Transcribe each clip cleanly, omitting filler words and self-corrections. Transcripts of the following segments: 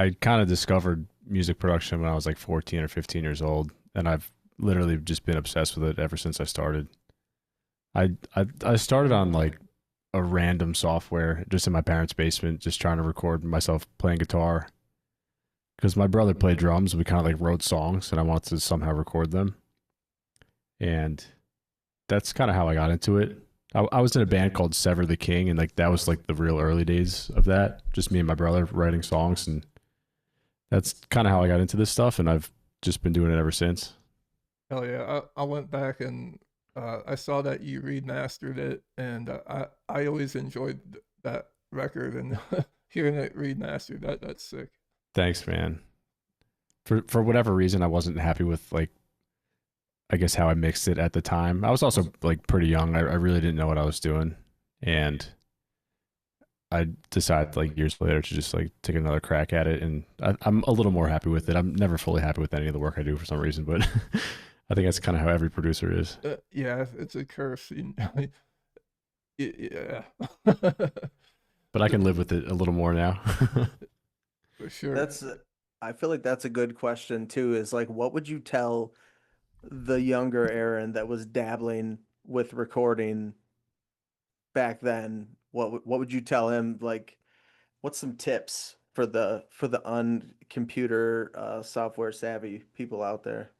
I kind of discovered music production when I was like 14 or 15 years old, and I've literally just been obsessed with it ever since I started. I started on like a random software just in my parents' basement, just trying to record myself playing guitar because my brother played drums. We kind of like wrote songs, and I wanted to somehow record them, and that's kind of how I got into it. I was in a band called Sever the King, and like that was like the real early days of that. Just me and my brother writing songs, and that's kind of how I got into this stuff, and I've just been doing it ever since. Hell yeah. I went back and I saw that you remastered it, and I always enjoyed that record and hearing it remastered. That's sick. Thanks, man. For whatever reason, I wasn't happy with like I guess how I mixed it at the time. I was also like pretty young. I really didn't know what I was doing, and I decided like years later to just like take another crack at it, and I'm a little more happy with it. I'm never fully happy with any of the work I do for some reason, but I think that's kind of how every producer is. Yeah, it's a curse. Yeah, But I can live with it a little more now. for sure. That's I feel like that's a good question too, is like what would you tell the younger Aaron that was dabbling with recording back then? What would you tell him? Like, what's some tips for the uncomputer software savvy people out there?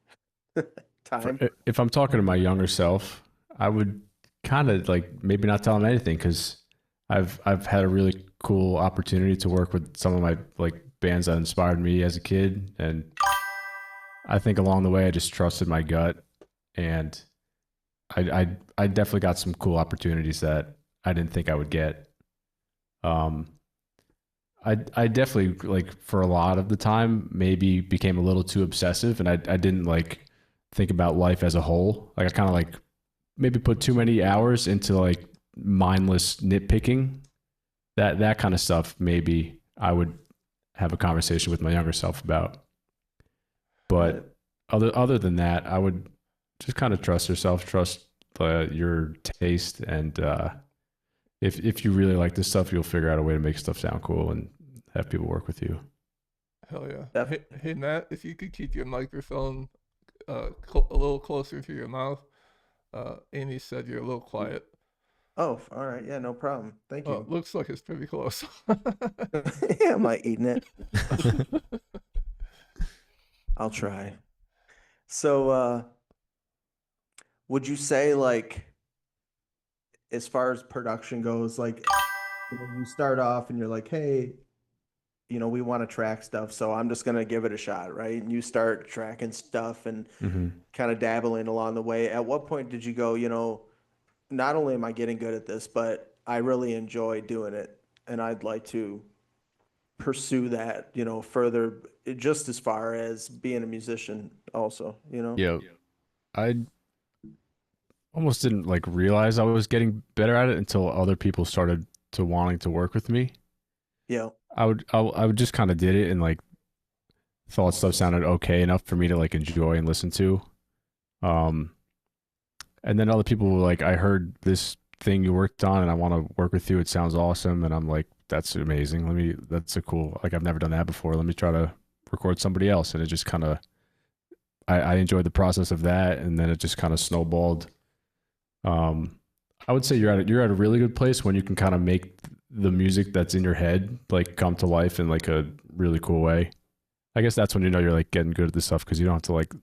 Time. If I'm talking to my younger self, I would kind of like maybe not tell him anything because I've had a really cool opportunity to work with some of my like bands that inspired me as a kid, and I think along the way I just trusted my gut, and I definitely got some cool opportunities that I didn't think I would get. Um, I definitely like for a lot of the time maybe became a little too obsessive, and I didn't like think about life as a whole. Like I kind of like maybe put too many hours into like mindless nitpicking. That kind of stuff maybe I would have a conversation with my younger self about. Uh, But other than that, I would just kind of trust yourself, trust your taste, and if you really like this stuff, you'll figure out a way to make stuff sound cool and have people work with you. Hell yeah. def Hey Matt, if you could keep your microphone a little closer to your mouth. Amy said you're a little quiet. Oh, all right. Yeah, no problem. Thank you. Looks like it's pretty close. Yeah, I'm not eating it. I'll try. So, would you say like as far as production goes, like you start off and you're like, hey, we want to track stuff, so I'm just gonna give it a shot, right? And you start tracking stuff and hmm kind of dabbling along the way. At what point did you go, not only am I getting good at this, but I really enjoy doing it, and I'd like to pursue that, further, just as far as being a musician, also. Yeah, I almost didn't like realize I was getting better at it until other people started to wanting to work with me. Yeah, I would just kind of did it and like thought stuff sounded okay enough for me to like enjoy and listen to. Um, and then other people were like, I heard this thing you worked on and I want to work with you. It sounds awesome. And I'm like, that's amazing. That's a cool, like, I've never done that before. Let me try to record somebody else. And it just kind of, I enjoyed the process of that. And then it just kind of snowballed. Um, I would say you're at a really good place when you can kind of make the music that's in your head like come to life in like a really cool way. I guess that's when you know you're like getting good at this stuff because you don't have to like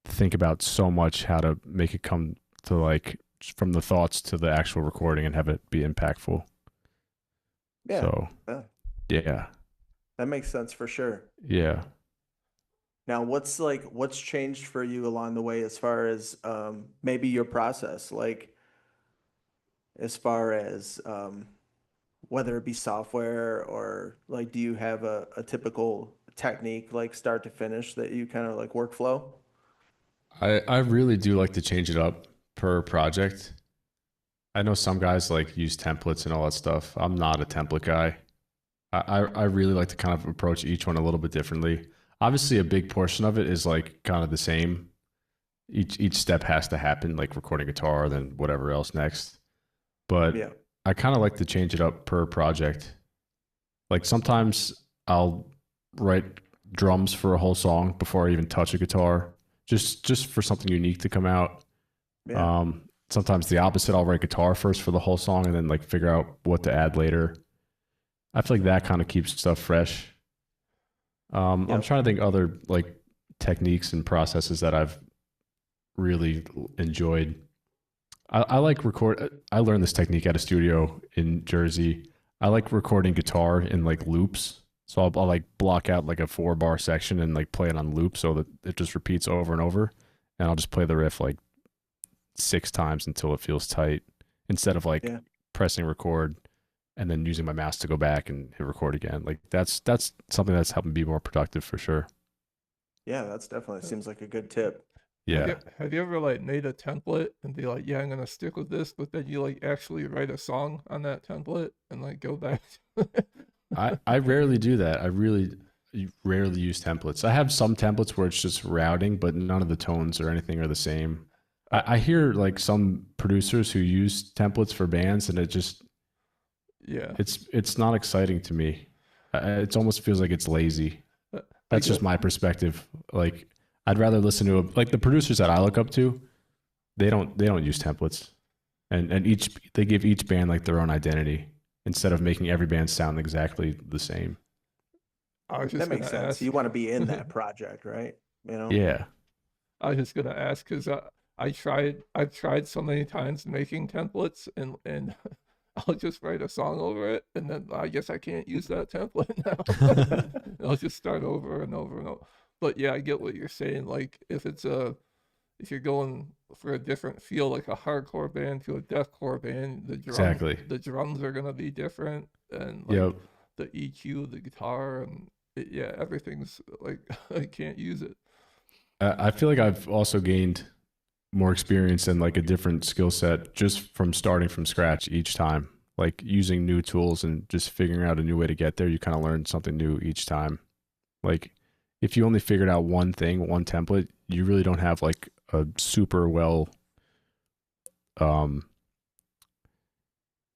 think about so much how to make it come to like from the thoughts to the actual recording and have it be impactful. yeah, So yeah, yeah, that makes sense for sure. yeah. Now, what's changed for you along the way as far as maybe your process, like as far as whether it be software or like do you have a typical technique like start to finish that you kind of like workflow? I really do like to change it up per project. I know some guys like use templates and all that stuff. I'm not a template guy. I really like to kind of approach each one a little bit differently. Obviously, a big portion of it is like kind of the same. Each step has to happen, like recording guitar, then whatever else next. But Yeah. I kind of like to change it up per project. Like sometimes I'll write drums for a whole song before I even touch a guitar, just for something unique to come out. Yeah. Sometimes the opposite. I'll write guitar first for the whole song and then like figure out what to add later. I feel like that kind of keeps stuff fresh. I'm Yep. trying to think other like techniques and processes that I've really enjoyed. I like record. I learned this technique at a studio in Jersey. I like recording guitar in like loops. So I'll like block out like a 4 bar section and like play it on loop so that it just repeats over and over. And I'll just play the riff like 6 times until it feels tight instead of like Yeah. pressing record and then using my mouse to go back and hit record again. Like that's something that's helping me be more productive for sure. Yeah, that's definitely seems like a good tip. Yeah. Have you ever like made a template and be like, yeah, I'm gonna stick with this, but then you like actually write a song on that template and like go back? I rarely do that. I really rarely use templates. I have some templates where it's just routing, but none of the tones or anything are the same. I hear like some producers who use templates for bands, and it just Yeah, it's not exciting to me. It almost feels like it's lazy. I That's just get my perspective. Like I'd rather listen to like the producers that I look up to. They don't use templates, and each they give each band like their own identity instead of making every band sound exactly the same. I was That just makes gonna sense. ask. You want to be in that project, right? You know? Yeah, I was just gonna ask because I've tried so many times making templates and I'll just write a song over it and then I guess I can't use that template now. I'll just start over and over and over. But yeah, I get what you're saying. Like if you're going for a different feel, like a hardcore band to a deathcore band, exactly. the drums are gonna be different and like Yep. the EQ, the guitar, and yeah, everything's like I can't use it. I feel like I've also gained more experience and like a different skill set just from starting from scratch each time. Like using new tools and just figuring out a new way to get there, you kind of learn something new each time. Like if you only figured out one thing, one template, you really don't have like a super well um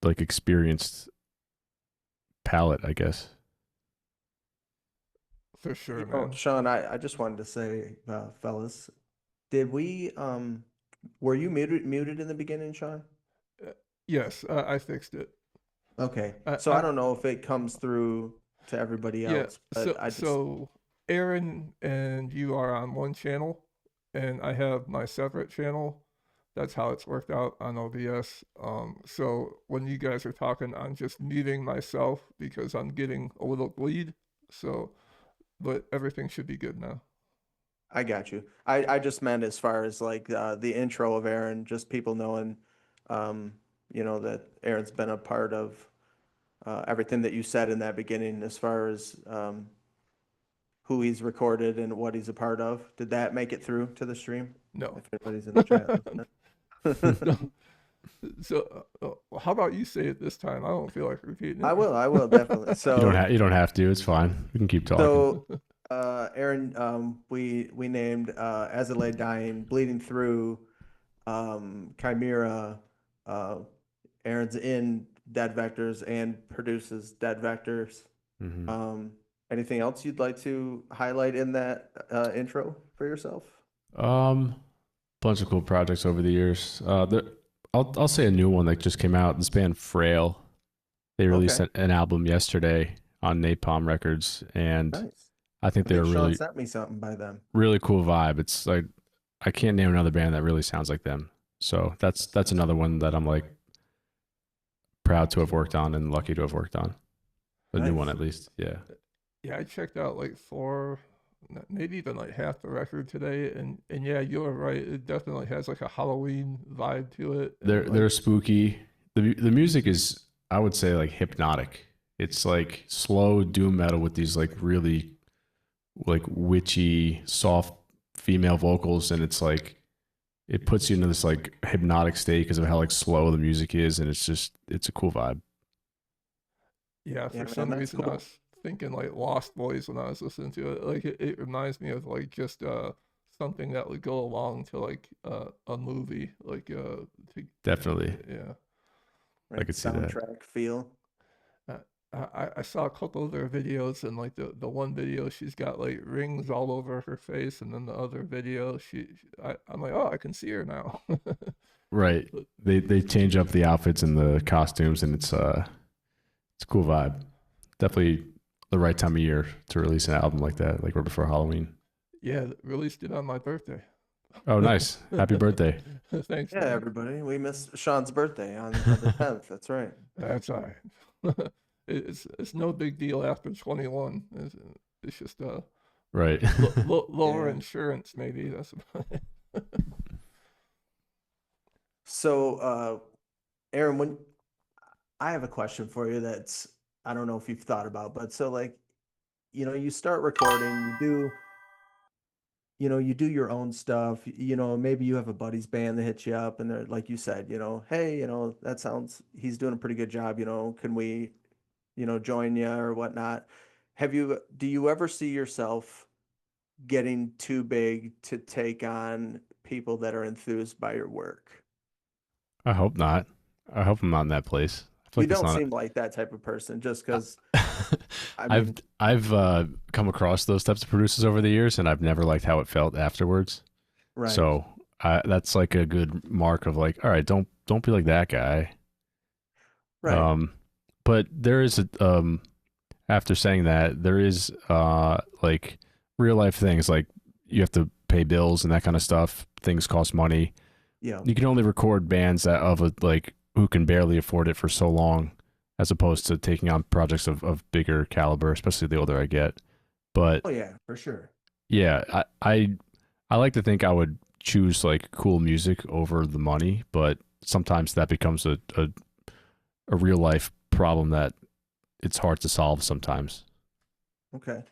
like experienced palette, I guess. For You sure, know, man. Sean, I just wanted to say, fellas, did we were you muted in the beginning, Sean? Uh, yes, I fixed it. Okay. So I I don't know if it comes through to everybody Yeah, else, but I just so Aaron and you are on one channel, and I have my separate channel. That's how it's worked out on OBS. So when you guys are talking, I'm just muting myself because I'm getting a little bleed. So, but everything should be good now. I got you. I just meant as far as like the intro of Aaron, just people knowing um that Aaron's been a part of everything that you said in that beginning as far as who he's recorded and what he's a part of. Did that make it through to the stream? No. If anybody's in the chat listening. No. So, how about you say it this time? I don't feel like repeating I will definitely. You don't have to. It's fine. We can keep talking. So Aaron, we named As It Lay Dying, Bleeding Through, Chimera, uh, Aaron's in Dead Vectors and produces Dead Vectors. Hmm. Anything else you'd like to highlight in that intro for yourself? Um, Bunch of cool projects over the years. I'll say a new one that just came out. This band Frail. They released Okay, an album yesterday on Napalm Records, and nice. I think I they're think a Sean really sent me something by them. really cool vibe. It's like I can't name another band that really sounds like them. So that's another one that I'm like proud to have worked on and lucky to have worked on. A new one Nice. at least. Yeah. Yeah, I checked out like four, maybe even like half the record today, and yeah, you're right. It definitely has like a Halloween vibe to it, and They're like spooky. The music is I would say like hypnotic. It's like slow doom metal with these like really like witchy soft female vocals, and it's like it puts you into this like hypnotic state because of how like slow the music is, and it's a cool vibe. yeah, Yeah, for man, some that's reason I cool. was thinking like Lost Boys when I was listening to it. Like it reminds me of like just something that would go along to like a movie, like Definitely. yeah. I Right, could see that. soundtrack feel. Uh, I saw a couple of their videos, and like the one video she's got like rings all over her face, and then the other video I'm like, oh, I can see her now. Right. They change up the outfits and the costumes, and it's a cool vibe. Definitely the right time of year to release an album like that, like right before Halloween. Yeah, released it on my birthday. Oh, nice. Happy birthday. Thanks, Yeah, man. everybody. We missed Sean's birthday on the 10th. That's right. That's all right. It's no big deal after 21. It's just Right. lower Yeah. insurance maybe. That's about it. So, Aaron, when I have a question for you that's I don't know if you've thought about, but so like, you start recording, you do your own stuff, maybe you have a buddy's band that hits you up and they're like you said, hey, that sounds he's doing a pretty good job, can we, join you or whatnot. Do you ever see yourself getting too big to take on people that are enthused by your work? I hope not. I hope I'm not in that place. I feel You like that's don't not. seem like that type of person just because, I I've mean, I've come across those types of producers over the years, and I've never liked how it felt afterwards. right, So that's like a good mark of like, all right, don't be like that guy. right. Um, but there is after saying that, there is like real life things like you have to pay bills and that kind of stuff. Things cost money. Yeah. You can only record bands that of a like who can barely afford it for so long, as opposed to taking on projects of bigger caliber, especially the older I get. But Oh yeah, for sure. yeah, I like to think I would choose like cool music over the money, but sometimes that becomes a real life problem that it's hard to solve sometimes. Okay.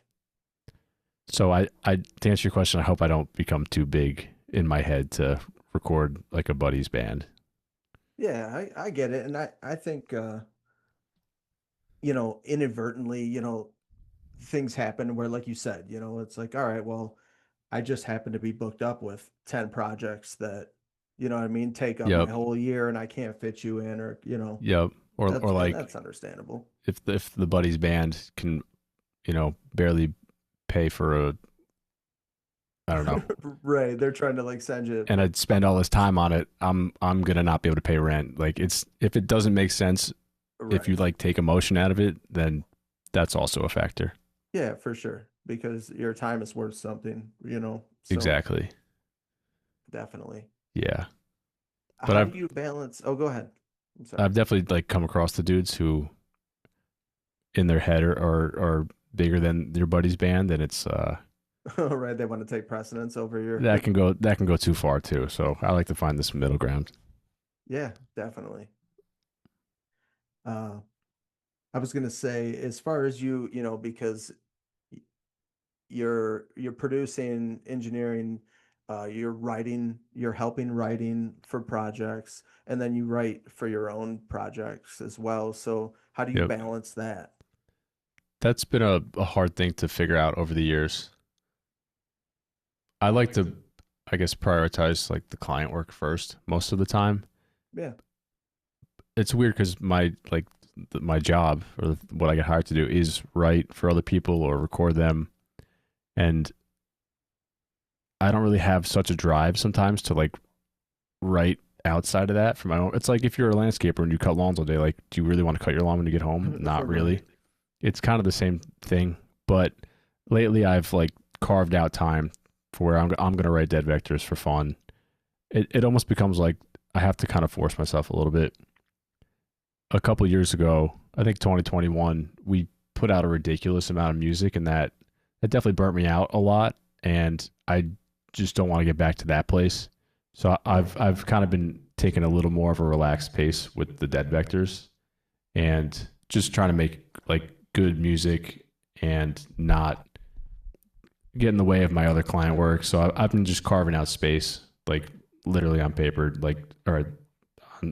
So I to answer your question, I hope I don't become too big in my head to record like a buddy's band. Yeah, I get it. And I think inadvertently, things happen where like you said, it's like, all right, well, I just happen to be booked up with 10 projects that, what I mean, take up my Yep. whole year and I can't fit you in or, Yep. Or and like that's understandable. if the buddy's band can, barely pay for a I don't know, Right. They're trying to like send you and I'd spend all this time on it, I'm gonna not be able to pay rent. Like it's if it doesn't make sense, if you right. like take emotion out of it, then that's also a factor. Yeah, for sure. Because your time is worth something, so Exactly. definitely. Yeah. But How I've do you balance? Oh, go ahead. I'm sorry. I've definitely like come across the dudes who in their head are bigger than their buddy's band, and it's Right. They want to take precedence over your, that can go too far too. So I like to find this middle ground. yeah, definitely. Uh, I was gonna say, as far as you, because y- you're producing, engineering, you're writing, you're helping writing for projects, and then you write for your own projects as well. So how do you Yep. balance that? That's been a hard thing to figure out over the years. I like to, I guess, prioritize like the client work first most of the time. Yeah. It's weird because my job or what I get hired to do is write for other people or record them, and I don't really have such a drive sometimes to like write outside of that for my own. It's like if you're a landscaper and you cut lawns all day, like, do you really want to cut your lawn when you get home? Not really. Right. It's kind of the same thing, but lately I've like carved out time for where I'm gonna write dead vectors for fun. It almost becomes like I have to kind of force myself a little bit. A couple years ago, I think 2021, we put out a ridiculous amount of music, and that definitely burnt me out a lot. And I just don't want to get back to that place. So I've kind of been taking a little more of a relaxed pace with the dead vectors, and just trying to make like good music and not get in the way of my other client work. So I've been just carving out space, like literally on paper, like or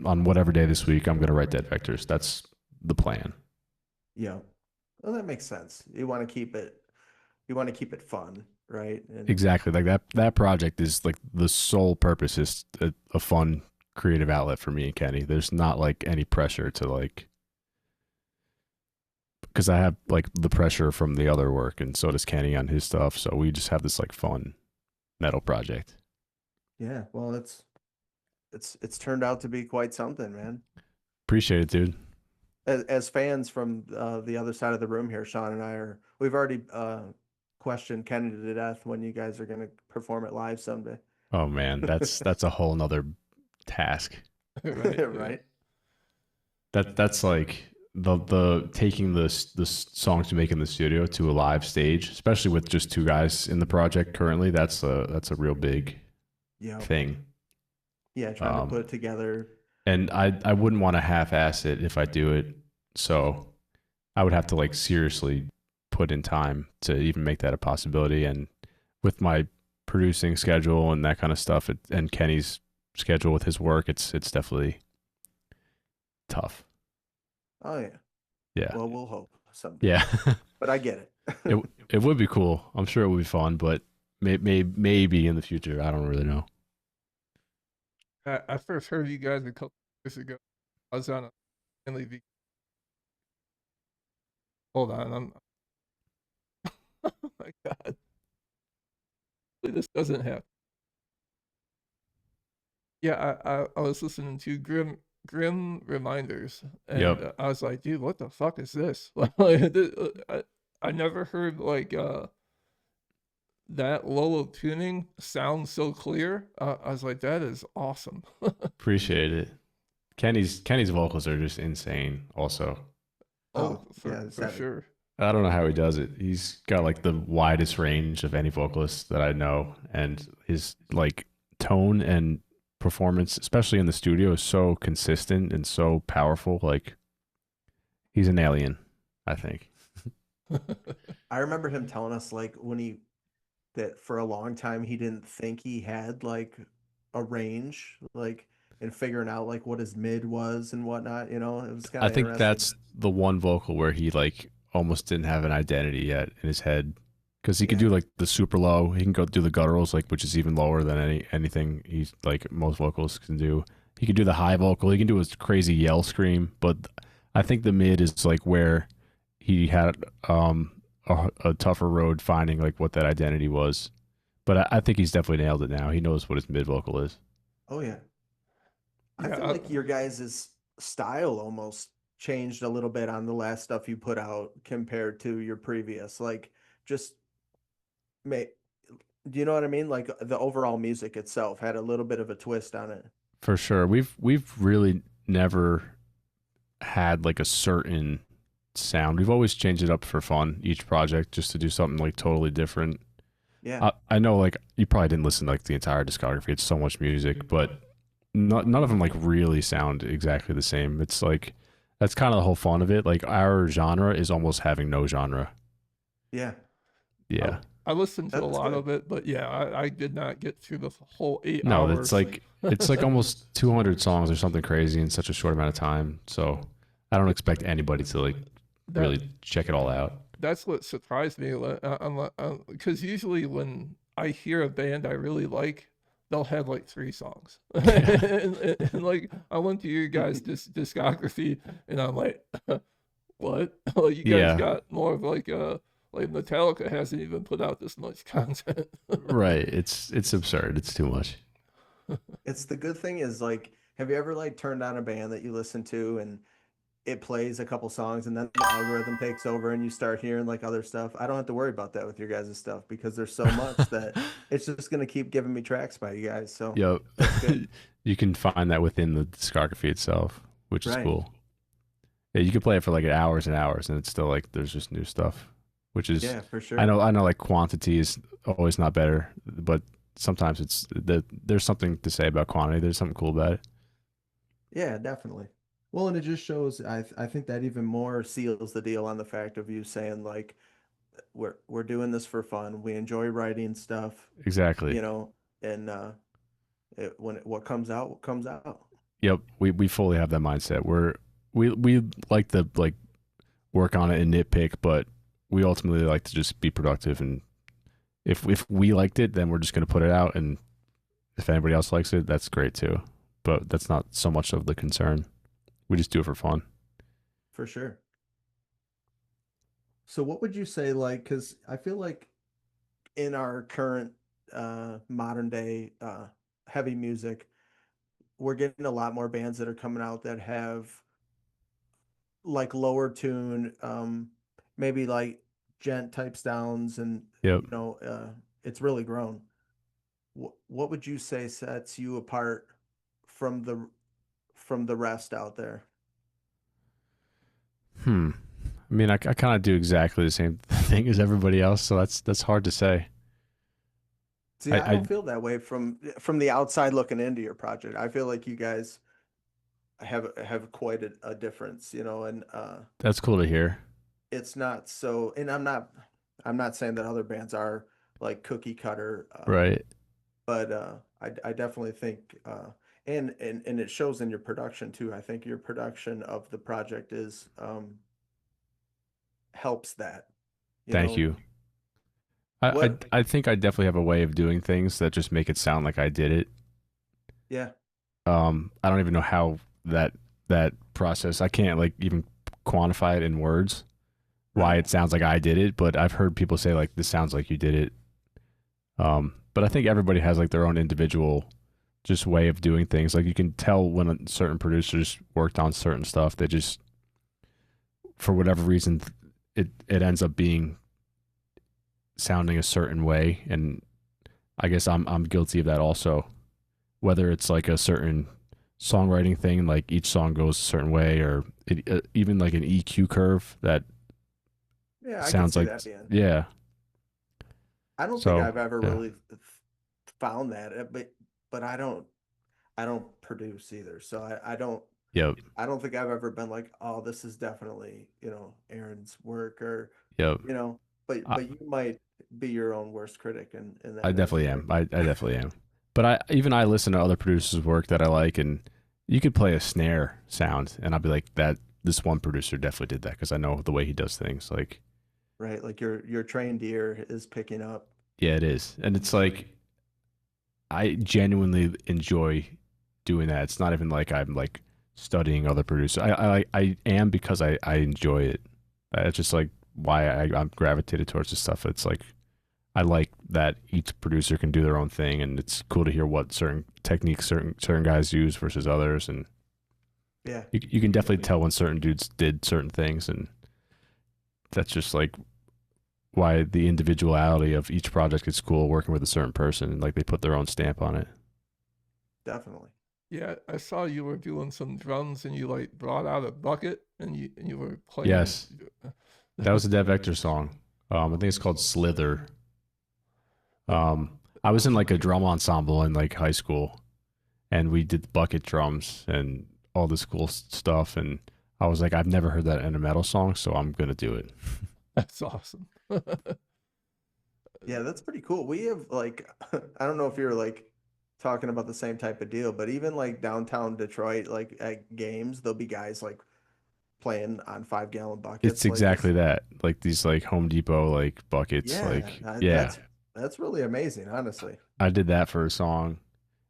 on whatever day this week I'm gonna write dead vectors. That's the plan. Yeah. Well, that makes sense. You want to keep it fun, right? And Exactly. Like that project is like the sole purpose is a fun creative outlet for me and Kenny. There's not like any pressure to like because I have like the pressure from the other work, and so does Kenny on his stuff. So we just have this like fun metal project. Yeah, well, it's turned out to be quite something, man. Appreciate it, dude. As fans from the other side of the room here, Sean and I we've already questioned Kennedy to death when you guys are going to perform it live someday. Oh man, that's a whole nother task. Right. Yeah. Right? That's like the taking the songs to make in the studio to a live stage, especially with just two guys in the project currently. That's a real big Yeah. thing. Yeah, trying to put it together. And I wouldn't want to half-ass it if I do it. So I would have to like seriously put in time to even make that a possibility. And with my producing schedule and that kind of stuff, and Kenny's schedule with his work, it's definitely tough. Oh yeah. Yeah. Well, we'll hope someday. Yeah. But I get it. it would be cool. I'm sure it would be fun, but maybe in the future. I don't really know. I first heard you guys a couple years ago. I was on a family vacation. Hold on, I'm. Oh my god, this doesn't happen. Yeah, I was listening to Grim Reminders, and Yep. I was like, dude, what the fuck is this? I never heard like that low of tuning sound so clear. I was like, that is awesome. Appreciate it. Kenny's vocals are just insane also. Oh, yeah, For sure. I don't know how he does it. He's got like the widest range of any vocalist that I know, and his like tone and performance, especially in the studio, is so consistent and so powerful. Like he's an alien, I think. I remember him telling us like that for a long time he didn't think he had like a range, like and figuring out like what his mid was and whatnot. It was kind I of think interesting. that's the one vocal where he like almost didn't have an identity yet in his head, because he could do like the super low. He can go do the gutturals, like which is even lower than anything he's like most vocals can do. He can do the high vocal. He can do his crazy yell scream. But I think the mid is like where he had a tougher road finding like what that identity was. But I think he's definitely nailed it now. He knows what his mid vocal is. Oh yeah. I Yeah, feel like your guys' style almost changed a little bit on the last stuff you put out compared to your previous. Like, just may do you know what I mean? Like the overall music itself had a little bit of a twist on it. For sure. We've really never had like a certain sound. We've always changed it up for fun each project, just to do something like totally different. Yeah. I know like you probably didn't listen to like the entire discography. It's so much music, but none of them like really sound exactly the same. It's like that's kind of the whole fun of it. Like our genre is almost having no genre. Yeah. Yeah. I listened to a That's lot good. of it, but yeah, I did not get through the whole 8 No, hours. it's like almost 200 songs or something crazy in such a short amount of time. So I don't expect anybody to like really check it all out. That's what surprised me. Because usually when I hear a band I really like, they'll have like 3 songs. And, like I went to your guys' discography, and I'm like, what? Like you guys Yeah. got more of like Metallica hasn't even put out this much content. Right. It's absurd. It's too much. It's the good thing is like, have you ever like turned on a band that you listen to and it plays a couple songs and then the algorithm takes over and you start hearing like other stuff? I don't have to worry about that with your guys' stuff because there's so much that it's just gonna keep giving me tracks by you guys. So Yep. that's good. You can find that within the discography itself, which is Right. cool. Yeah, you can play it for like hours and hours, and it's still like there's just new stuff, which is Yeah, for sure. I know like quantity is always not better, but sometimes there's something to say about quantity. There's something cool about it. Yeah, definitely. Well, and it just shows. I think that even more seals the deal on the fact of you saying like we're doing this for fun. We enjoy writing stuff, Exactly. and what comes out comes out. Yep. We fully have that mindset. We like to like work on it and nitpick, but we ultimately like to just be productive. And if we liked it, then we're just gonna put it out, and if anybody else likes it, that's great too. But that's not so much of the concern. We just do it for fun. For sure. So what would you say, like, because I feel like in our current modern day heavy music, we're getting a lot more bands that are coming out that have like lower tune, maybe like gent type sounds, and Yep. it's really grown. What would you say sets you apart from the rest out there? Hmm. I mean, I kind of do exactly the same thing as everybody else, so that's hard to say. See, I, I I don't feel that way from the outside looking into your project. I feel like you guys have quite a difference, and That's cool to hear. it's not so. And I'm not saying that other bands are like cookie cutter, Right. but I definitely think, and it shows in your production too. I think your production of the project is helps that, you Thank know. you. What? I think I definitely have a way of doing things that just make it sound like I did it. Yeah, I don't even know how that process. I can't like even quantify it in words why right. it sounds like I did it, but I've heard people say like this sounds like you did it. But I think everybody has like their own individual just way of doing things. Like you can tell when a certain producers worked on certain stuff, they just for whatever reason it ends up being sounding a certain way, and I guess I'm guilty of that also. Whether it's like a certain songwriting thing, like each song goes a certain way, or even like an EQ curve that Yeah, I could sounds see like that being. yeah. I don't think So I've ever yeah, really found that, but I don't produce either, so yep, I don't think I've ever been like, oh, this is definitely, Aaron's work, or, yep. you know, but I, but you might be your own worst critic in I that definitely aspect. am. I definitely am. But I listen to other producers' work that I like, and you could play a snare sound, and I'll be like that. This one producer definitely did that because I know the way he does things. Like Right? Like your trained ear is picking up. yeah, it is, and it's like I genuinely enjoy doing that. It's not even like I'm like studying other producers. I am because I enjoy it. It's just like why I'm gravitated towards this stuff. It's like I like that each producer can do their own thing, and it's cool to hear what certain techniques certain guys use versus others, and Yeah, you can definitely tell when certain dudes did certain things, and that's just like why the individuality of each project is cool. Working with a certain person, and like they put their own stamp on it. definitely. Yeah, I saw you were doing some drums and you like brought out a bucket and you were playing. Yes, that was a Dev Vector song. I think it's called Slither. Um, I was in like a drum ensemble in like high school, and we did bucket drums and all this cool stuff. And I was like, I've never heard that in a metal song, so I'm gonna do it. That's awesome. Yeah, that's pretty cool. We have like I don't know if you're like talking about the same type of deal, but even like downtown Detroit, like at games, there'll be guys like playing on 5 gallon It's buckets. Like exactly it's that. Like these like Home Depot like buckets. yeah, Like yeah, that's really amazing, honestly. I did that for a song.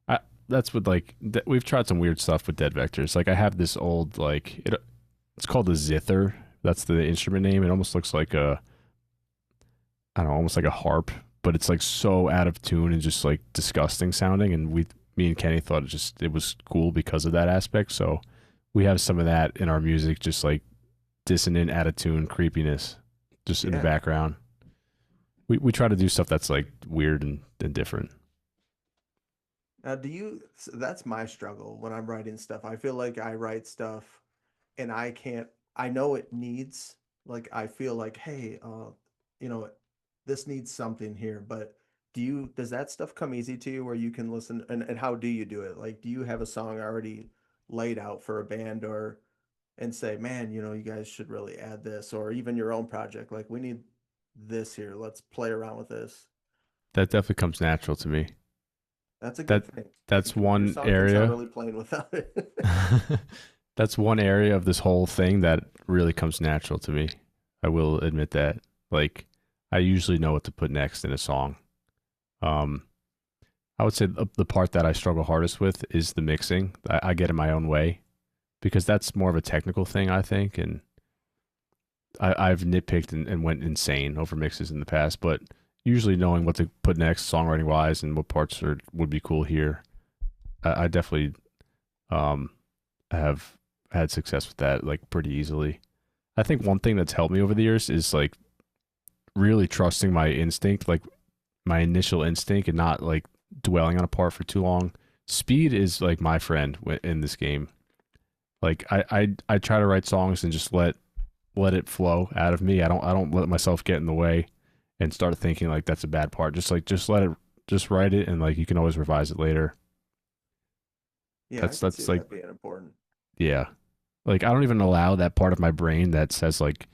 I that's what like we've tried some weird stuff with Dead Vectors. Like I have this old like it's called a zither. That's the instrument name. It almost looks like a I don't know, almost like a harp, but it's like so out of tune and just like disgusting sounding. And me and Kenny thought it was cool because of that aspect. So we have some of that in our music, just like dissonant, out of tune creepiness, just in the Yeah. background. We try to do stuff that's like weird and different. Now, that's my struggle when I'm writing stuff. I feel like I write stuff and I can't, I know it needs, like, I feel like, hey, you know, this needs something here, but does that stuff come easy to you where you can listen, and how do you do it? Like, do you have a song already laid out for a band, and say, man, you guys should really add this, or even your own project, like, we need this here. Let's play around with this. That definitely comes natural to me. That's a That good thing. that's Your one song can sound area. really plain without it. That's one area of this whole thing that really comes natural to me. I will admit that. Like I usually know what to put next in a song. Um, I would say the part that I struggle hardest with is the mixing. I get in my own way because that's more of a technical thing, I think. And I've nitpicked and went insane over mixes in the past, but usually knowing what to put next, songwriting wise, and what parts would be cool here, I definitely um have had success with that like pretty easily. I think one thing that's helped me over the years is like really trusting my instinct, like my initial instinct, and not like dwelling on a part for too long. Speed is like my friend in this game. Like I try to write songs and just let it flow out of me. I don't let myself get in the way and start thinking like that's a bad part. Just let it, just write it, and like you can always revise it later. Yeah, I That's could see that's like that being important. yeah. Like I don't even allow that part of my brain that says like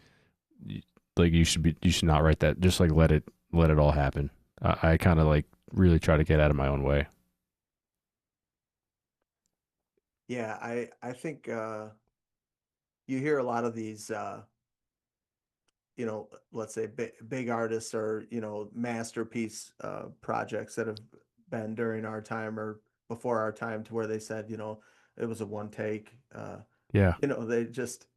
you should not write that. Just like let it all happen. I kind of like really try to get out of my own way. Yeah, I think you hear a lot of these let's say big artists or masterpiece projects that have been during our time or before our time to where they said it was a one take. Yeah. They just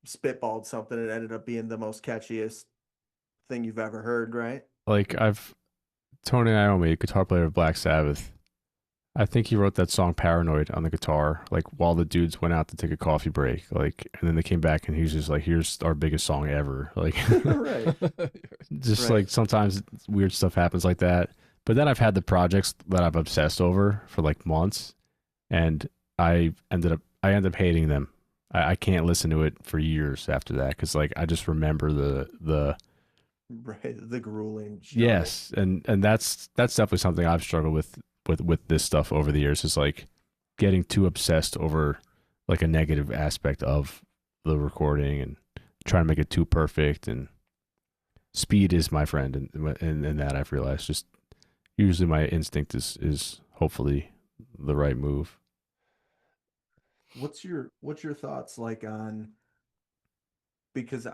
spitballed something and ended up being the most catchiest thing you've ever heard, right? Like I've Tony Iommi, guitar player of Black Sabbath. I think he wrote that song Paranoid on the guitar, like while the dudes went out to take a coffee break. Like, and then they came back and he was just like, here's our biggest song ever. Like, Right, just right. like sometimes weird stuff happens like that. But then I've had the projects that I've obsessed over for like months, and I ended up hating them. I can't listen to it for years after that because like I just remember the Right, the grueling struggle. yes, and that's definitely something I've struggled with this stuff over the years is like getting too obsessed over like a negative aspect of the recording and trying to make it too perfect, and speed is my friend, and that I've realized just usually my instinct is hopefully the right move. What's your thoughts like on, because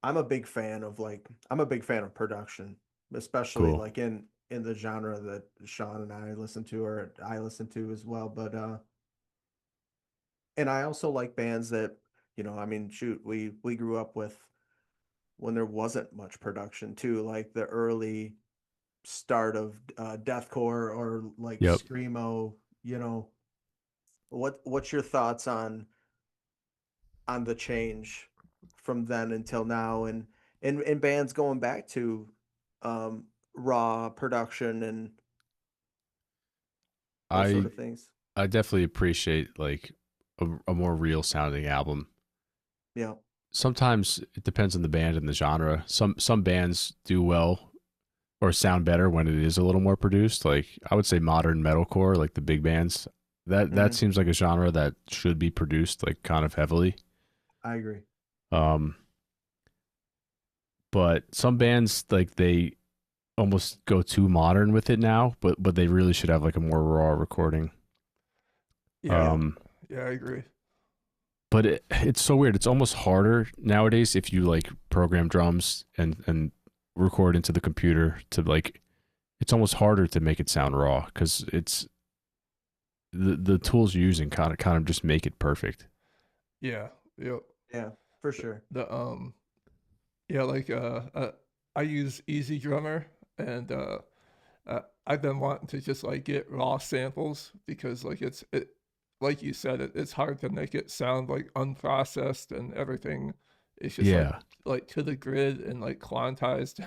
I'm a big fan of production, especially Cool. like in the genre that Sean and I listen to, or I listen to as well. But and I also like bands that, I mean, shoot, we grew up with when there wasn't much production too, like the early start of deathcore or like Yep. screamo. You know, what's your thoughts on the change from then until now, and bands going back to um raw production and those sort I of things? I definitely appreciate like a more real sounding album. Yeah. Sometimes it depends on the band and the genre. Some bands do well or sound better when it is a little more produced. Like I would say modern metalcore, like the big bands. That Hmm. seems like a genre that should be produced like kind of heavily. I agree. Um, but some bands like they almost go too modern with it now, but they really should have like a more raw recording. Yeah, Yeah. Um, yeah, I agree. but it's so weird. It's almost harder nowadays if you like program drums and record into the computer to like. It's almost harder to make it sound raw because it's the tools you're using kind of just make it perfect. Yeah, yep. Yeah, for sure. The yeah, like I use Easy Drummer, and I've been wanting to just like get raw samples because like like you said, it's hard to make it sound like unprocessed and everything. It's just Yeah, like to the grid and like quantized,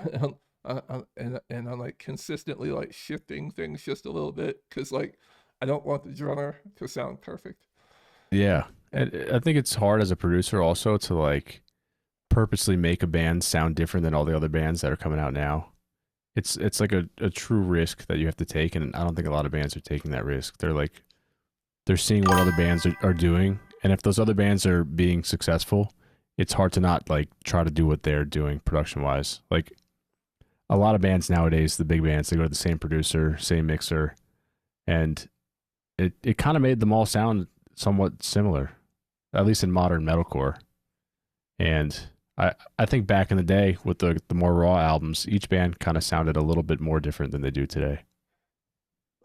and I'm like consistently like shifting things just a little bit because like I don't want the drummer to sound perfect. yeah. And And I think it's hard as a producer also to like purposely make a band sound different than all the other bands that are coming out now. It's like a true risk that you have to take, and I don't think a lot of bands are taking that risk. They're seeing what other bands are doing, and if those other bands are being successful, it's hard to not like try to do what they're doing production wise. Like a lot of bands nowadays, the big bands, they go to the same producer, same mixer, and it kind of made them all sound somewhat similar, at least in modern metalcore. And I think back in the day with the more raw albums, each band kind of sounded a little bit more different than they do today,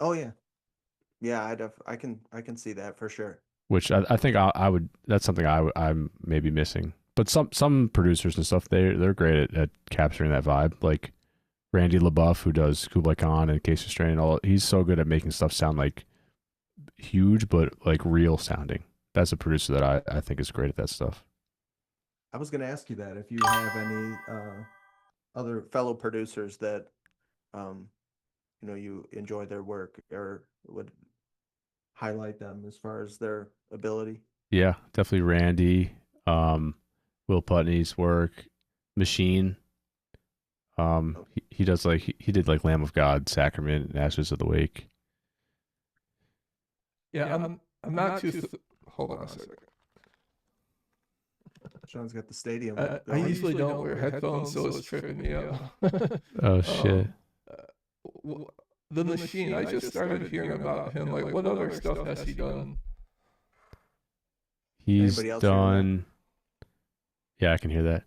Oh yeah. Yeah, I can see that for sure. which I think I would that's something I'm maybe missing. But some producers and stuff, they're great at capturing that vibe. Like Randy LaBeouf, who does Kublai Khan and Case of Strain, and all, he's so good at making stuff sound like huge, but like real sounding. That's a producer that I think is great at that stuff. I was going to ask you that if you have any other fellow producers that um, you enjoy their work or would highlight them as far as their ability. Yeah, definitely Randy, um, Will Putney's work, Machine. He does like he did like Lamb of God, Sacrament, and Ashes of the Wake. Yeah, I'm not too. Hold on a second. Sean's got the stadium. I usually don't wear headphones, so it's tripping me out. Oh shit. The Machine, I just started hearing about him. Like, what other stuff has he done? He's Anybody else done. Yeah, I can hear that.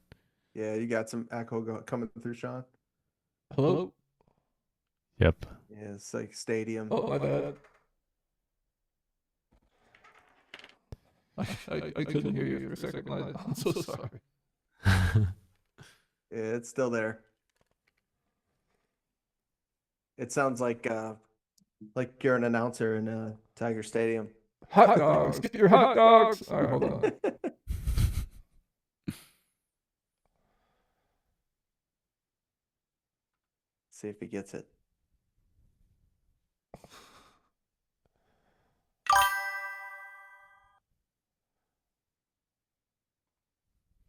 Yeah, you got some echo coming through, Sean. Hello? Yep. Yeah, it's like stadium. Oh, my bad. I couldn't hear you for a second. I'm so sorry. Yeah, it's still there. It sounds like you're an announcer in Tiger Stadium. Hot dogs, get your hot dogs. All right, hold on. See if he gets it.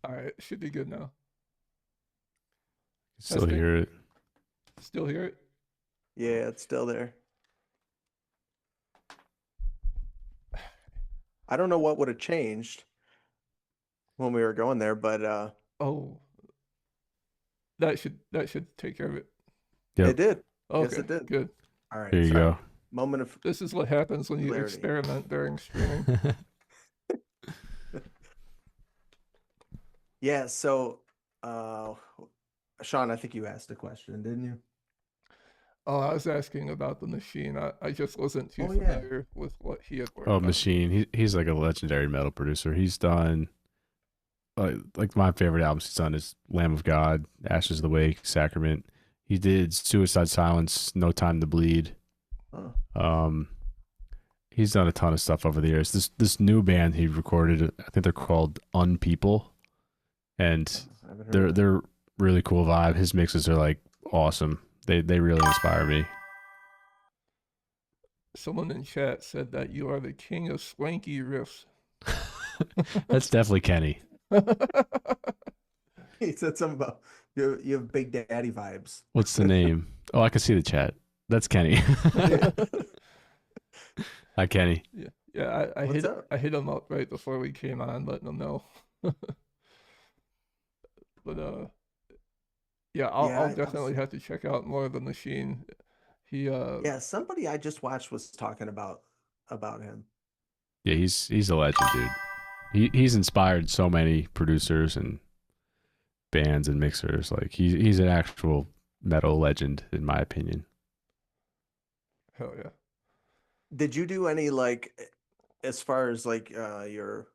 All right, should be good now. Still Testing. hear it. Still hear it? Yeah, it's still there. I don't know what would have changed when we were going there, but Oh, that should take care of it. Yep. it did. Okay, Yes, it did. good. All right. There you sorry. go. Moment of This is what happens when you Clarity. experiment during streaming. yeah. So, Sean, I think you asked a question, didn't you? Oh, I was asking about the Machine. I just wasn't too Oh, yeah. familiar with what he had worked Oh, on. Machine. He's like a legendary metal producer. He's done like my favorite albums he's done is Lamb of God, Ashes of the Wake, Sacrament. He did Suicide Silence, No Time to Bleed. Huh. He's done a ton of stuff over the years. This new band he recorded, I think they're called Unpeople, and I haven't heard of that. they're really cool vibe. His mixes are like awesome. They really inspire me. Someone in chat said that you are the king of swanky riffs. That's definitely Kenny. He said something about you have Big Daddy vibes. What's the name? Oh, I can see the chat. That's Kenny. Hi, Kenny. Yeah. I What's hit up? I hit him up right before we came on, letting him know. But yeah, I'll Yeah, I was- definitely have to check out more of the Machine. He Yeah, somebody I just watched was talking about him. Yeah, he's a legend, dude. He's inspired so many producers and bands and mixers. Like he's an actual metal legend, in my opinion. hell yeah. Did you do any like, as far as like your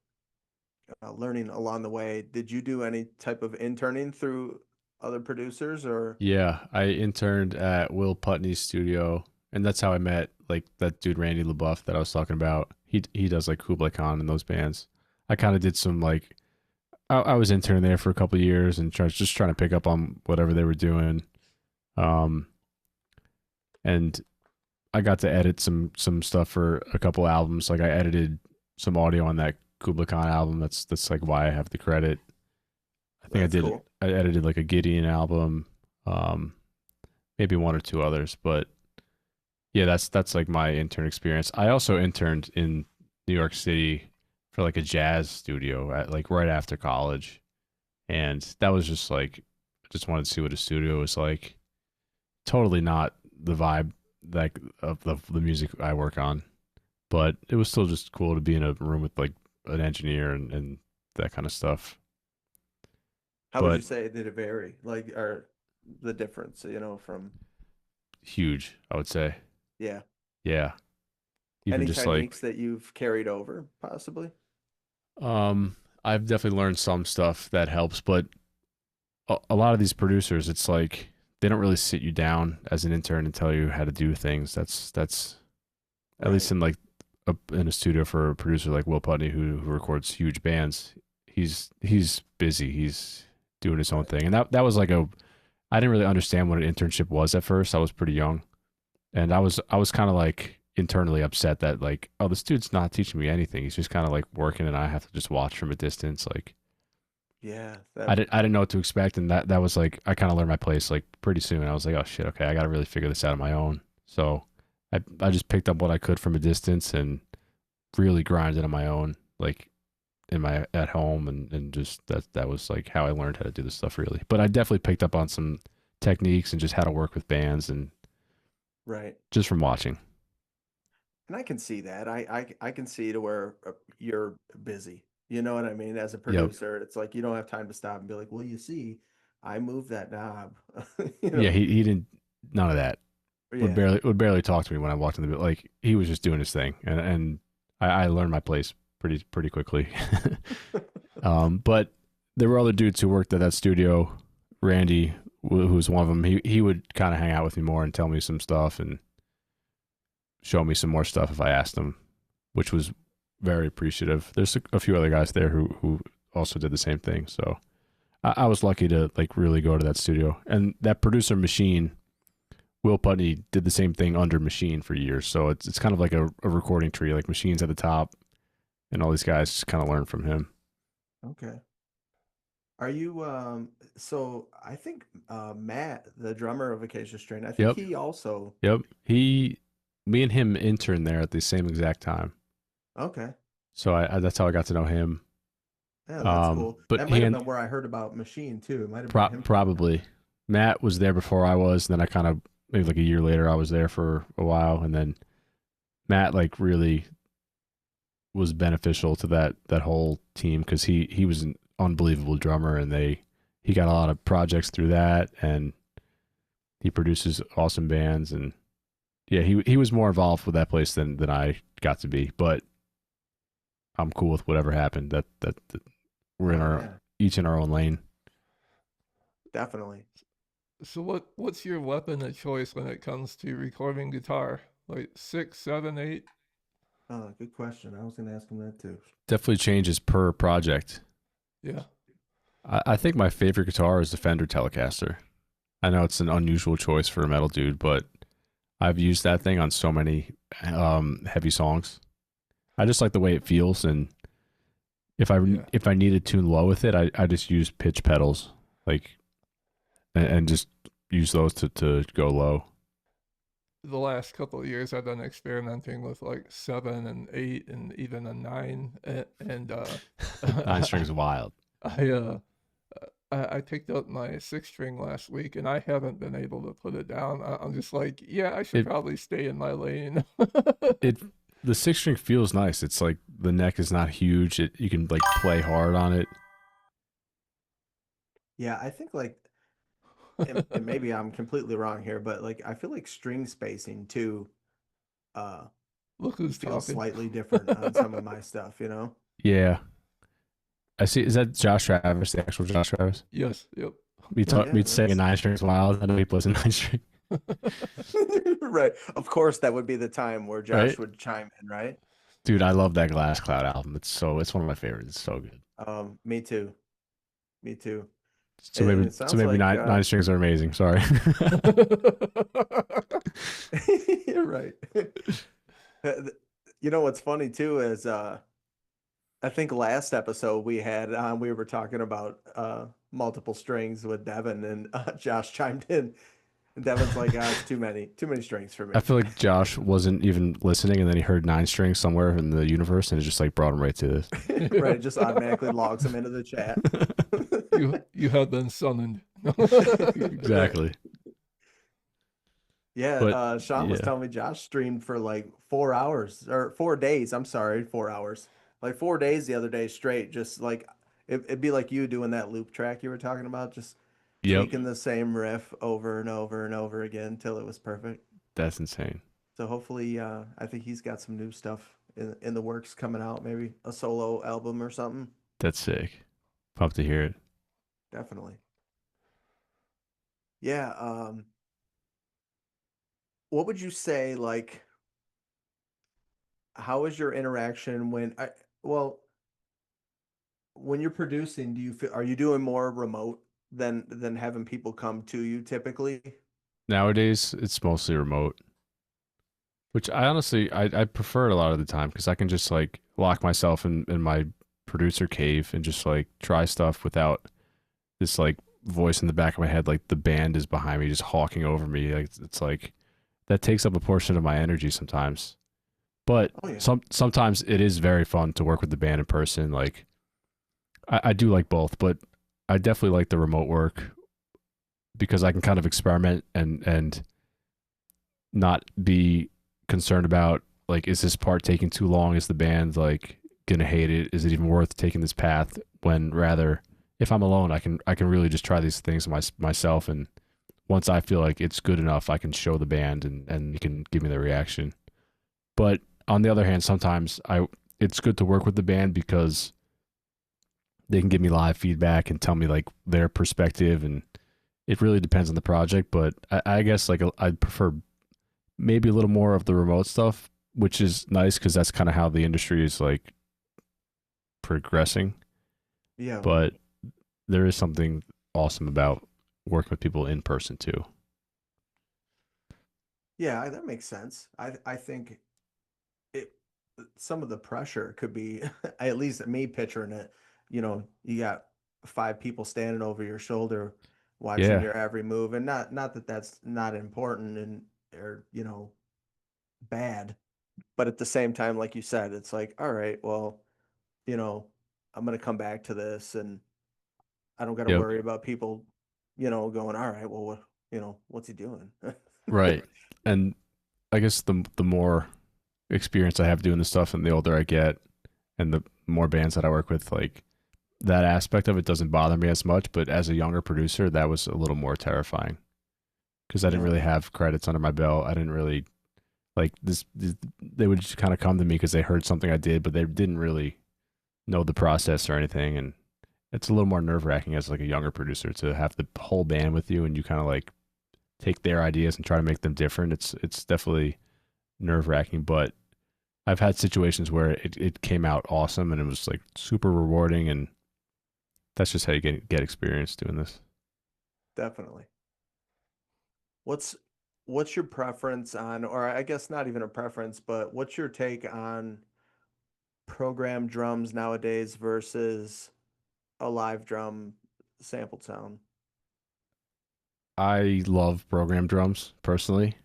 learning along the way? Did you do any type of interning through other producers or? Yeah, I interned at Will Putney's studio, and that's how I met like that dude Randy LaBeouf that I was talking about. He does like Kublai Khan and those bands. I kind of did some like I was interning there for a couple of years and just trying to pick up on whatever they were doing. And I got to edit some stuff for a couple albums. Like I edited some audio on that Kublai Khan album. That's like why I have the credit. I think That's I did. cool. I edited like a Gideon album, maybe one or two others. But yeah, that's like my intern experience. I also interned in New York City for like a jazz studio at like right after college, and that was just like I just wanted to see what a studio was like. Totally not the vibe like of the music I work on, but it was still just cool to be in a room with like an engineer and that kind of stuff. How would you But say did it vary? Like, or the difference, from huge, I would say. yeah. Yeah. Even Any just like techniques that you've carried over, possibly? I've definitely learned some stuff that helps, but a lot of these producers, it's like they don't really sit you down as an intern and tell you how to do things. That's at least Right. in like in a studio for a producer like Will Putney who records huge bands. He's busy. He's doing his own Right. thing, and that was like a I didn't really understand what an internship was at first. I was pretty young, and I was kind of like internally upset that like, oh, this dude's not teaching me anything. He's just kind of like working, and I have to just watch from a distance. Like Yeah. I didn't know what to expect, and that was like I kind of learned my place like pretty soon. I was like, oh shit, okay, I got to really figure this out on my own. So I just picked up what I could from a distance and really grinded on my own, like in my at home, and just that was like how I learned how to do this stuff really. But I definitely picked up on some techniques and just how to work with bands and Right. just from watching. And I can see that. I can see to where you're busy. You know what I mean? As a Yep. producer, it's like you don't have time to stop and be like, "Well, you see, I moved that knob." You Yeah, know? he didn't none of that. Yeah. Would barely talk to me when I walked in the like he was just doing his thing and I learned my place pretty quickly. But there were other dudes who worked at that studio. Randy, who was one of them, he would kind of hang out with me more and tell me some stuff and show me some more stuff if I asked him, which was very appreciative. There's a few other guys there who also did the same thing. So I was lucky to like really go to that studio. And that producer Machine, Will Putney did the same thing under Machine for years. So it's kind of like a recording tree, like Machine's at the top, and all these guys just kind of learn from him. Okay. Are you so I think Matt, the drummer of Acacia Strain, I think Yep, he also yep. Me and him interned there at the same exact time. okay. So I that's how I got to know him. Yeah, that's cool. But That might he have and been where I heard about Machine too. It might have been him showing me. probably Matt was there before I was. And then I kind of maybe like a year later I was there for a while, and then Matt like really was beneficial to that whole team because he was an unbelievable drummer, and he got a lot of projects through that, and he produces awesome bands, and yeah, he was more involved with that place than I got to be, but I'm cool with whatever happened. That we're in Oh our yeah, each in our own lane. definitely. So what's your weapon of choice when it comes to recording guitar? Like six, seven, eight? Oh, good question. I was gonna ask him that too. Definitely changes per project. Yeah. I think my favorite guitar is the Fender Telecaster. I know it's an unusual choice for a metal dude, but I've used that thing on so many heavy songs. I just like the way it feels, and Yeah. if I need to tune low with it, I just use pitch pedals, like and just use those to go low. The last couple of years I've been experimenting with like seven and eight and even a nine and Nine strings wild. I I picked up my six string last week and I haven't been able to put it down. I'm just like, yeah, I should It probably stay in my lane. it the six string feels nice. It's like the neck is not huge. You can like play hard on it. Yeah, I think like and maybe I'm completely wrong here, but like I feel like string spacing too uh Look who's feels talking. slightly different on some of my stuff, you know? Yeah, I see. Is that Josh Travis, the actual Josh Travis? Yes, yep. Oh yeah, Me saying a that's nine strings wild. I know he plays a nine string, right. Of course that would be the time where Josh right? would chime in, right? Dude, I love that Glass Cloud album. It's one of my favorites. It's so good. Me too. Me too. So And maybe it sounds like nine strings are amazing. Sorry. you're right. You know what's funny too is I think last episode we had we were talking about multiple strings with Devin and Josh chimed in and Devin's like, it's too many strings for I me. feel like Josh wasn't even listening, and then he heard nine strings somewhere in the universe, and it just like brought him right to this. Right, it just automatically logs him into the chat. You have been summoned. Right. Exactly. Yeah, But Sean was yeah, telling me Josh streamed for like 4 hours or 4 days. I'm sorry, 4 hours. Like 4 days the other day straight. Just like it'd be like you doing that loop track you were talking about, just yep, tweaking the same riff over and over and over again till it was perfect. that's insane. So hopefully, I think he's got some new stuff in the works coming out, maybe a solo album or something. That's sick. Pumped to hear it. Definitely. Yeah. What would you say, like, how is your interaction well, when you're producing, do you feel, are you doing more remote than having people come to you typically? Nowadays, it's mostly remote, which I honestly I prefer it a lot of the time because I can just like lock myself in my producer cave and just like try stuff without this like voice in the back of my head, like the band is behind me, just hawking over me. Like it's like that takes up a portion of my energy sometimes. But Oh yeah. sometimes it is very fun to work with the band in person. Like I do like both, but I definitely like the remote work because I can kind of experiment and not be concerned about like is this part taking too long? Is the band like gonna hate it? Is it even worth taking this path? When rather, if I'm alone, I can really just try these things myself, and once I feel like it's good enough, I can show the band and you can give me the reaction. But on the other hand, sometimes I it's good to work with the band because they can give me live feedback and tell me like their perspective, and it really depends on the project. But I guess like I'd prefer maybe a little more of the remote stuff, which is nice because that's kind of how the industry is like progressing. Yeah. But there is something awesome about working with people in person too. Yeah, that makes sense. I think it some of the pressure could be at least me picturing it, you got five people standing over your shoulder watching Yeah, your every move, and not that that's not important and or bad, but at the same time, like you said, it's like, all right, well, you know, I'm gonna come back to this, and I don't got to yep, worry about people, going, all right, well, what's he doing? right. And I guess the more experience I have doing this stuff and the older I get and the more bands that I work with, like that aspect of it doesn't bother me as much. But as a younger producer, that was a little more terrifying because I didn't Yeah, really have credits under my belt. I didn't really like this they would just kind of come to me because they heard something I did, but they didn't really know the process or anything. And it's a little more nerve wracking as like a younger producer to have the whole band with you and you kind of like take their ideas and try to make them different. It's definitely nerve wracking, but I've had situations where it came out awesome and it was like super rewarding, and that's just how you get experience doing this. definitely. What's what's your preference on, or I guess not even a preference, but what's your take on programmed drums nowadays versus a live drum sampled sound? I love program drums personally,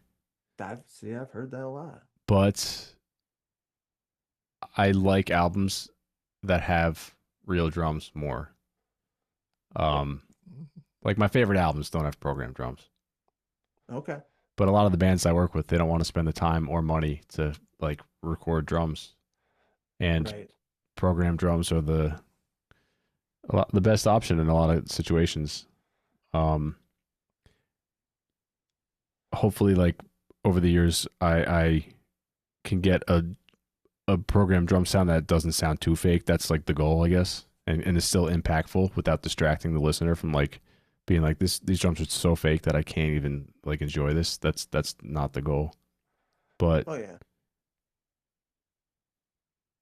I've heard that a lot. but I like albums that have real drums more. Yeah. Um, like my favorite albums don't have program drums, Okay. but a lot of the bands I work with, they don't want to spend the time or money to like record drums, and Right. program drums are the best option in a lot of situations. Um, hopefully, like over the years, I can get a program drum sound that doesn't sound too fake. That's like the goal, I guess, and is still impactful without distracting the listener from like being like these drums are so fake that I can't even like enjoy this. That's not the goal. But Oh yeah.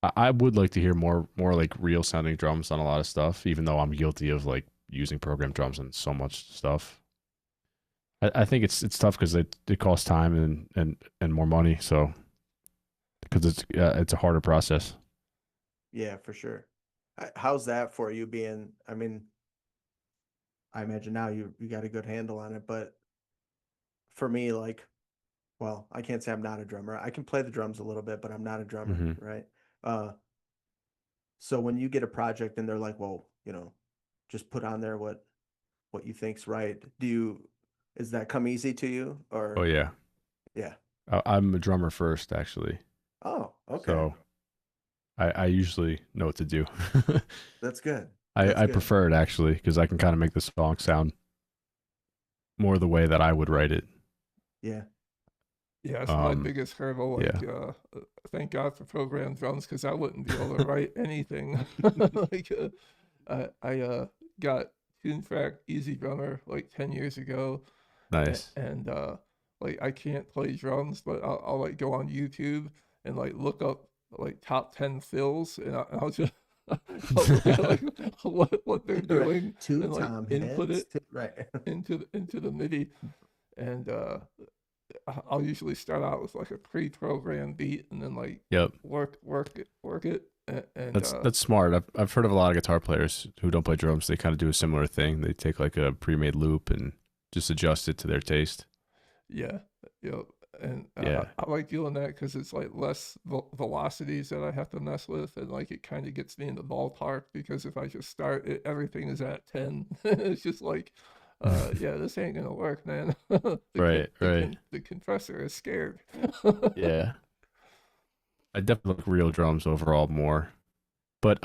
I would like to hear more like real sounding drums on a lot of stuff, even though I'm guilty of like using program drums on so much stuff. I think it's tough because it costs time and more money. So because it's a harder process. Yeah, for sure. How's that for you being, I mean, I imagine now you got a good handle on it, but for me, like, well, I can't say I'm not a drummer. I can play the drums a little bit, but I'm not a drummer, Hmm. right? Uh, so when you get a project and they're like, well, just put on there what you think's right. Is that come easy to you Oh or yeah, yeah? I'm a drummer first actually, Oh, okay. so I usually know what to do. That's good. That's I good. prefer it actually because I can kind of make the song sound more the way that I would write it. Yeah. Yeah, it's my Um, biggest hurdle. yeah, Like, thank God for program drums because I wouldn't be able to write anything. Like, I got Tune Track Easy Drummer like 10 years ago, nice. and like I can't play drums, but I'll like go on YouTube and like look up like top 10 fills, and I'll just I'll look at like what they're Right. doing Two and like tom input hits. it Right. into the MIDI, and I'll usually start out with like a pre-programmed beat and then like Yep. work it, and That's smart. I've heard of a lot of guitar players who don't play drums. They kind of do a similar thing. They take like a pre-made loop and just adjust it to their taste. yeah, you know, and Yeah, I like doing that because it's like less velocities that I have to mess with, and like it kind of gets me in the ballpark. Because if I just start it, everything is at 10. It's just like, yeah, this ain't gonna work, man. right, right. The compressor is scared. Yeah, I definitely like real drums overall more. But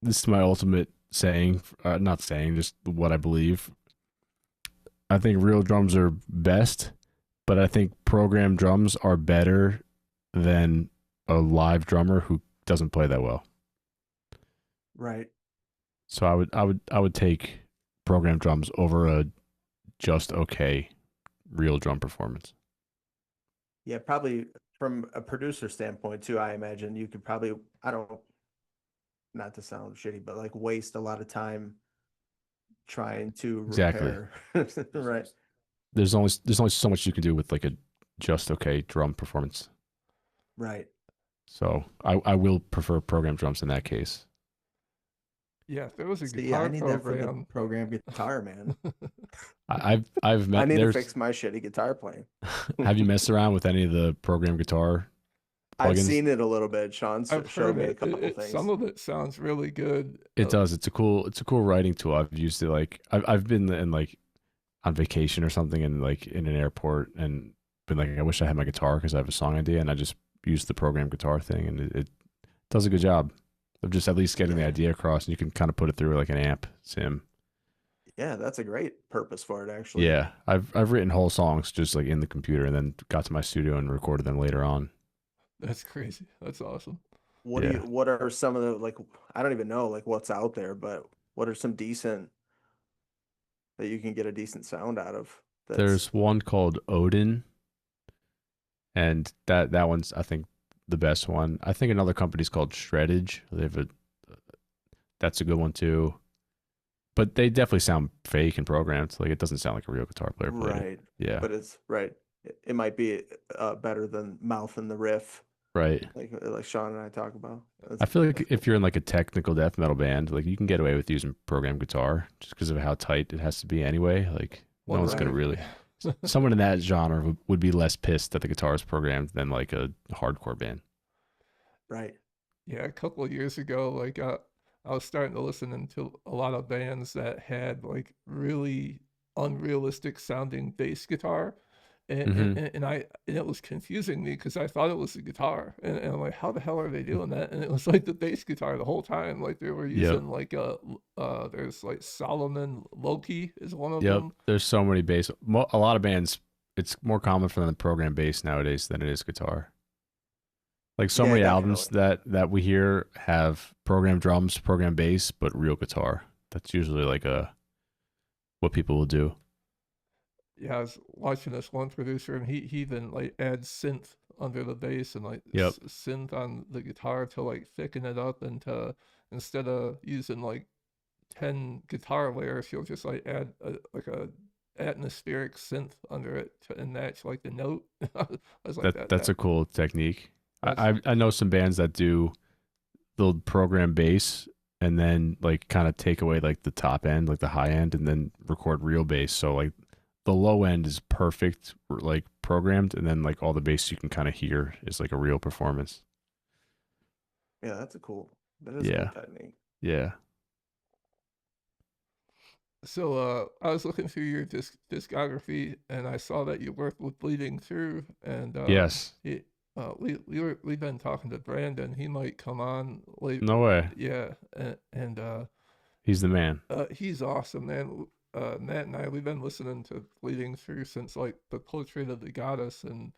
this is my ultimate saying, not saying, just what I believe. I think real drums are best, but I think programmed drums are better than a live drummer who doesn't play that well. Right. So I would take programmed drums over a just okay real drum performance. Yeah, probably from a producer standpoint too, I imagine you could probably, I don't, not to sound shitty, but like waste a lot of time trying to Exactly. repair. Right. There's only so much you can do with like a just okay drum performance. Right. So I will prefer programmed drums in that case. Yeah, if there was a See, I guitar need that for the program. program guitar, man. I've I met need to there's fix my shitty guitar playing. have you messed around with any of the programmed guitar I've plugins? seen it a little bit. Sean's I've showed heard me a it. couple Some things. of it sounds really good. It does. It's a cool writing tool. I've used it like I've been in like on vacation or something and like in an airport and been like I wish I had my guitar because I have a song idea and I just used the programmed guitar thing and it does a good job of just at least getting the Yeah. idea across and you can kind of put it through like an amp sim. Yeah, that's a great purpose for it, actually. Yeah, I've written whole songs just like in the computer and then got to my studio and recorded them later on. That's crazy. That's awesome. Yeah, What are some of the, like, I don't even know, like, what's out there, but what are some decent, that you can get a decent sound out of? That's there's one called Odin, and that one's I think the best one. I think another company's called Shreddage. They have a that's a good one too. But they definitely sound fake and programmed. Like it doesn't sound like a real guitar player played it. right. Yeah, But it's right. It might be better than Mouth and the Riff, right. like Sean and I talk about. I feel like That's if cool. you're in like a technical death metal band, like you can get away with using programmed guitar just because of how tight it has to be anyway. Like no one's gonna Right. really. Someone in that genre would be less pissed that the guitar is programmed than like a hardcore band. Right. Yeah, a couple of years ago, like I was starting to listen into a lot of bands that had like really unrealistic sounding bass guitar, Hmm. and it was confusing me because I thought it was the guitar, and I'm like, how the hell are they doing that? And it was like the bass guitar the whole time. Like they were Yep. using like there's like Solomon Loki is one of Yep. them. There's so many bass. A lot of bands, it's more common for them to program bass nowadays than it is guitar. Like so Yeah, many albums definitely. that we hear have programmed drums, programmed bass, but real guitar. That's usually like a what people will do. Yeah, I was watching this one producer, and he even like adds synth under the bass and like Yep. synth on the guitar to like thicken it up, and to instead of using like 10 guitar layers, he'll just like add like a atmospheric synth under it to and match like the note. I was like That's a cool technique. that's I know some bands that do they'll program bass and then like kind of take away like the top end, like the high end, and then record real bass. So like the low end is perfect, like programmed, and then like all the bass you can kind of hear is like a real performance. Yeah, that's a cool. That is a Yeah, good technique. yeah, so. I was looking through your discography, and I saw that you worked with Bleeding Through, and yes. he we've been talking to Brandon. He might come on late. No way. Yeah, and He's the man. he's awesome, man. Matt and I, we've been listening to Bleeding Through since like the Portrait of the Goddess, and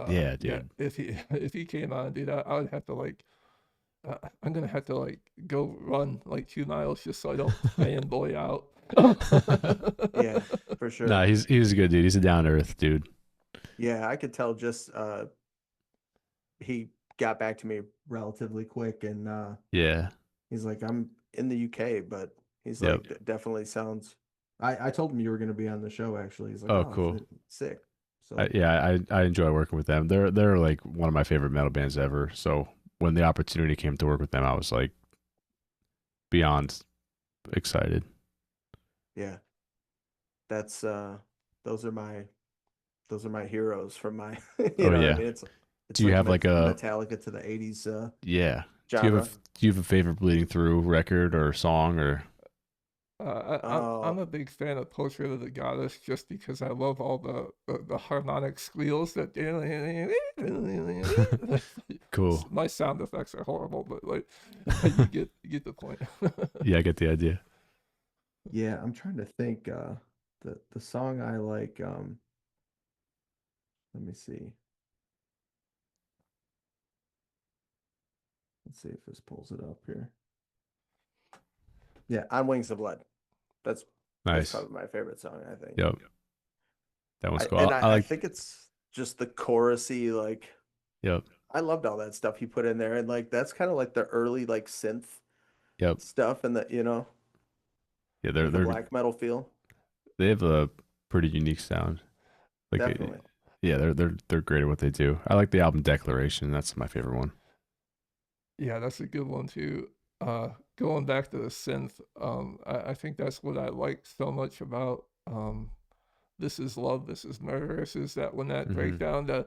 Yeah, yeah, dude. if he if he came on, dude, I would have to like I'm gonna have to like go run like 2 miles just so I don't fanboy out. Yeah, for Nah, sure. he's a good dude. He's a down to earth dude. Yeah, I could tell just he got back to me relatively quick, and Yeah. he's like, I'm in the UK, but he's Yep. like, definitely sounds. I told him you were going to be on the show. Actually, he's like, Oh, oh, cool. sick. So Yeah, I enjoy working with them. They're like one of my favorite metal bands ever. So when the opportunity came to work with them, I was like beyond excited. yeah, that's those are my heroes from my you Oh know what I yeah. mean. It's Do you like have like a Metallica to the '80s yeah? genre. Do you have a favorite Bleeding Through record or song or I'm Oh a big fan of Portrait of the Goddess just because I love all the harmonic squeals that cool? my sound effects are horrible, but like you get the point. Yeah, I get the idea. yeah, I'm trying to think. The song I like. Let me see. Let's see if this pulls it up here. Yeah, on Wings of Blood. That's Nice. probably my favorite song, I think. Yep, that one's I cool. and I I like. think it's just the chorusy, like Yep, I loved all that stuff he put in there, and like that's kind of like the early like synth yep. stuff, and the Yeah, like the black metal feel. they have a pretty unique sound. Like, Definitely. yeah, they're great at what they do. I like the album Declaration. That's my favorite one. Yeah, that's a good one too. Going back to the synth, I think that's what I like so much about This Is Love, This Is Murderous, is that when that Hmm. breakdown, it's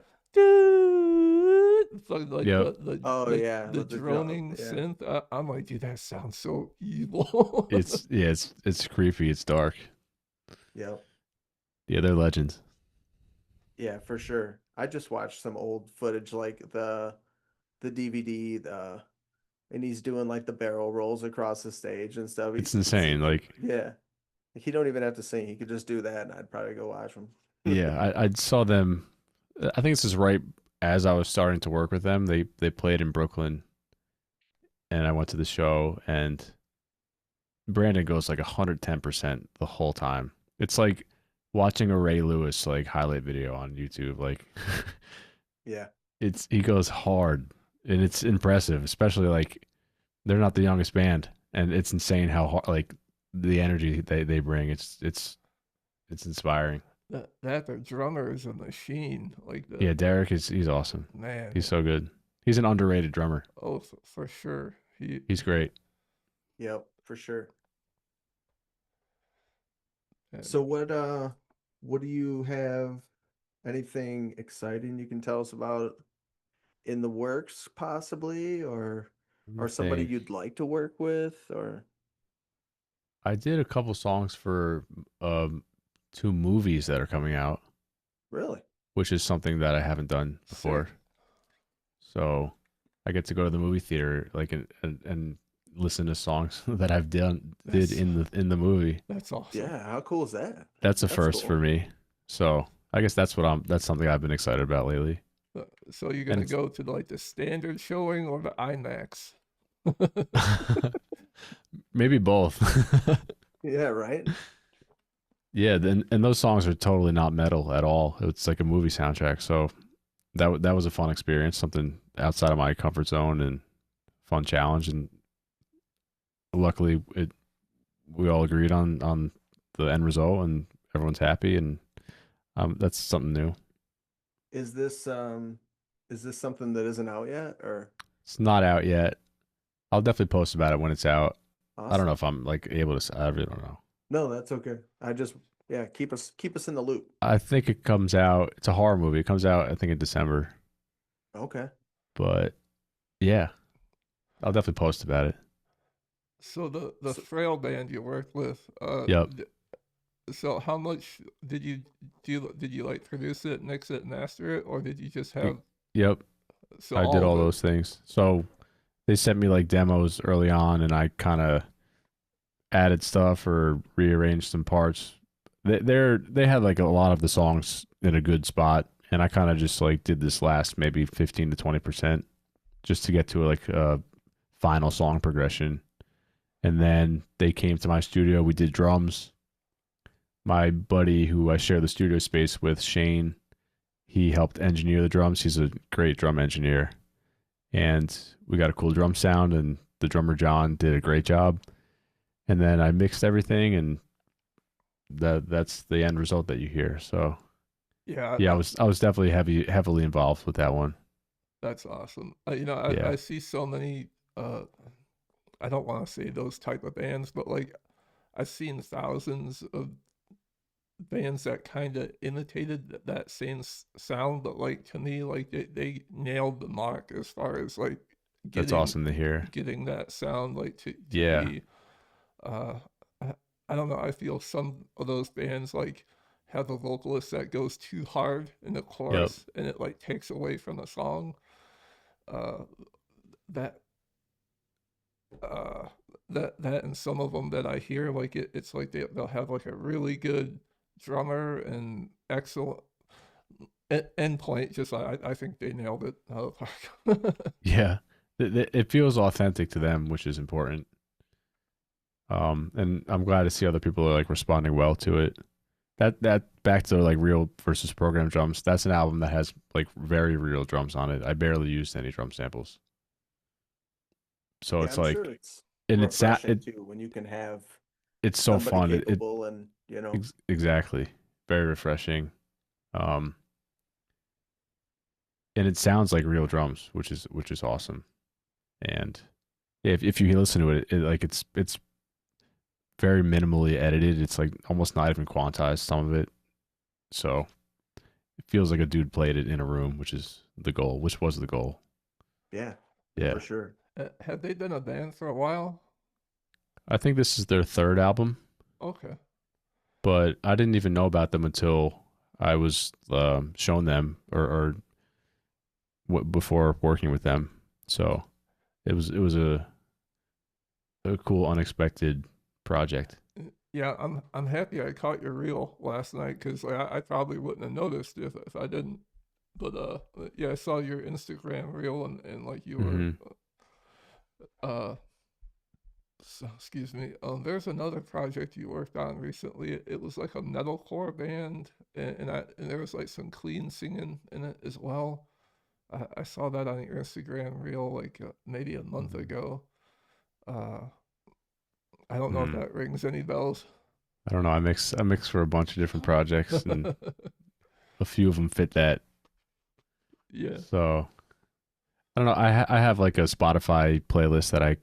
like Yep, Oh yeah, the with the drum. droning Yeah, synth, I'm like, dude, that sounds so evil. it's creepy. It's dark. yep, Yeah, they're legends. yeah, for sure. I just watched some old footage, like the DVD, and he's doing like the barrel rolls across the stage and stuff. It's He's insane. Like, yeah, he don't even have to sing. He could just do that, and I'd probably go watch him. yeah, I saw them. I think this is right as I was starting to work with them. They played in Brooklyn, and I went to the show, and Brandon goes like 110% the whole time. It's like watching a Ray Lewis like highlight video on YouTube. Like, Yeah, he goes hard, and it's impressive, especially like they're not the youngest band, and it's insane how hard, like the energy they bring. It's inspiring. That the drummer is a machine. Like the Yeah, Derek is he's awesome. man, He's so good. He's an underrated drummer. oh for sure. He's great. yep, for sure. And So what do you have? Anything exciting you can tell us about in the works, possibly, Let me or somebody think. you'd like to work with, or I did a couple songs for um 2 movies that are coming out, really? which is something that I haven't done before. sick. So I get to go to the movie theater like and listen to songs that I've did That's in the movie. that's awesome. Yeah, how cool is that? That's a That's first for cool. me. So I guess that's something I've been excited about lately. So you're And gonna it's go to like the standard showing or the IMAX? maybe both. Yeah, right? Yeah, then and those songs are totally not metal at all. It's like a movie soundtrack. So that was a fun experience, something outside of my comfort zone and fun challenge. And luckily, we all agreed on the end result, and everyone's happy. And that's something new. Is this something that isn't out yet, or It's not out yet. I'll definitely post about it when it's out. I don't know awesome? if I'm like able to. I really don't know. No, that's okay. I just yeah, keep us in the loop. I think it comes out. It's a horror movie. It comes out, I think, in December. Okay. But yeah, I'll definitely post about it. So the So, frail band you worked with, Yep. so how much did you like produce it, mix it, master it, or did you just Y- have Yep. so I did all all of it? those things. So they sent me like demos early on, and I kind of added stuff or rearranged some parts. They had like a lot of the songs in a good spot, and I kind of just like did this last maybe 15 to 20% just to get to like a final song progression. And then they came to my studio. We did drums. My buddy who I share the studio space with, Shane, he helped engineer the drums. He's a great drum engineer. And we got a cool drum sound, and the drummer John did a great job. And then I mixed everything, and that's the end result that you hear. So Yeah, yeah, I was definitely heavily involved with that one. that's awesome. Yeah, I see so many. I don't want to say those type of bands, but like I've seen thousands of bands that kind of imitated that same sound, but like to me, like they nailed the mark as far as like that's getting awesome to hear. getting that sound like to Yeah, be. Uh, I, I don't know. I feel some of those bands like have a vocalist that goes too hard in the yep, chorus, and it like takes away from the song. Uh, that uh that and some of them that I hear like it's like they'll have like a really good drummer and excellent end point. Just I think they nailed it out of the park. yeah. It feels authentic to them, which is important. And I'm glad to see other people are like responding well to it. That back to like real versus program drums. That's an album that has like very real drums on it. I barely used any drum samples, so Yeah, it's I'm sure like, it's and refreshing too when you can have it's so somebody fun. capable and, you know, Exactly, very refreshing. Um, and it sounds like real drums, which is awesome. And if you listen to it, like it's very minimally edited. It's like almost not even quantized, some of it. So it feels like a dude played it in a room, which was the goal. yeah, Yeah. for sure. Have they been a band for a while? I think this is their third album, Okay. but I didn't even know about them until I was shown them or before working with them. So it was a cool, unexpected project. Yeah, I'm happy I caught your reel last night because like, I probably wouldn't have noticed if I didn't. But yeah, I saw your Instagram reel and like you were Hmm. uh excuse me. There's another project you worked on recently. It was like a metalcore band, and there was like some clean singing in it as well. I saw that on your Instagram reel like maybe a month Hmm. ago. Uh, I don't know if Hmm. that rings any bells. I don't know. I mix for a bunch of different projects, and a few of them fit that. Yeah. So I don't know. I have like a Spotify playlist that I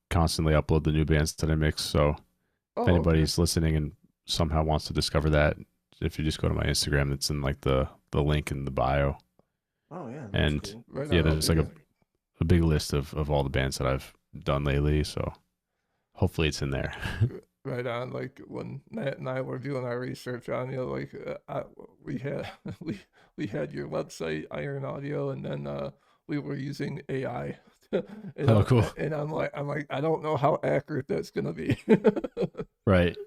constantly upload the new bands that I mix. So if Oh, okay. anybody's listening and somehow wants to discover that, if you just go to my Instagram, it's in like the link in the bio. Oh yeah, that's And cool. Right yeah, on. I'll there's do like that. a big list of all the bands that I've done lately. So hopefully it's in there. Right on. Like when Matt and I were doing our research on you, like we had we had your website, Iron Audio, and then we were using AI. and Oh, I, cool. and I'm like I don't know how accurate that's gonna be. Right.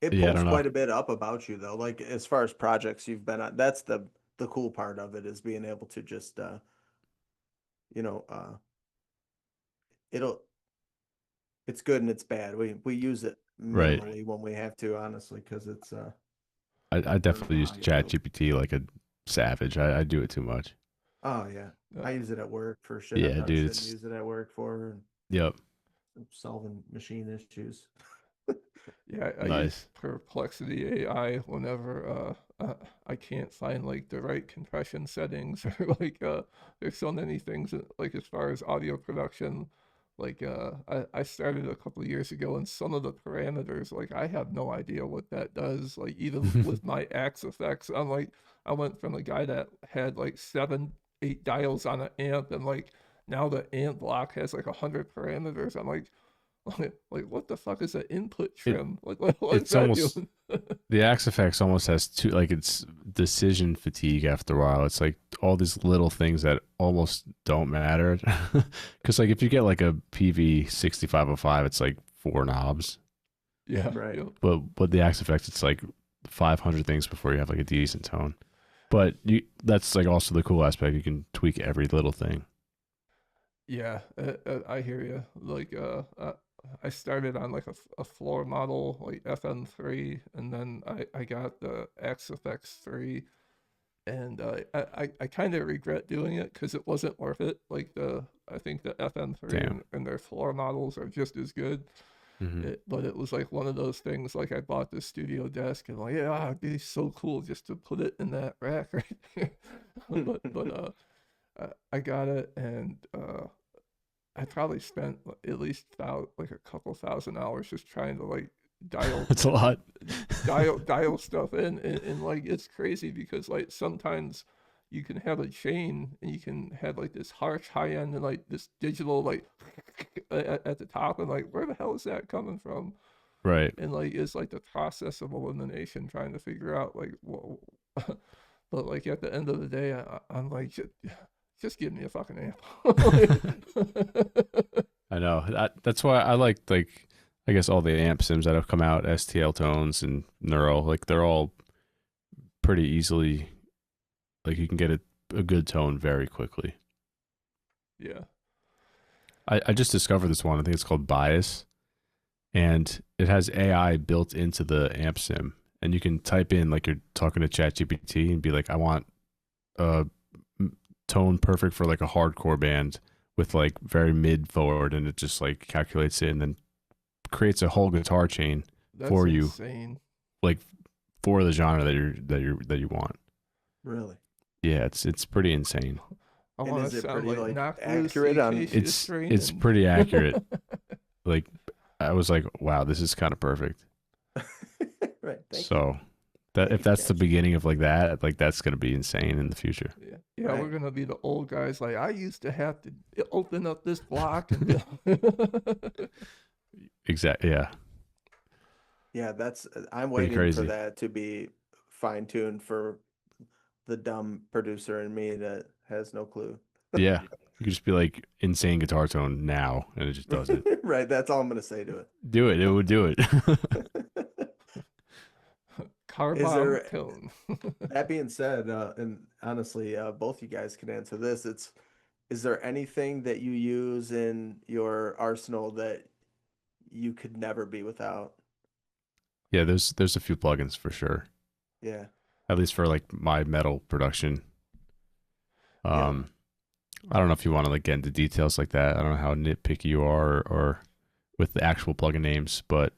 It Yeah, I pulls don't know. quite a bit up about you though. Like as far as projects you've been on, that's the cool part of it is being able to just you know, it'll it's good and it's bad. We use it Right. minimally when we have to, honestly, because it's I very definitely use Chat valuable. GPT like a savage. I do it too much. Oh yeah. I uh, use it at work for shit I Yeah, probably dude. shouldn't It's use it at work for, yep. and solving machine issues. Yeah, I use Nice. Perplexity AI whenever I can't find like the right compression settings or like there's so many things like as far as audio production. Like I started a couple of years ago and some of the parameters like I have no idea what that does. Like even with my axe effects, I went from a guy that had like 7, 8 dials on an amp and like now the amp block has like 100 parameters. I'm like what the fuck is an input it trim? Like what is it's that almost doing? the Axe FX almost has two, like it's decision fatigue after a while. It's like all these little things that almost don't matter. Because like if you get like a PV 6505, it's like four knobs. Yeah. Right. Yep. But the Axe effects, it's like 500 things before you have like a decent tone. But that's like also the cool aspect. You can tweak every little thing. Yeah, I hear you. Like, I started on like a floor model, like FN3, and then I got the XFX3, and I kind of regret doing it because it wasn't worth it. Like I think the FN3 Damn. and their floor models are just as good. Hmm. But it was like one of those things. Like I bought this studio desk and like, yeah, it'd be so cool just to put it in that rack right there. But I got it, and I probably spent at least like a couple thousand hours just trying to like dial That's a lot. dial stuff in, and like it's crazy because like sometimes you can have a chain and you can have like this harsh high end and like this digital like at the top, and like where the hell is that coming from? Right. And like it's like the process of elimination trying to figure out like what. But like at the end of the day, I'm like, just give me a fucking amp. I know. That's why I like I guess all the amp sims that have come out, STL tones and Neural, like they're all pretty easily like you can get a good tone very quickly. Yeah. I just discovered this one. I think it's called Bias, and it has AI built into the amp sim, and you can type in like you're talking to ChatGPT and be like, I want a tone perfect for like a hardcore band with like very mid forward, and it just like calculates it and then creates a whole guitar chain That's for you, insane. like for the genre that you want. Really? Yeah, it's pretty insane. I And want is to it sound pretty like like knock loose the accurate on? acacia strain. It's pretty accurate. Like I was like, wow, this is kind of perfect. Right. Thank you. So that Thank if you, that's the Chat. beginning of like that, like that's gonna be insane in the future. Yeah, yeah, Right. we're gonna be the old guys. Like I used to have to open up this block and be Exactly. Yeah. Yeah, that's I'm Pretty waiting for crazy. that to be fine tuned for the dumb producer in me that has no clue. Yeah. You could just be like insane guitar tone now, and it just does it. Right, that's all I'm gonna say to Do it. It would do it. it. car Is bomb there tone. that being said, and honestly, both you guys can answer this. Is there anything that you use in your arsenal that you could never be without? Yeah, there's a few plugins for sure. Yeah. At least for like my metal production. Yeah. I don't know if you want to like get into details like that. I don't know how nitpicky you are or with the actual plugin names, but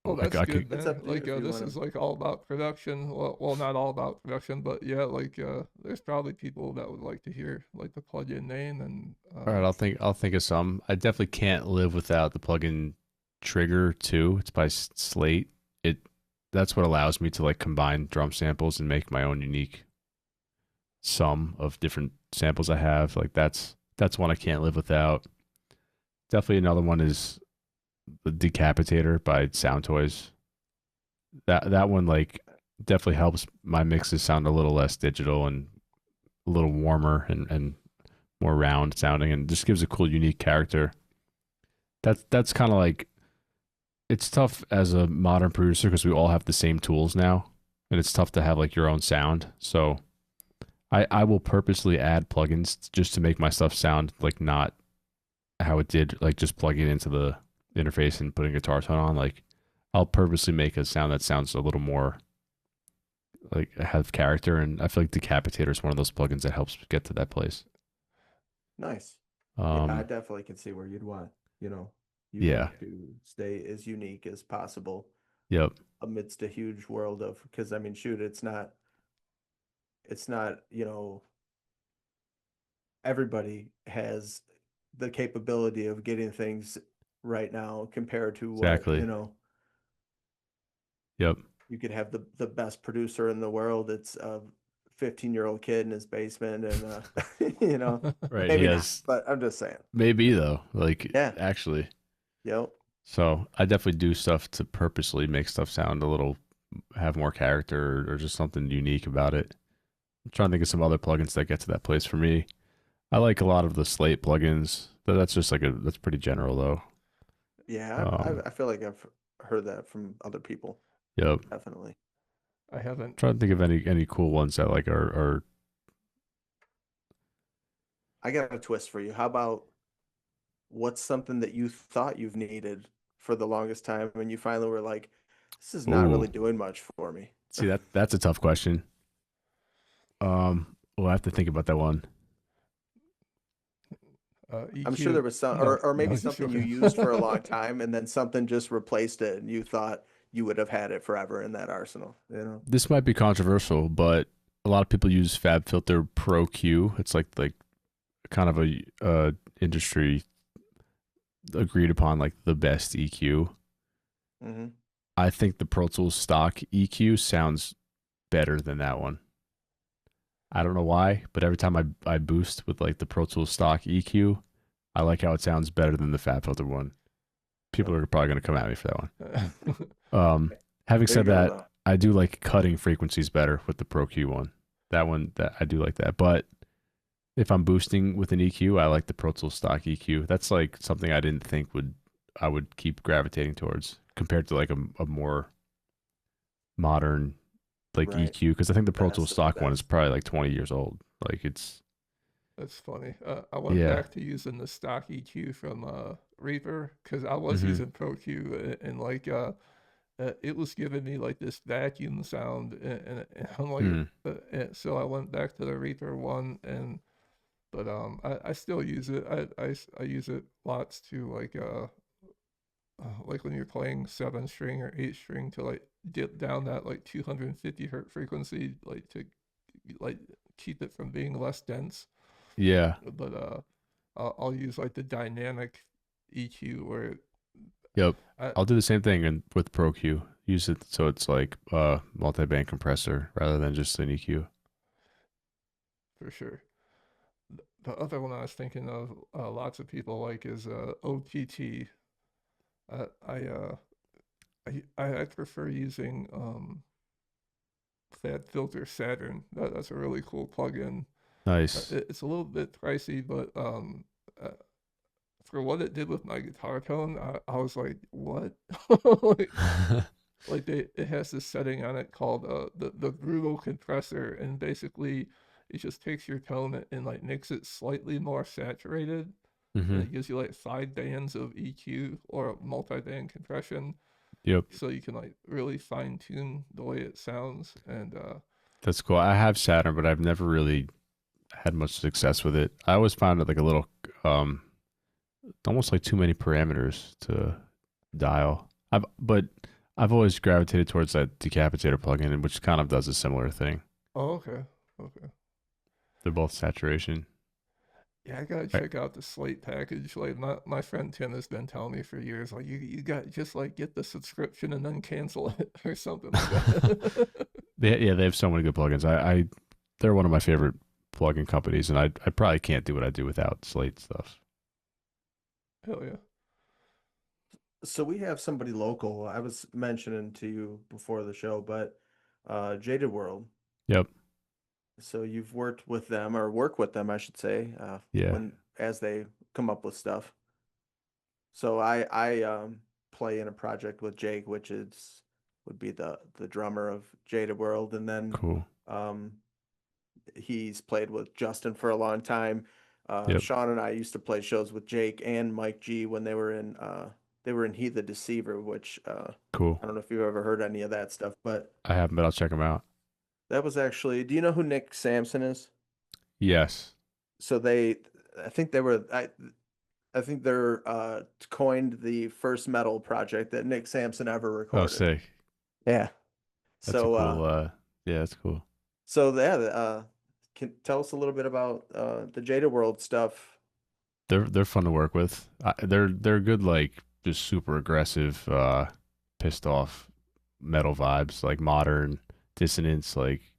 Oh, that's I good, could It's man. up to you Like, if you this want is to. like all about production. Well, not all about production, but yeah, like, there's probably people that would like to hear like the plugin name and all right, I'll think of some. I definitely can't live without the plugin Trigger 2. It's by Slate. It That's what allows me to like combine drum samples and make my own unique sum of different samples I have. Like that's one I can't live without. Definitely another one is the Decapitator by Sound Toys. That one like definitely helps my mixes sound a little less digital and a little warmer and more round sounding, and just gives a cool unique character. That's kind of like it's tough as a modern producer because we all have the same tools now, and it's tough to have like your own sound. So I will purposely add plugins just to make my stuff sound like not how it did, like just plugging it into the interface and putting guitar tone on. Like I'll purposely make a sound that sounds a little more like have character, and I feel like Decapitator is one of those plugins that helps get to that place. Nice. Yeah, I Um, definitely can see where you'd want, you yeah, want to stay as unique as possible yep, amidst a huge world of, because I mean, shoot, it's not, everybody has the capability of getting things right now compared to what, exactly, yep, you could have the best producer in the world. It's a 15-year-old kid in his basement and right. He maybe not, has but I'm just saying. maybe though, like Yeah. actually. Yep. So I definitely do stuff to purposely make stuff sound a little have more character or just something unique about it. I'm trying to think of some other plugins that get to that place for me. I like a lot of the Slate plugins. That's just like that's pretty general though. Yeah, Um, I feel like I've heard that from other people. yep. Definitely. I haven't. Trying to think of any cool ones that like are I got a twist for you. How about what's something that you thought you've needed for the longest time and you finally were like, this is not ooh. really doing much for me. See that's a tough question. We'll have to think about that one. I'm sure there EQ. was some, No, or no, maybe just something you joking. used for a long time and then something just replaced it and you thought you would have had it forever in that arsenal, you know? This might be controversial, but a lot of people use Fab Filter Pro Q. It's like kind of a industry agreed upon like the best EQ. Hmm. I think the Pro Tools stock EQ sounds better than that one. I don't know why, but every time I boost with like the Pro Tools stock EQ, I like how it sounds better than the Fab Filter one. People are probably going to come at me for that one. Having There you said go, that, though. I do like cutting frequencies better with the Pro Q one. That one that I do like that. But if I'm boosting with an EQ, I like the Pro Tools stock EQ. That's like something I didn't think would I would keep gravitating towards compared to like a more modern like Right. EQ because I think the Pro Tools Best of the stock one is best. probably like 20 years old. Like it's That's funny. I went yeah. back to using the stock EQ from Reaper because I was Mm-hmm. using Pro Q and like it was giving me like this vacuum sound and I'm like Hmm. so I went back to the Reaper one and but I still use it. I use it lots to like when you're playing 7 string or 8 string to like dip down that like 250 hertz frequency like to like keep it from being less dense. Yeah. But I'll use like the dynamic EQ where Yep. I I'll do the same thing and with Pro Q. Use it so it's like multi-band compressor rather than just an EQ. for sure. The other one I was thinking of, lots of people like is OTT. I I uh I prefer using Fab Filter Saturn. That's a really cool plugin. Nice. It's a little bit pricey, but uh, for what it did with my guitar tone, I was like, what? like, it has this setting on it called the brutal compressor, and basically it just takes your tone and like makes it slightly more saturated, and Mm-hmm. it gives you like 5 bands of EQ or multi-band compression, Yep. so you can like really fine tune the way it sounds. And That's cool. I have Saturn, but I've never really had much success with it. I always found it like a little um almost like too many parameters to dial. But I've always gravitated towards that decapitator plugin, which kind of does a similar thing. oh, okay, okay. They're both saturation. Yeah, I gotta Right. check out the Slate package. Like my friend Tim has been telling me for years, like you got just like get the subscription and then cancel it or something like that. They have so many good plugins. They're one of my favorite plugin companies, and I probably can't do what I do without Slate stuff. Hell yeah. So we have somebody local. I was mentioning to you before the show, but Jaded World. Yep. So you've worked with them or work with them, I should say, Yeah. when as they come up with stuff. So I play in a project with Jake, which is would be the drummer of Jaded World, and then Cool. um he's played with Justin for a long time. Yep. Sean and I used to play shows with Jake and Mike G when they were in He the Deceiver, which Cool. I don't know if you've ever heard any of that stuff, but I haven't, but I'll check them out. that was actually. Do you know who Nick Sampson is? Yes. So I think they were I think they're coined the first metal project that Nick Sampson ever Oh, recorded. sick. Yeah. That's a So cool. Yeah, that's cool. so yeah, can tell us a little bit about the Jada World stuff. They're fun to work with. They're good, like just super aggressive, pissed off metal vibes, like modern dissonance. Like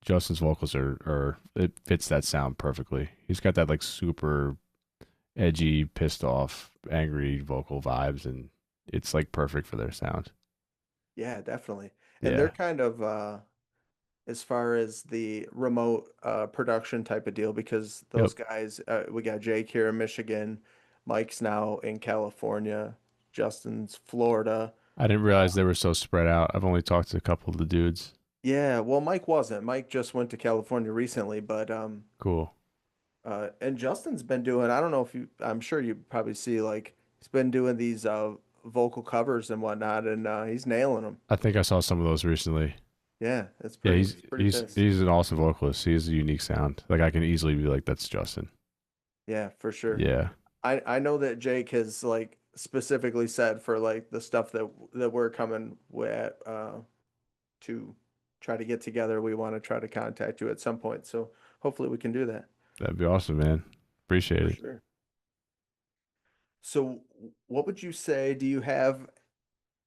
Justin's vocals are it fits that sound perfectly. He's got that like super edgy, pissed off, angry vocal vibes, and it's like perfect for their sound. Yeah, definitely. And they're Yeah. kind of as far as the remote production type of deal because Yep. those guys we got Jake here in Michigan, Mike's now in California, Justin's Florida. I didn't realize they were so spread out. I've only talked to a couple of the dudes. Yeah, well, Mike wasn't. Mike just went to California recently, but Cool. and Justin's been doing, I don't know if you, I'm sure you probably see like he's been doing these vocal covers and whatnot, and he's nailing them. I think I saw some of those recently. Yeah, Yeah, he's pretty pissed. he's an awesome vocalist. He has a unique sound. Like I can easily be like, that's Justin. Yeah, for sure. Yeah. I know that Jake has like specifically said for like the stuff that we're coming with to try to get together, we want to try to contact you at some point. So hopefully we can do that. That'd be awesome, man. Appreciate For it. sure. So what would you say? Do you have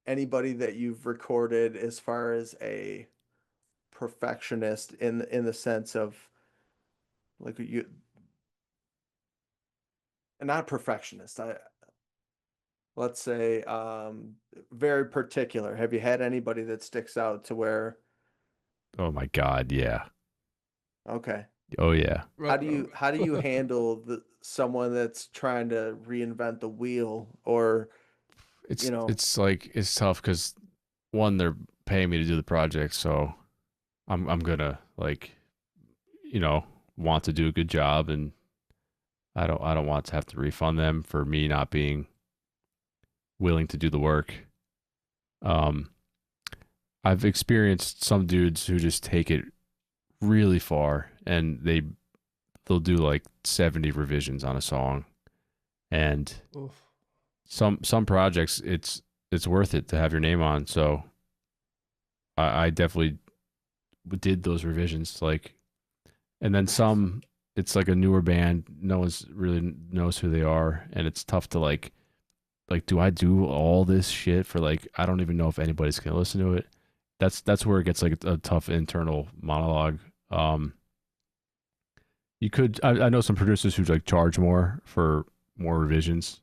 anybody that you've recorded as far as a perfectionist in the sense of like you not a perfectionist. I let's say very particular. Have you had anybody that sticks out to where Oh my God. Yeah. okay. Oh yeah. How do you handle someone that's trying to reinvent the wheel or you know It's like it's tough because one, they're paying me to do the project, so I'm gonna like, you know, want to do a good job, and I don't want to have to refund them for me not being willing to do the work. Um, I've experienced some dudes who just take it really far, and they'll do like 70 revisions on a song, and Oof. some projects it's worth it to have your name on. So I definitely did those revisions, like, and then some it's like a newer band, no one's really knows who they are, and it's tough to like do I do all this shit for like I don't even know if anybody's gonna listen to it. That's where it gets like a tough internal monologue. um you could I know some producers who like charge more for more revisions.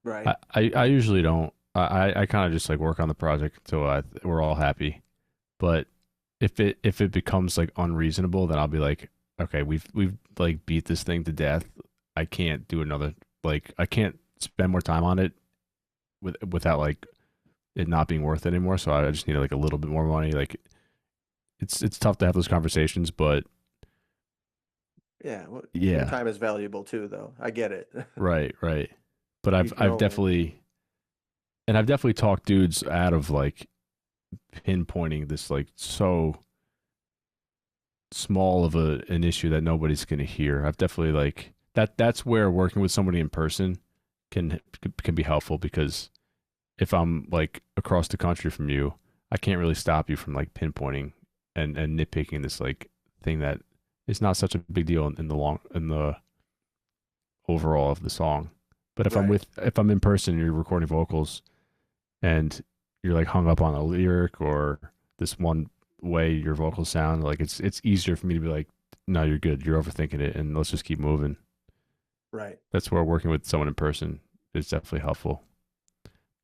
right. I usually don't. I kind of just like work on the project until we're all happy. But if it becomes like unreasonable, then I'll be like, okay, we've like beat this thing to death. I can't do another, like I can't spend more time on it without like it not being worth it anymore. So I just need like a little bit more money. Like it's tough to have those conversations, but Yeah, well, your yeah, time is valuable too though. I get it. right. But You can I've only definitely talked dudes out of like pinpointing this like so small of an issue that nobody's gonna hear. I've definitely like that's where working with somebody in person can be helpful, because if I'm like across the country from you, I can't really stop you from like pinpointing and nitpicking this like thing that is not such a big deal in the overall of the song. But right. if I'm in person and you're recording vocals and you're like hung up on a lyric or this one way your vocals sound, like it's easier for me to be like, no, you're good, you're overthinking it, and let's just keep moving. Right. That's where working with someone in person is definitely helpful.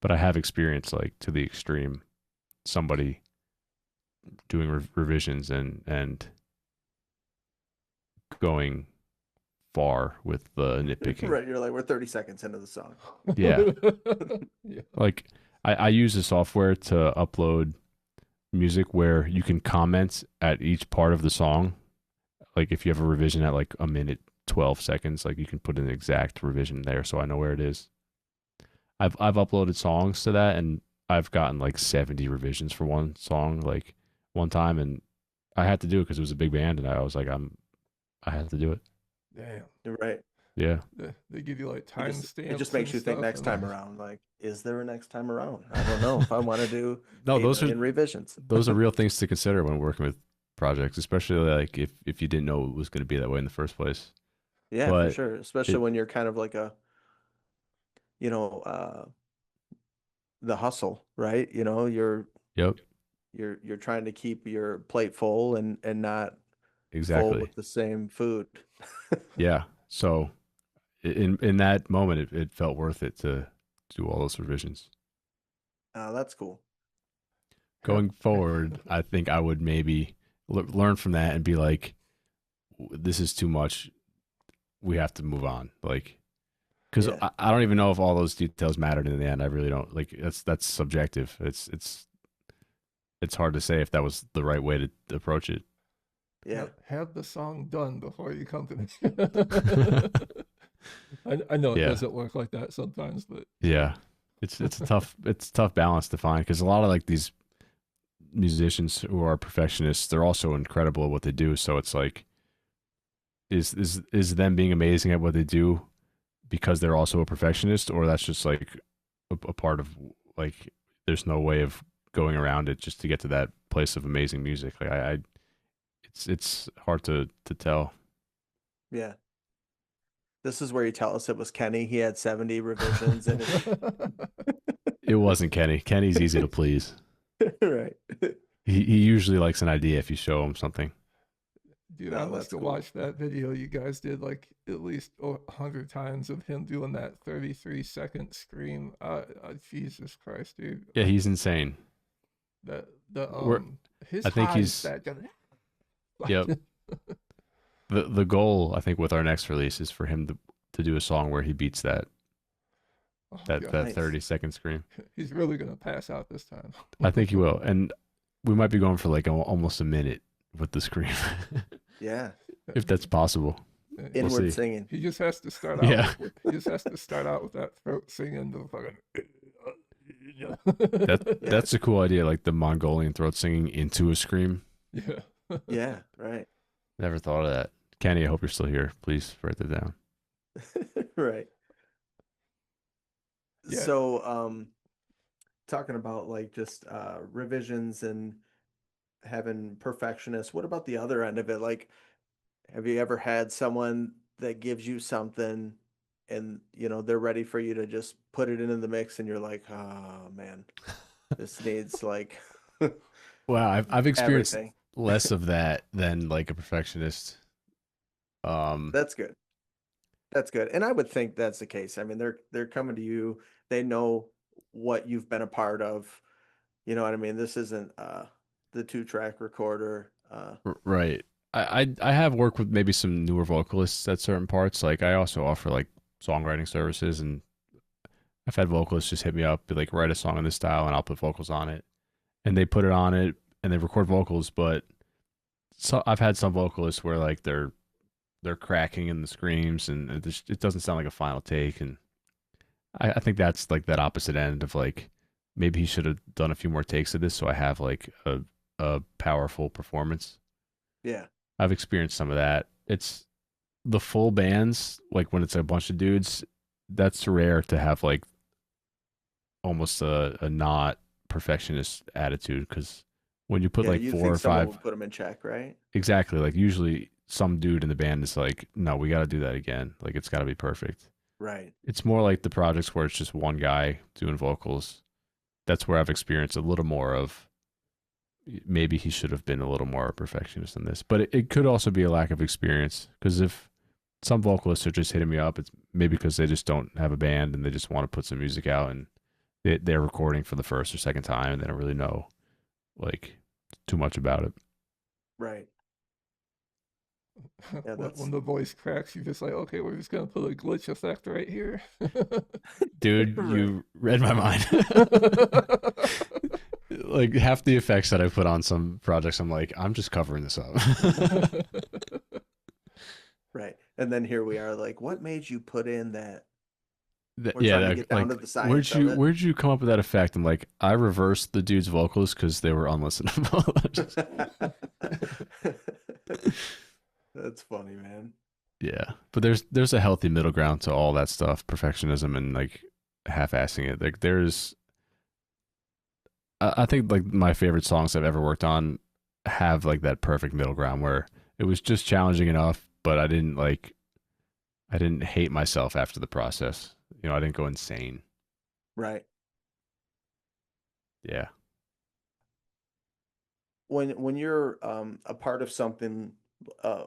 But I have experienced like to the extreme, somebody doing revisions and going far with the nitpicking. Right. You're like, we're 30 seconds into the song. Yeah, Yeah. like I use a software to upload music where you can comment at each part of the song. Like if you have a revision at like a minute 12 seconds, like you can put an exact revision there, so I know where it is. I've uploaded songs to that, and I've gotten like 70 revisions for one song like one time, and I had to do it because it was a big band, and I was like I had to do it. Damn. You're right. Yeah. They give you like It just timestamps makes and you think stuff. next And time around, like, is there a next time around? I don't know if I want to do No, 8 million revisions. those are real things to consider when working with projects, especially like if you didn't know it was going to be that way in the first place. Yeah, for But sure. Especially it, when you're kind of like you know, the hustle, right? You know, yep, you're trying to keep your plate full and not full exactly. with the same food. Yeah. So in that moment, it felt worth it to do all those revisions. That's cool. Going forward, I think I would maybe learn from that and be like, this is too much. We have to move on. Like, because Yeah. I don't even know if all those details mattered in the end. I really don't. Like that's subjective. It's hard to say if that was the right way to approach it. Yeah. Have the song done before you come to me. I know it Yeah, doesn't work like that sometimes, but yeah. It's a tough balance to find because a lot of like these musicians who are perfectionists, they're also incredible at what they do. So it's like, is them being amazing at what they do because they're also a perfectionist, or that's just like a part of like there's no way of going around it just to get to that place of amazing music. Like it's hard to tell. Yeah. This is where you tell us it was Kenny. He had 70 revisions in his It wasn't Kenny. Kenny's easy to please. right. He usually likes an idea if you show him something. dude, I No, must that's have cool. watched that video you guys did like at least 100 times of him doing that 33-second scream. Jesus Christ, dude. Yeah, he's insane. The We're his I think highs he's that just yep. The goal I think with our next release is for him to do a song where he beats oh that god, that Nice. 30-second scream. he's really gonna pass out this time. I think he will, and we might be going for like almost a minute with the scream, Yeah. if that's possible. We'll Inward see. singing. He just has to start out Yeah, he just has to start out with that throat singing the fucking Yeah. that's a cool idea, like the Mongolian throat singing into a scream. yeah. Yeah. Right. Never thought of that. Kenny, I hope you're still here. Please write that down. Right. Yeah. So, talking about like just revisions and having perfectionists, what about the other end of it? Like, have you ever had someone that gives you something and they're ready for you to just put it into the mix and you're like, oh man, this needs like Wow, I've experienced everything. less of that than like a perfectionist. Um, That's good. That's good. And I would think that's the case. I mean, they're coming to you. They know what you've been a part of. You know what I mean? This isn't the two-track recorder. right. I have worked with maybe some newer vocalists at certain parts. Like I also offer like songwriting services, and I've had vocalists just hit me up, be like, write a song in this style, and I'll put vocals on it, and they put it on it, and they record vocals. But so I've had some vocalists where like they're cracking in the screams, and it doesn't sound like a final take, and I think that's like that opposite end of like maybe he should have done a few more takes of this, so I have like a powerful performance. Yeah. I've experienced some of that. It's the full bands, like when it's a bunch of dudes, that's rare to have like almost a not perfectionist attitude because when you put Yeah, like you'd four think or someone five, would put them in check, right? exactly, like usually some dude in the band is like, no, we got to do that again. Like it's got to be perfect. Right. It's more like the projects where it's just one guy doing vocals. That's where I've experienced a little more of maybe he should have been a little more perfectionist than this. But it could also be a lack of experience because if some vocalists are just hitting me up, it's maybe because they just don't have a band and they just want to put some music out and they're recording for the first or second time and they don't really know like too much about it. Right. Yeah, When that's the voice cracks, you're just like, okay, we're just gonna put a glitch effect right here. Dude, right. you read my mind. Like half the effects that I put on some projects, I'm like, I'm just covering this up. Right. And then here we are like, what made you put in that? We're Yeah, trying to get down to like the science of it. where'd you come up with that effect? I'm like, I reversed the dude's vocals because they were unlistenable. That's funny, man. Yeah, but there's a healthy middle ground to all that stuff, perfectionism and like half-assing it. Like there's, I think like my favorite songs I've ever worked on have like that perfect middle ground where it was just challenging enough, but I didn't hate myself after the process. You know, I didn't go insane. Right. Yeah. When you're a part of something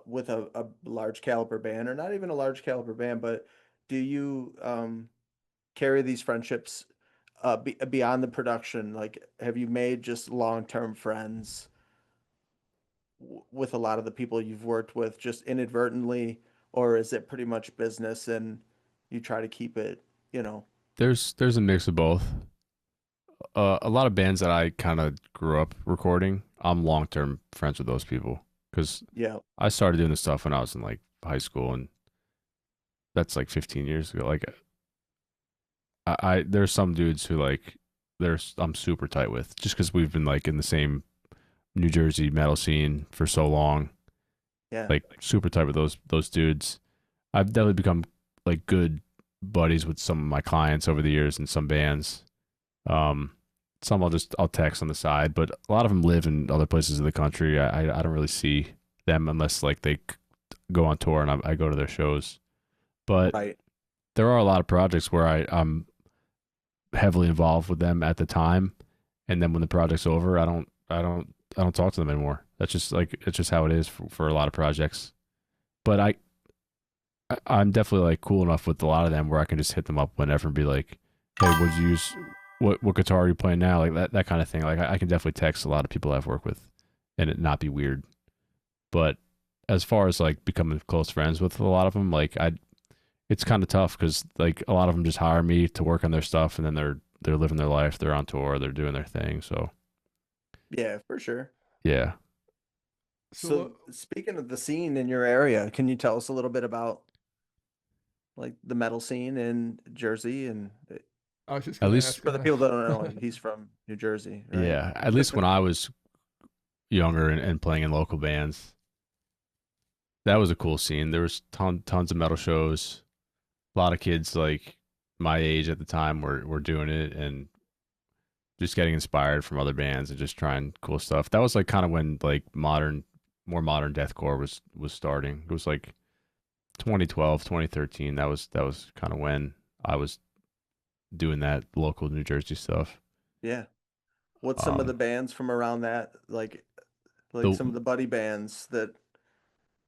with a large caliber band, or not even a large caliber band, but do you carry these friendships beyond the production? Like, have you made just long-term friends with a lot of the people you've worked with just inadvertently, or is it pretty much business and you try to keep it, you know. There's a mix of both. A lot of bands that I kind of grew up recording, I'm long term friends with those people because Yeah, I started doing this stuff when I was in like high school, and that's like 15 years ago. Like I there's some dudes who like there's I'm super tight with just because we've been like in the same New Jersey metal scene for so long. yeah, Like super tight with those dudes. I've definitely become like good buddies with some of my clients over the years and some bands. Um, some I'll text on the side, but a lot of them live in other places in the country. I don't really see them unless like they go on tour and I go to their shows. But right. there are a lot of projects where I'm heavily involved with them at the time, and then when the project's over, I don't talk to them anymore. That's just like it's just how it is for a lot of projects. But I'm definitely like cool enough with a lot of them where I can just hit them up whenever and be like, "Hey, what'd you use? What guitar are you playing now?" Like that kind of thing. Like I can definitely text a lot of people I've worked with, and it not be weird. But as far as like becoming close friends with a lot of them, like it's kind of tough because like a lot of them just hire me to work on their stuff, and then they're living their life, they're on tour, they're doing their thing. So Yeah, for sure. yeah, So speaking of the scene in your area, can you tell us a little bit about like the metal scene in Jersey and I was just at gonna least ask for him the people that don't know, that. he's from New Jersey, right? yeah, at least when I was younger and playing in local bands, that was a cool scene. There was tons of metal shows. A lot of kids like my age at the time were doing it and just getting inspired from other bands and just trying cool stuff. That was like kind of when like more modern deathcore was starting. It was like 2012, 2013. That was kind of when I was doing that local New Jersey stuff. Yeah. What's some of the Um, bands from around that, like the some of the buddy bands that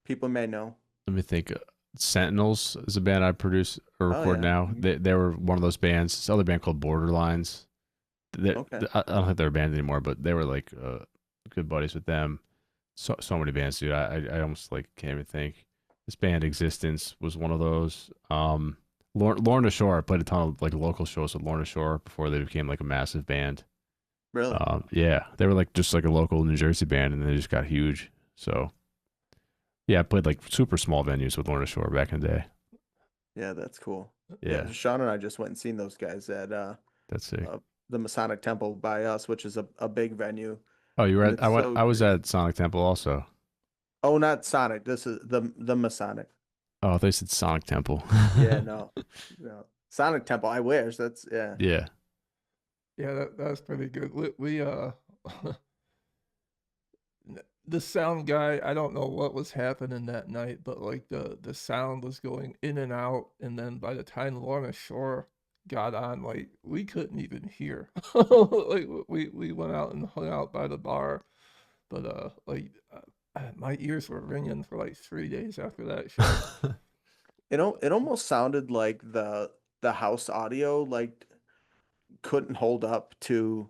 people may know? Let me think. Sentinels is a band I produce or Oh record yeah. now. They were one of those bands. This other band called Borderlines. Okay. I don't think they're a band anymore, but they were like good buddies with them. So many bands, dude. I almost like can't even think. This band Existence was one of those. Lorna Shore. I played a ton of like local shows with Lorna Shore before they became like a massive band. Really? Yeah, they were like just like a local New Jersey band, and they just got huge. So yeah, I played like super small venues with Lorna Shore back in the day. Yeah, that's cool. Yeah, Yeah, Sean and I just went and seen those guys at that's sick. uh the Masonic Temple by us, which is a big venue, Oh, you were and at it's so I was great. at Sonic Temple also. Oh, not Sonic. This is the Masonic. Oh, they said Sonic Temple. Yeah, no. No. Sonic Temple, I wish. That's yeah. Yeah. Yeah, that's pretty good. We the sound guy, I don't know what was happening that night, but like the sound was going in and out, and then by the time Lorna Shore got on, like we couldn't even hear. Like we went out and hung out by the bar, but my ears were ringing for like 3 days after that show. It almost sounded like the house audio like couldn't hold up to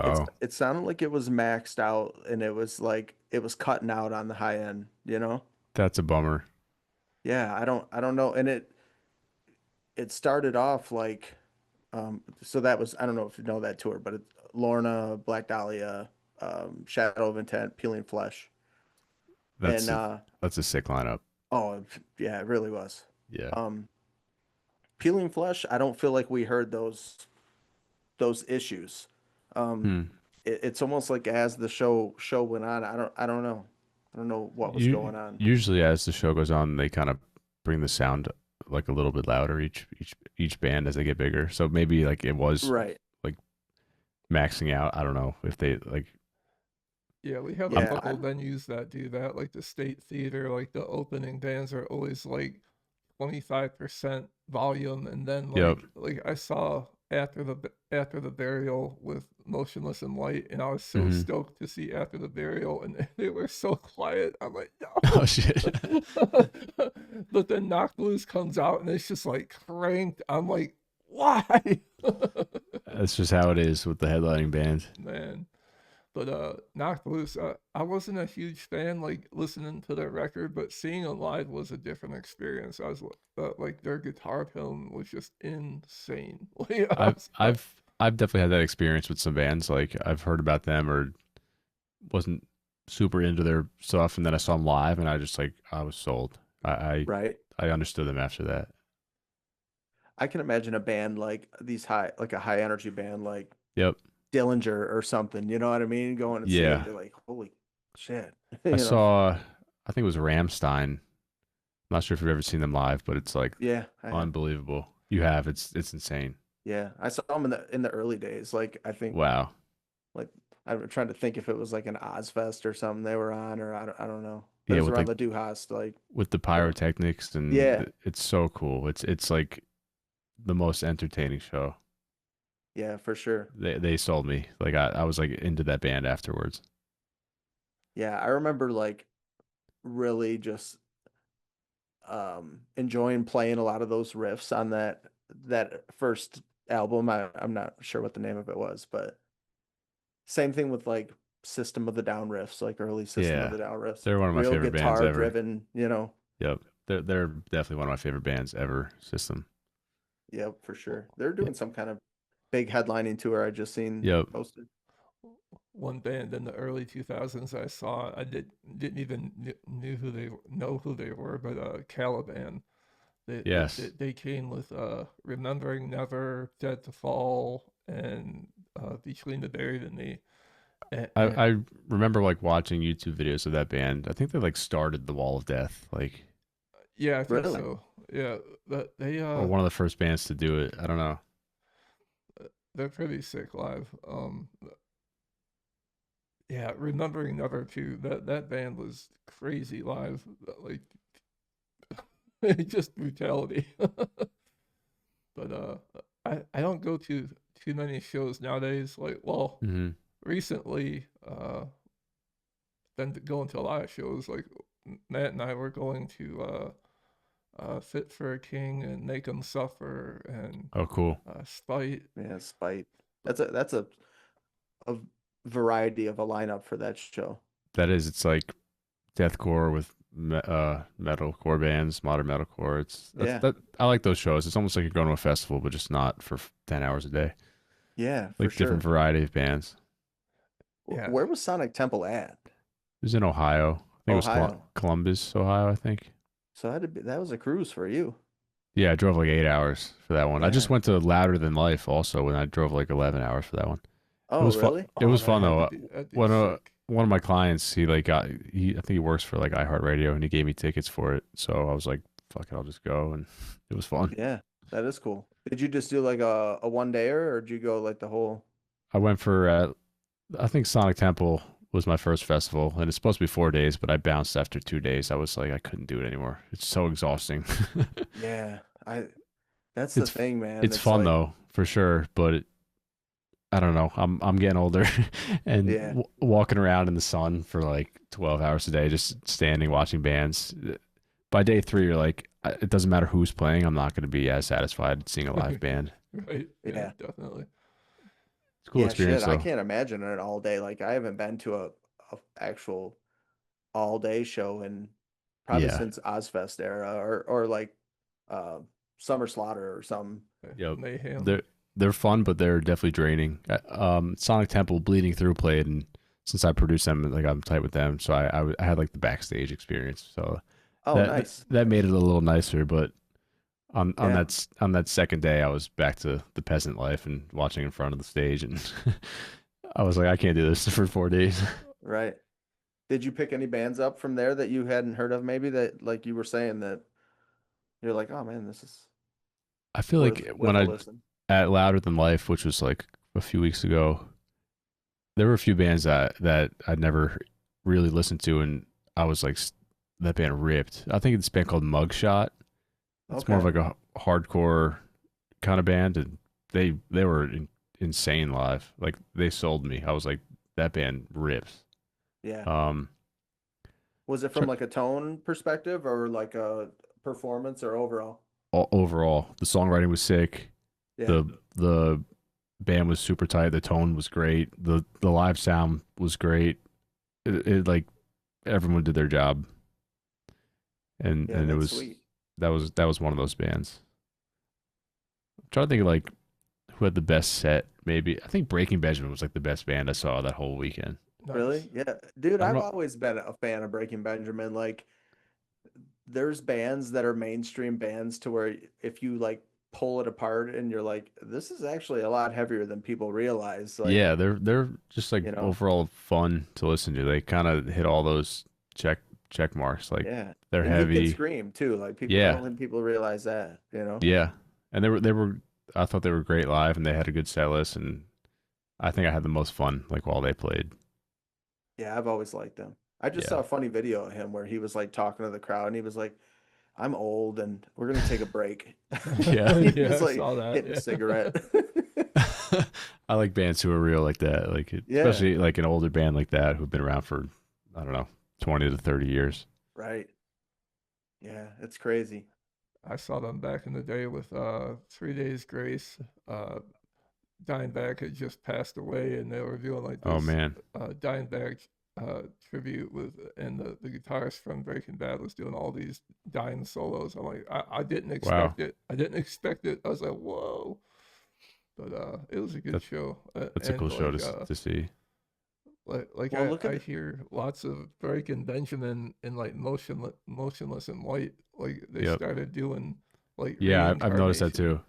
Oh, it sounded like it was maxed out and it was like it was cutting out on the high end, you know? that's a bummer. Yeah, I don't know. And it started off like so that was I don't know if you know that tour, but it's Lorna, Black Dahlia, Shadow of Intent, Peeling Flesh. That's And a that's a sick lineup. oh yeah, it really was. Yeah. Um Peeling Flesh, I don't feel like we heard those issues. Um, Hmm. it's almost like as the show went on, I don't know. I don't know what was You going on. usually as the show goes on, they kind of bring the sound like a little bit louder each band as they get bigger. So maybe like it was Right. like maxing out. I don't know if they like. Yeah, we have a I'm Yeah. couple venues that do that, like the State Theater, like the opening bands are always like 25% volume, and then Yep. like I saw after the burial with Motionless in Light, and I was so Hmm. stoked to see After the Burial, and they were so quiet. I'm like, Oh no. shit. But then Knock Loose comes out and it's just like cranked. I'm like, why? That's just how it is with the headlining band. Man. But Knocked Loose, I wasn't a huge fan like listening to their record, but seeing them live was a different experience. I was like their guitar tone was just insane. Like, I've definitely had that experience with some bands. Like I've heard about them or wasn't super into their stuff, and then I saw them live, and I was sold. Right. I understood them after that. I can imagine a band like these like a high energy band like Yep. Dillinger or something. You know what I mean? Going and seeing it, Yeah. they're like, holy shit. I You know? saw, I think it was Ramstein. Not sure if you've ever seen them live, but it's like Yeah, I have. unbelievable. You have. It's insane. Yeah, I saw them in the early days. Like I think Wow. like I'm trying to think if it was like an Ozfest or something they were on, or I don't know. But it Yeah, was around the Du Hast, like with the uh, pyrotechnics and yeah, it's so cool. It's like the most entertaining show. yeah, for sure. They sold me. Like I was like into that band afterwards. Yeah, I remember like really just enjoying playing a lot of those riffs on that first album. I'm not sure what the name of it was, but same thing with like System of the Down riffs, like early System of Yeah. the Down riffs. They're one of my Real favorite bands guitar ever. driven, you know. Yep. They're definitely one of my favorite bands ever. System. Yep, for sure. They're Yeah. doing some kind of big headlining tour I just seen Yep. posted. one band in the early 2000s I saw, I didn't even know who they were, but Caliban. Yes. They came with Remembering Never, Dead to Fall, and Between the Buried and Me. And I remember like watching YouTube videos of that band. I think they like started the Wall of Death, like yeah, I think Really? so. Yeah, but or one of the first bands to do it. I don't know. they're pretty sick live. Yeah, Remembering Never too. That band was crazy live. Like just brutality. But I don't go to too many shows nowadays. Like, well, Hmm. recently been going to a lot of shows. Like Matt and I were going to Fit for a King and Make 'Em Suffer and Oh, cool. Spite. Yeah, Spite. That's a variety of a lineup for that show. That is. It's like deathcore with metalcore bands, modern metalcore. Yeah. That I like those shows. It's almost like you're going to a festival, but just not for 10 hours a day. Yeah, for Like different sure. variety of bands. Yeah, Where was Sonic Temple at? It was in Ohio. I think it was Ohio. Columbus, Ohio. I think. So that was a cruise for you. Yeah, I drove like 8 hours for that one. I just Yeah. went to Louder Than Life also when I drove like 11 hours for that one. It Oh, was fun. really? It oh, was that fun had to though. be that'd be When sick. one of my clients, he I think he works for like iHeartRadio, and he gave me tickets for it. So I was like, "Fuck it, I'll just go," and it was fun. Yeah, that is cool. Did you just do like a one dayer or did you go like the whole? I went for I think Sonic Temple was my first festival, and it's supposed to be 4 days, but I bounced after 2 days. I was like, I couldn't do it anymore. It's so exhausting. Yeah, that's the it's thing, man. it's It's fun like, though, for sure, but I don't know. I'm getting older, and yeah, walking around in the sun for like 12 hours a day, just standing watching bands. By day three, you're like, it doesn't matter who's playing. I'm not going to be as satisfied seeing a live band. Right? Yeah, yeah, definitely. It's a cool yeah, shit. experience I though. can't imagine it all day. Like I haven't been to a actual all day show in probably Yeah. since Ozfest era or like uh Summer Slaughter or something. Yep. Mayhem. They're fun, but they're definitely draining. Sonic Temple, Bleeding Through played, and since I produced them, like I'm tight with them, so I had like the backstage experience. So Oh, nice. that made it a little nicer. But Yeah, on that second day, I was back to the peasant life and watching in front of the stage, and I was like, I can't do this for 4 days. right. Did you pick any bands up from there that you hadn't heard of? Maybe that like you were saying that you're like, oh man, this is I feel like when worth a I listen. at Louder Than Life, which was like a few weeks ago, there were a few bands that I'd never really listened to, and I was like, that band ripped. I think it's a band called Mugshot. It's more of Okay. like a hardcore kind of band, and they were insane live. Like they sold me. I was like, that band rips. Yeah. Um, Was it from like a tone perspective or like a performance or overall? overall, the songwriting was sick. Yeah. The band was super tight. The tone was great. The live sound was great. It like everyone did their job, Yeah, and it that's was sweet. that was one of those bands. I'm trying to think of like who had the best set. Maybe I think Breaking Benjamin was like the best band I saw that whole weekend. Nice. Really? Yeah. Dude, I don't I've know. always been a fan of Breaking Benjamin. Like there's bands that are mainstream bands to where if you like pull it apart and you're like, this is actually a lot heavier than people realize. Like, Yeah, they're just like you know, overall fun to listen to. They kind of hit all those check check marks. Like yeah. they're And you can heavy. scream too. Like people, I Yeah, don't think people realize that, you know? yeah, and they were. I thought they were great live, and they had a good set list, and I think I had the most fun like while they played. Yeah, I've always liked them. I just saw Yeah, a funny video of him where he was like talking to the crowd and he was like, I'm old and we're gonna take a break. yeah. He Yeah, was I like saw that. hitting a cigarette. I like bands who are real like that, like Yeah, especially like an older band like that who've been around for I don't know 20 to 30 years. right. Yeah, it's crazy. I saw them back in the day with 3 Days Grace. Uh, Dimebag had just passed away, and they were doing like Oh this man, Dimebag tribute with, and the guitarist from Breaking Bad was doing all these Dime solos. I'm like, I didn't wow, expect it. I didn't expect it. I was like, whoa. But it was a good that show, that's a and cool show to see. Well, look at I hear lots of Breaking Benjamin in like Motionless in White. Like they Yep, started doing like yeah, I've noticed that reincarnation. too.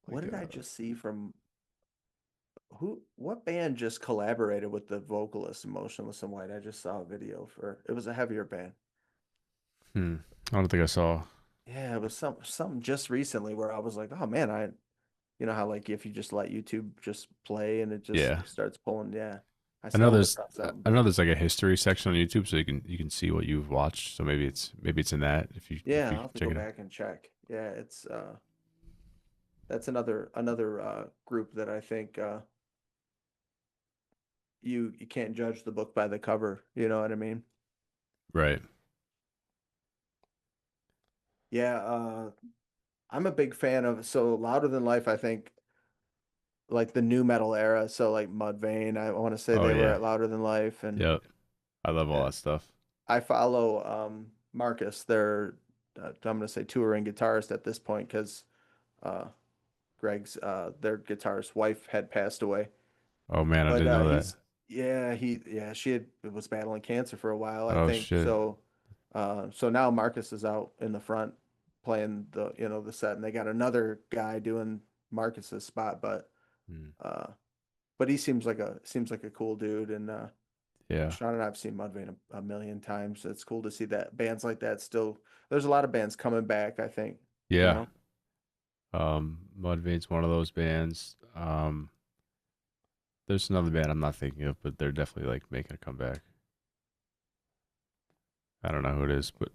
what Like did I just see from what band just collaborated with the vocalist in Motionless in White? I just saw a video for it was a heavier band. Hmm. I don't think I saw. Yeah, it was something just recently where I was like, oh man, I you know how like if you just let YouTube just play and it just Yeah, starts pulling, yeah. I I know stumbled there's across something. I know there's like a history section on YouTube, so you can see what you've watched. So maybe it's in that if Yeah, you I'll have to check go it out. back and check. Yeah, it's that's another group that I think you can't judge the book by the cover, you know what I mean? Right. Yeah, I'm a big fan of so Louder Than Life, I think like the new metal era, so like Mudvayne, I want to say Oh they were yeah. at Louder Than Life and Yep. I love all uh, that stuff. I follow Marcus, their I'm gonna say touring guitarist at this point because uh Greg's their guitarist's wife had passed away. Oh man, I But didn't know that. he's yeah, she had was battling cancer for a while, I Oh think. shit. So now Marcus is out in the front playing the the set and they got another guy doing Marcus's spot, Hmm. uh he seems like a cool dude and Yeah. Sean and I've seen Mudvayne a million times. It's cool to see that bands like that still there's a lot of bands coming back, I think, you Yeah. know. Mudvayne's one of those bands. There's another band I'm not thinking of, but they're definitely like making a comeback. I don't know who it is, but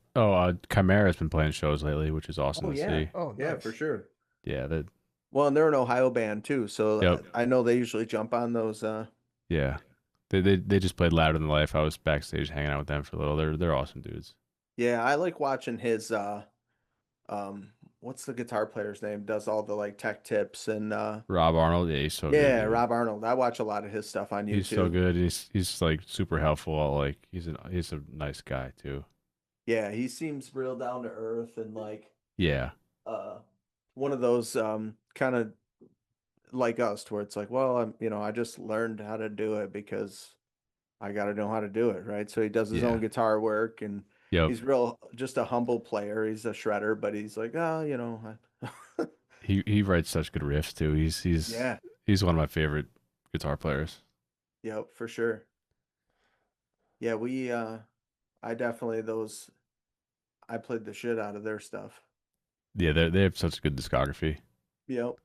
Chimera's been playing shows lately, which is Oh awesome to yeah. see. Oh, Yeah, for nice. sure. Yeah, that Well, and they're an Ohio band too, so yep. I know they usually jump on those Yeah. They just played Louder Than Life. I was backstage hanging out with them for a little. They're awesome dudes. yeah, I like watching his what's the guitar player's name? Does all the like tech tips and Rob Arnold, yeah, he's so good, yeah, dude. Rob Arnold. I watch a lot of his stuff on He's so YouTube. good. He's like super helpful. Like he's a nice guy too. Yeah, he seems real down to earth and like Yeah. uh one of those kind of like us to where it's like, well, I just learned how to do it because I got to know how to do it, right? So he does his Yeah. own guitar work and Yep. he's real just a humble player. He's a shredder, but he's like, oh, He writes such good riffs too. yeah, He's one of my favorite guitar players. yep, for sure. Yeah, we I definitely those I played the shit out of their stuff. Yeah, they have such a good discography. Yep.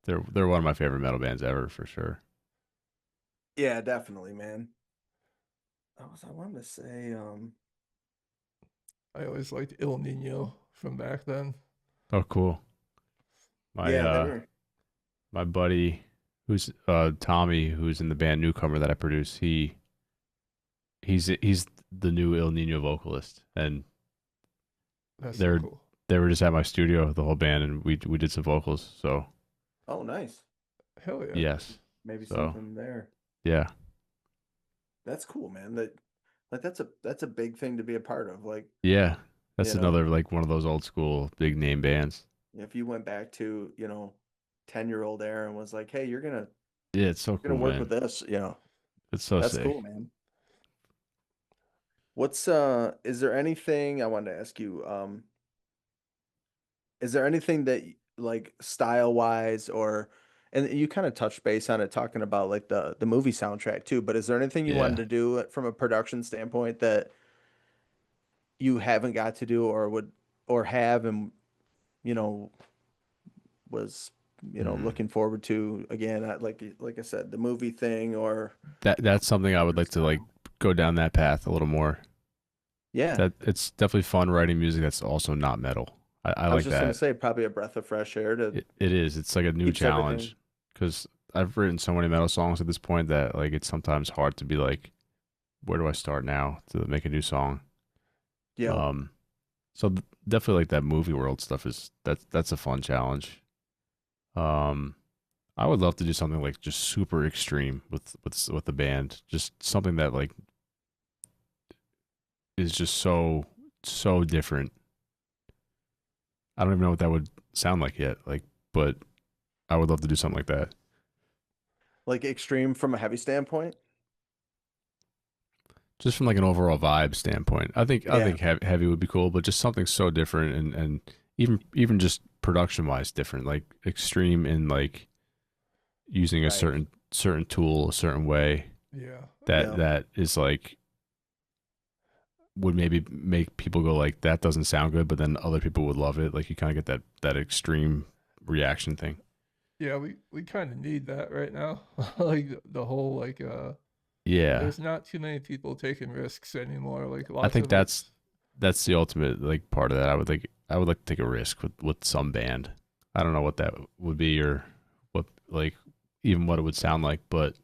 They're one of my favorite metal bands ever for sure. Yeah, definitely, man. I wanted to say I always liked Il Nino from back then. Oh, cool. My yeah, they were my buddy who's Tommy, who's in the band Newcomer that I produce, he's the new El Nino vocalist, and That's so they're cool. they were just at my studio, the whole band, and we did some vocals. So Oh, nice. Hell yeah. yes, Maybe so something there. yeah, That's cool, man. That's a big thing to be a part of. Like, yeah. That's you know, another like one of those old school big name bands. if you went back to, 10-year-old Aaron was like, "Hey, Yeah, it's so you're gonna cool, work with man. this," It's so that's sick. cool, man. Is there anything I wanted to ask you? Is there anything that like style wise and you kind of touched base on it talking about like the movie soundtrack too, but is there anything you wanted Yeah. to do from a production standpoint that you haven't got to do or would or have and you know was Mm. looking forward to again like I said the movie thing or That's something I would your like to like style? go down that path a little more. Yeah, That it's definitely fun writing music that's also not metal. I I was like just gonna that. say probably a breath of fresh air to It is. It's like a new keeps everything. challenge because I've written so many metal songs at this point that like it's sometimes hard to be like, where do I start now to make a new song? Yep. Um, so definitely like that movie world stuff is that's a fun challenge. Um, I would love to do something like just super extreme with the band, just something that like is just so different. I don't even know what that would sound like yet. Like, but I would love to do something like that. Like extreme from a heavy standpoint. Just from like an overall vibe standpoint. I Yeah. think heavy would be cool, but just something so different and even just production wise different, like extreme in like using a Right. certain tool a certain way Yeah. Yeah. that is like would maybe make people go like that doesn't sound good, but then other people would love it. Like you kind of get that extreme reaction thing. Yeah, we kind of need that right now. Like the whole like Yeah, there's not too many people taking risks anymore. Like I lots think of it's that's the ultimate like part of that. I would like to take a risk with some band. I don't know what that would be or what like even what it would sound like, but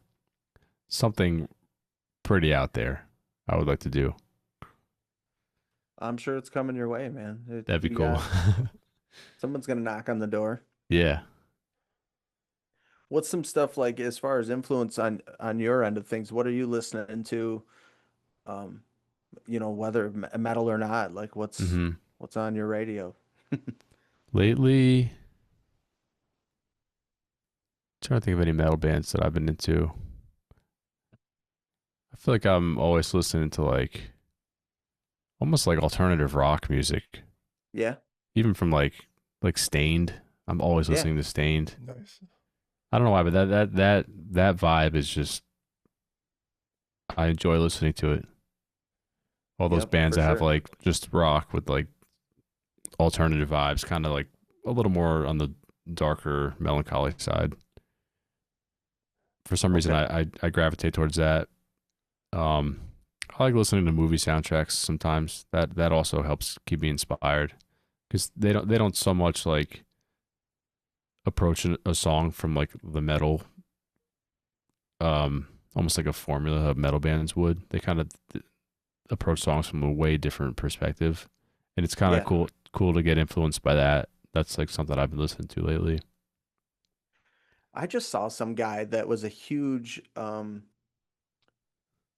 something pretty out there. I would like to do. I'm sure it's coming your way, man. That'd be You cool. got someone's gonna knock on the door. Yeah. What's some stuff like as far as influence on your end of things? What are you listening to? Um, whether metal or not, like Hmm. what's on your radio? Lately, trying to think of any metal bands that I've been into. I feel like I'm always listening to like almost like alternative rock music, Yeah, even from like Stained. I'm always yeah, listening to Stained. nice. I don't know why, but that vibe is just I enjoy listening to it. All those yep, bands for that have sure. like just rock with like alternative vibes, kind of like a little more on the darker, melancholy side. For some reason, Okay. I gravitate towards that. Um, I like listening to movie soundtracks sometimes. That also helps keep me inspired because they don't so much like approach a song from like the metal, almost like a formula of metal bands would. They kind of approach songs from a way different perspective, and it's kind of Yeah. cool to get influenced by that. That's like something I've been listening to lately. I just saw some guy that was a huge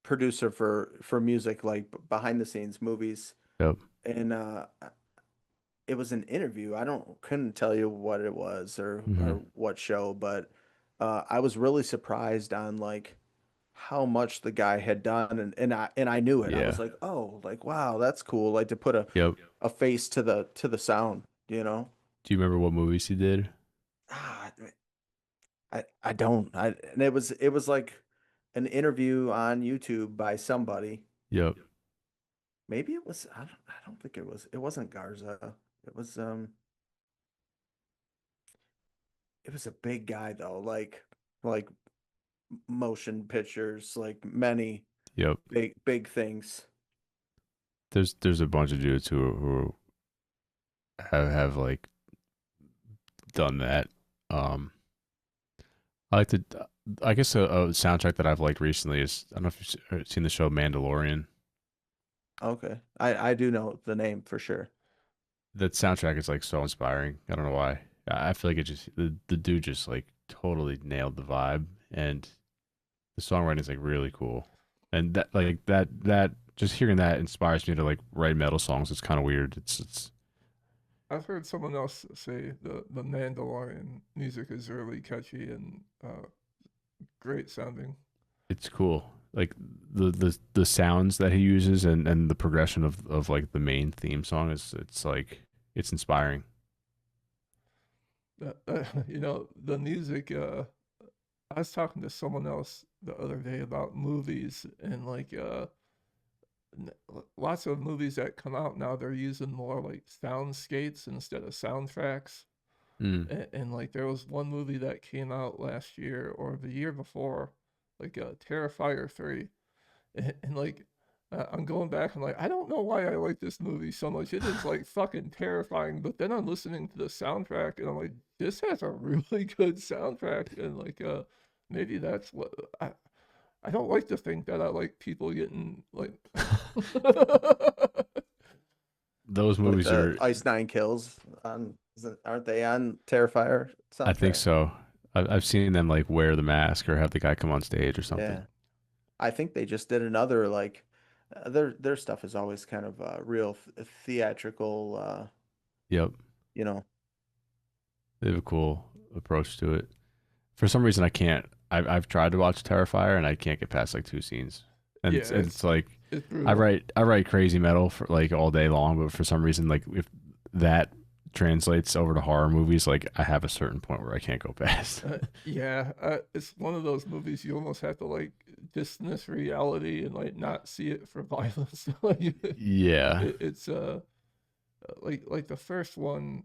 producer for music, like behind the scenes movies, Yep. and it was an interview. I don't couldn't tell you what it was Hmm. or what show, but I was really surprised on like how much the guy had done, and I knew it. I was Yeah. like, oh, like wow, that's cool. Like to put Yep. a face to the sound, you know. Do you remember what movies he did? Ah, I don't. And it was like an interview on YouTube by somebody. Yep. Maybe it was I don't think it wasn't Garza. It was it was a big guy though, like motion pictures, like many Yep. big things. There's a bunch of dudes who have like done that. Um, I like to. I guess a soundtrack that I've liked recently is I don't know if you've seen the show Mandalorian. Okay. I do know the name for sure. that soundtrack is like so inspiring. I don't know why. I feel like it just the dude just like totally nailed the vibe, and the songwriting is like really cool. And that just hearing that inspires me to like write metal songs. It's kind of weird. It's I've heard someone else say the Mandalorian music is really catchy and great sounding. it's cool. Like the sounds that he uses and the progression of like the main theme song is it's like it's inspiring. The music. I was talking to someone else the other day about movies and like lots of movies that come out now they're using more like soundscapes instead of soundtracks. Mm. And like there was one movie that came out last year or the year before, like Terrifier 3, and like I'm going back. I'm like, I don't know why I like this movie so much. It is like fucking terrifying. But then I'm listening to the soundtrack, and I'm like, this has a really good soundtrack. And like, maybe that's what I don't like to think that I like people getting like. Those Like movies the are, Ice Nine Kills on, aren't they on Terrifier I think soundtrack? so. I've seen them like wear the mask or have the guy come on stage or something. Yeah, I think they just did another like their stuff is always kind of real theatrical. Yep, You know, they have a cool approach to it. For some reason, I can't. I've tried to watch Terrifier and I can't get past like two scenes, and Yeah, it's like it's brutal. I write crazy metal for like all day long, but for some reason, like if that translates over to horror movies, like I have a certain point where I can't go past. Yeah, it's one of those movies you almost have to like dismiss reality and like not see it for violence. Like, Yeah, it's like the first one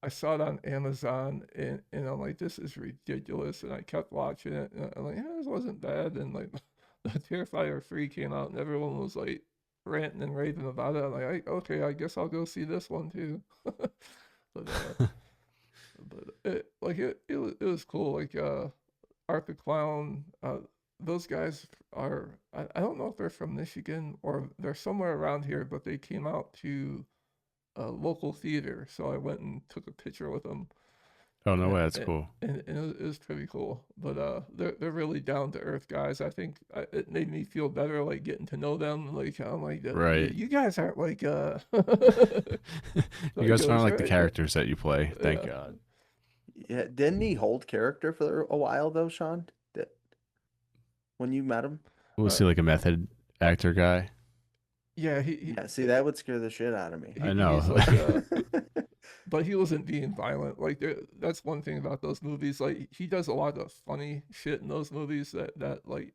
I saw it on Amazon and I'm like this is ridiculous and I kept watching it and I'm like yeah, this wasn't bad and like the Terrifier 3 came out and everyone was like ranting and raving about it. I'm like okay, I guess I'll go see this one too. But it was cool. Like Art the Clown, those guys are I don't know if they're from Michigan or they're somewhere around here, but they came out to a local theater, so I went and took a picture with them, oh no and way, that's and, cool. and it was pretty cool. But they're really down to earth guys. I think it made me feel better, like getting to know them. Like I'm like Right. you guys aren't like You like guys goes aren't like the right. characters that you play. Thank Yeah. God. yeah, didn't he hold character for a while though, Sean? When you met him? We'll Uh, see like a method actor guy. yeah, Yeah, see, that would scare the shit out of me. I he's know. like but he wasn't being violent. Like that's one thing about those movies. Like he does a lot of funny shit in those movies that like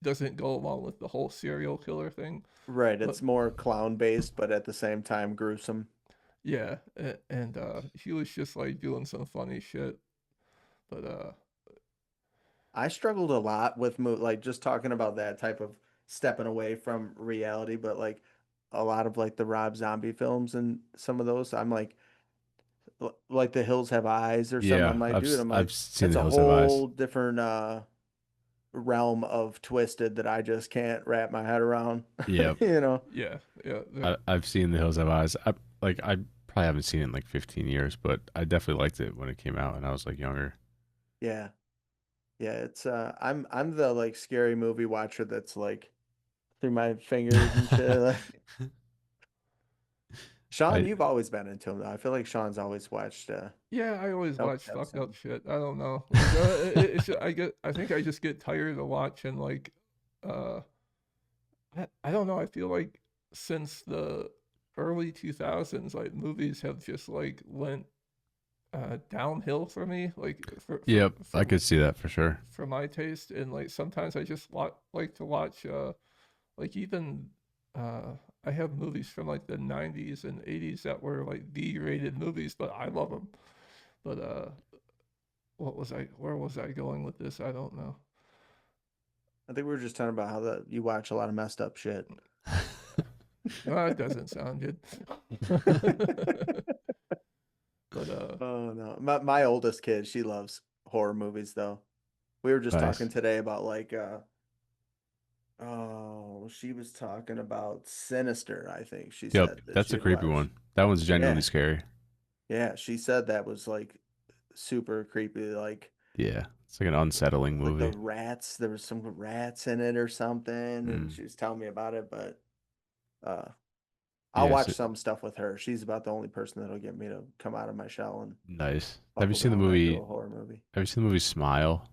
doesn't go along with the whole serial killer thing. Right, But it's more clown based, but at the same time gruesome. yeah, and he was just like doing some funny shit. But I struggled a lot with like just talking about that type of stepping away from reality, but like a lot of like the Rob Zombie films and some of those, I'm like like The Hills Have Eyes or something. I'm Yeah, like, dude, I'm I've like, seen it's The a Hills Have Eyes. whole different realm of twisted that I just can't wrap my head around. Yeah, You know? yeah, yeah, I've seen The Hills Have Eyes. I probably haven't seen it in like 15 years, but I definitely liked it when it came out and I was like younger. Yeah. Yeah, it's I'm the like scary movie watcher that's like through my fingers and shit. Like, Sean, I you've always been into him though. I feel like Sean's always watched yeah. I always Nope, watch that's fucked up him. shit. I don't know. Like, I think I just get tired of watching like uh I don't know. I feel like since the early 2000s, like movies have just like went downhill for me. Like Yep, I could see that for sure. for my taste, and like sometimes I just like to watch like even I have movies from like the 90s and 80s that were like B-rated movies, but I love them. But where was I going with this? I don't know. I think we were just talking about how that you watch a lot of messed up shit. No, it doesn't sound good. But Oh no. My oldest kid, she loves horror movies though. We were just talking Nice. today about like oh, she was talking about Sinister, I think she Yep, said that that's she a had creepy watched. one. That one's genuinely Yeah. scary. Yeah, she said that was like super creepy. Yeah, it's like an unsettling Like the movie. rats, there was some rats in it or something, and Mm. she was telling me about it. But uh, I'll Yeah, watch so, some stuff with her. She's about the only person that'll get me to come out of my shell and nice. Have you buckle seen the down into movie? a horror movie. Have you seen the movie Smile?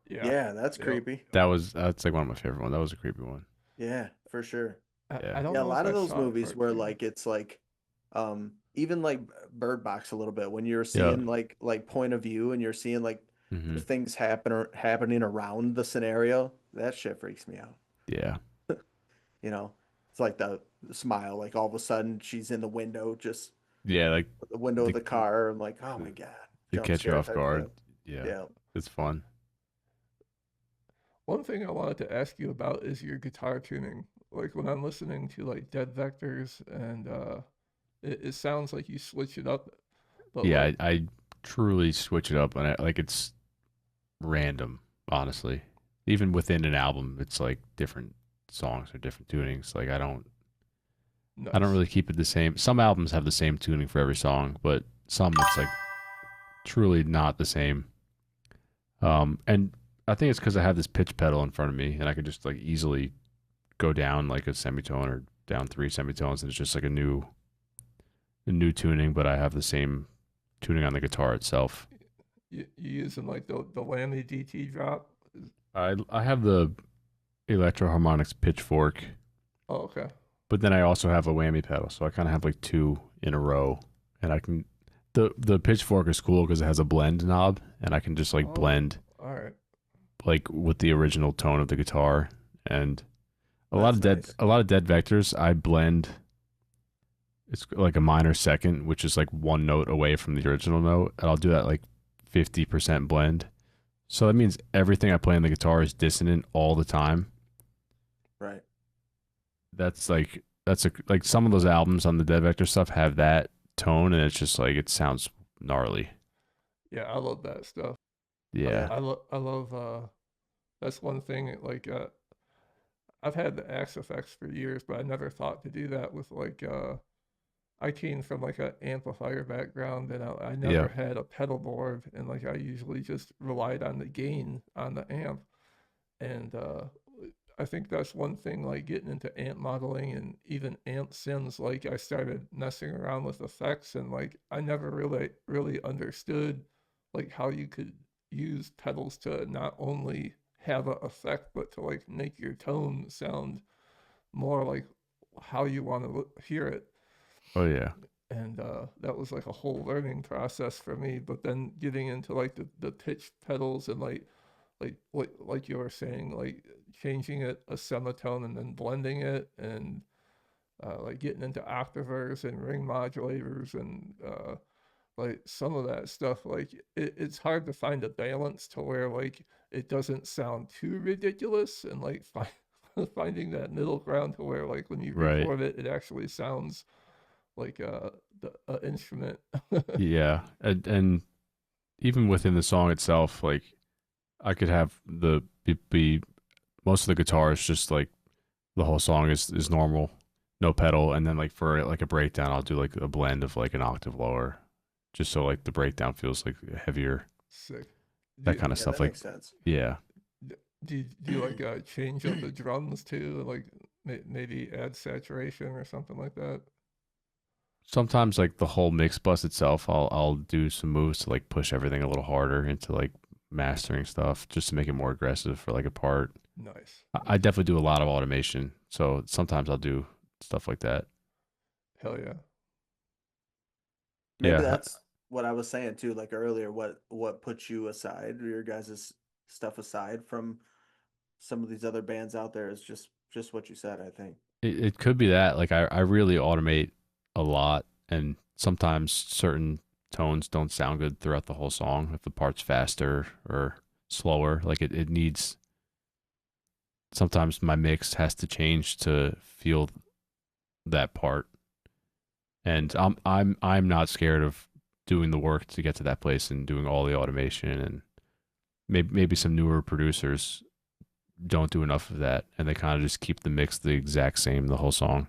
Yeah. Yeah, that's Yep. creepy. That's like one of my favorite ones. That was a creepy one. Yeah, for sure. I Yeah. don't Yeah, a know if lot of I those saw it movies for where two. like it's like even like Bird Box a little bit when you're Yeah. seeing like point of view and you're seeing like the Hmm. things happening around the scenario, that shit freaks me out. Yeah. You know, it's like the smile, like all of a sudden she's in the window, just Yeah, like the window of the the car. I'm like, oh my God, to jump catch you scare off type guard. stuff. Yeah, Yeah. it's fun. One thing I wanted to ask you about is your guitar tuning. Like when I'm listening to like Dead Vectors, and it sounds like you switch it up, but Yeah, like I truly switch it up, and like it's random, honestly. Even within an album, it's like different songs or different tunings. Like I don't nice. really keep it the same. Some albums have the same tuning for every song, but some it's like truly not the same. And I think it's because I have this pitch pedal in front of me, and I can just like easily go down like a semitone or down three semitones, and it's just like a new tuning, but I have the same tuning on the guitar itself. You using like the Lammy DT drop? I have the Electro Harmonics Pitchfork, Oh, okay. but then I also have a whammy pedal, so I kind of have like two in a row, and I can the Pitchfork is cool because it has a blend knob, and I can just like Oh, blend all right. like with the original tone of the guitar, and That's nice. a lot of dead vectors I blend. It's like a minor second, which is like one note away from the original note, and I'll do that like 50% blend. So that means everything I play on the guitar is dissonant all the time. Right. That's like some of those albums on the Dead Vector stuff have that tone, and it's just like it sounds gnarly. Yeah, I love that stuff. Yeah, Yeah. I love that's one thing like I've had the Axe effects for years, but I never thought to do that with like I came from like an amplifier background, and I yeah, never had a pedal board, and like I usually just relied on the gain on the amp. And I think that's one thing, like getting into amp modeling and even amp sims. Like I started messing around with effects, and like I never really understood like how you could use pedals to not only have an effect, but to like make your tone sound more like how you want to hear it. oh yeah, And that was like a whole learning process for me. But then getting into like the pitch pedals and like you were saying, like changing it a semitone and then blending it, and like getting into octavers and ring modulators, and like some of that stuff, like it's hard to find a balance to where like it doesn't sound too ridiculous, and like finding that middle ground to where like when you right, record it, it actually sounds like the instrument. yeah, and even within the song itself, like I could have be most of the guitar is just like the whole song is normal, no pedal, and then like for like a breakdown, I'll do like a blend of like an octave lower, just so like the breakdown feels like heavier, Sick. that Do, kind of Yeah, stuff. that Like makes sense. yeah, do you like change up the drums too? Like maybe add saturation or something like that? sometimes like the whole mix bus itself, I'll do some moves to like push everything a little harder into like mastering stuff just to make it more aggressive for like a part. Nice. I definitely do a lot of automation, so sometimes I'll do stuff like that. Hell yeah. Maybe Yeah, that's what I was saying too, like earlier. What puts you aside, or your guys' stuff aside from some of these other bands out there is just what you said. I think. it could be that. Like I really automate a lot, and sometimes certain tones don't sound good throughout the whole song if the part's faster or slower. Like it needs sometimes my mix has to change to feel that part. And I'm not scared of doing the work to get to that place and doing all the automation, and maybe some newer producers don't do enough of that, and they kind of just keep the mix the exact same the whole song.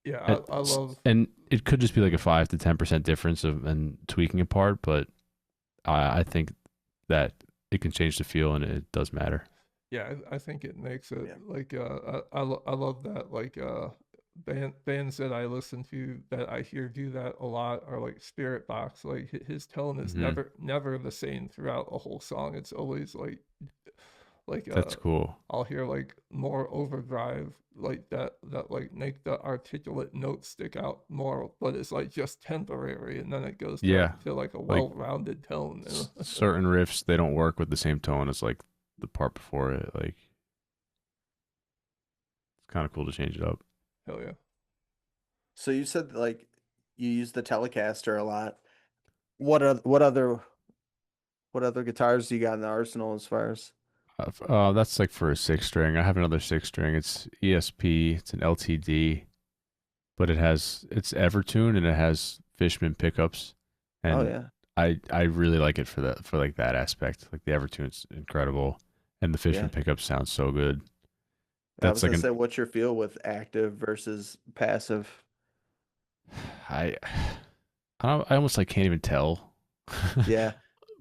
Yeah, And, I love. and it could just be like a 5 to 10% difference of and tweaking a part, but I think that it can change the feel and it does matter. Yeah, I think it makes it Yeah. like I love that like bands that I listen to that I hear do that a lot are like Spirit Box. Like his tone is Hmm. never the same throughout a whole song. It's always like That's cool. I'll hear like more overdrive like that like make the articulate notes stick out more, but it's like just temporary, and then it goes Yeah, to like a like well-rounded tone. certain riffs they don't work with the same tone as like the part before it. Like it's kind of cool to change it up. Hell yeah. So you said like you use the Telecaster a lot. What other guitars do you got in the arsenal as far as? That's like for a 6 string. I have another 6 string. It's ESP. It's an LTD, but it's Evertune and it has Fishman pickups, Oh and yeah. I really like it for that for like that aspect. Like the Evertune's incredible, and the Yeah. Fishman pickups sound so good. I That's was like gonna an say, what's your feel with active versus passive? I I almost like can't even tell. Yeah.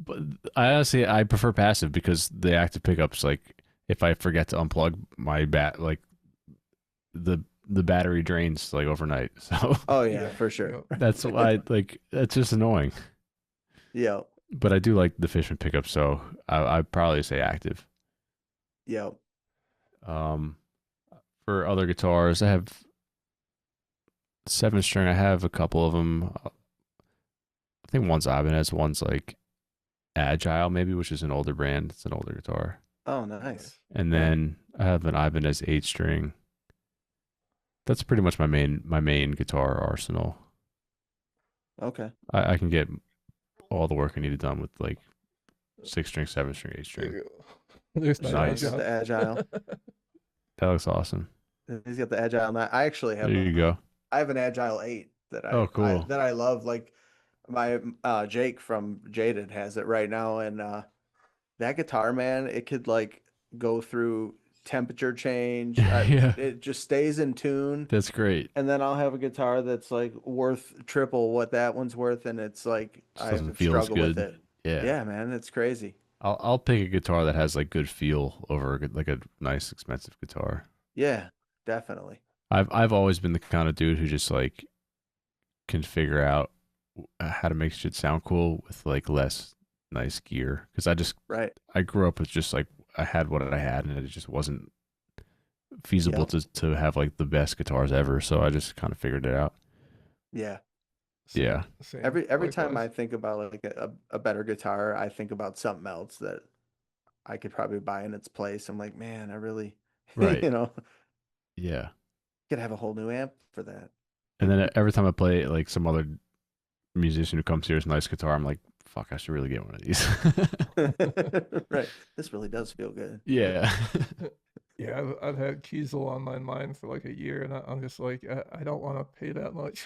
But I honestly I prefer passive because the active pickups like if I forget to unplug my bat like the battery drains like overnight. So Oh yeah, Yeah, for sure. yeah. that's why like that's just annoying. Yeah. But I do like the Fishman pickup, so I'd probably say active. Yeah. Um, for other guitars, I have 7 string. I have a couple of them. I think one's Ibanez, one's like Agile, maybe, which is an older brand. It's an older guitar. Oh, Nice. nice. And Yeah. then I have an Ibanez 8 string. That's pretty much my main guitar arsenal. Okay. I can get all the work I needed done with like 6 string, 7 string, 8 string. There's my Sean's got Nice. the agile. agile. That looks awesome. He's got the agile. And I actually There have you go. I have an agile 8 that Oh, I cool. that I love. Like my Jake from Jaded has it right now, and that guitar, man, it could like go through temperature change. Yeah, It just stays in tune. that's great. And then I'll have a guitar that's like worth triple what that one's worth, and it's like Just doesn't I've feel as struggled with good. it. Yeah. Yeah, man, it's crazy. I'll pick a guitar that has like good feel over like a nice expensive guitar. Yeah, definitely. I've always been the kind of dude who just like can figure out how to make shit sound cool with like less nice gear because Right. I grew up with just like I had what I had and it just wasn't feasible Yep. to have like the best guitars ever. So I just kind of figured it out. Yeah. Yeah. Same. Every time Likewise. I think about like a better guitar, I think about something else that I could probably buy in its place. I'm like, man, I really, Right. Yeah. could have a whole new amp for that. And then every time I play like some other musician who comes here with a nice guitar, I'm like, fuck, I should really get one of these. Right. This really does feel good. Yeah. Yeah, I've had Kiesel on my mind for like a year, and I'm just like, I don't want to pay that much.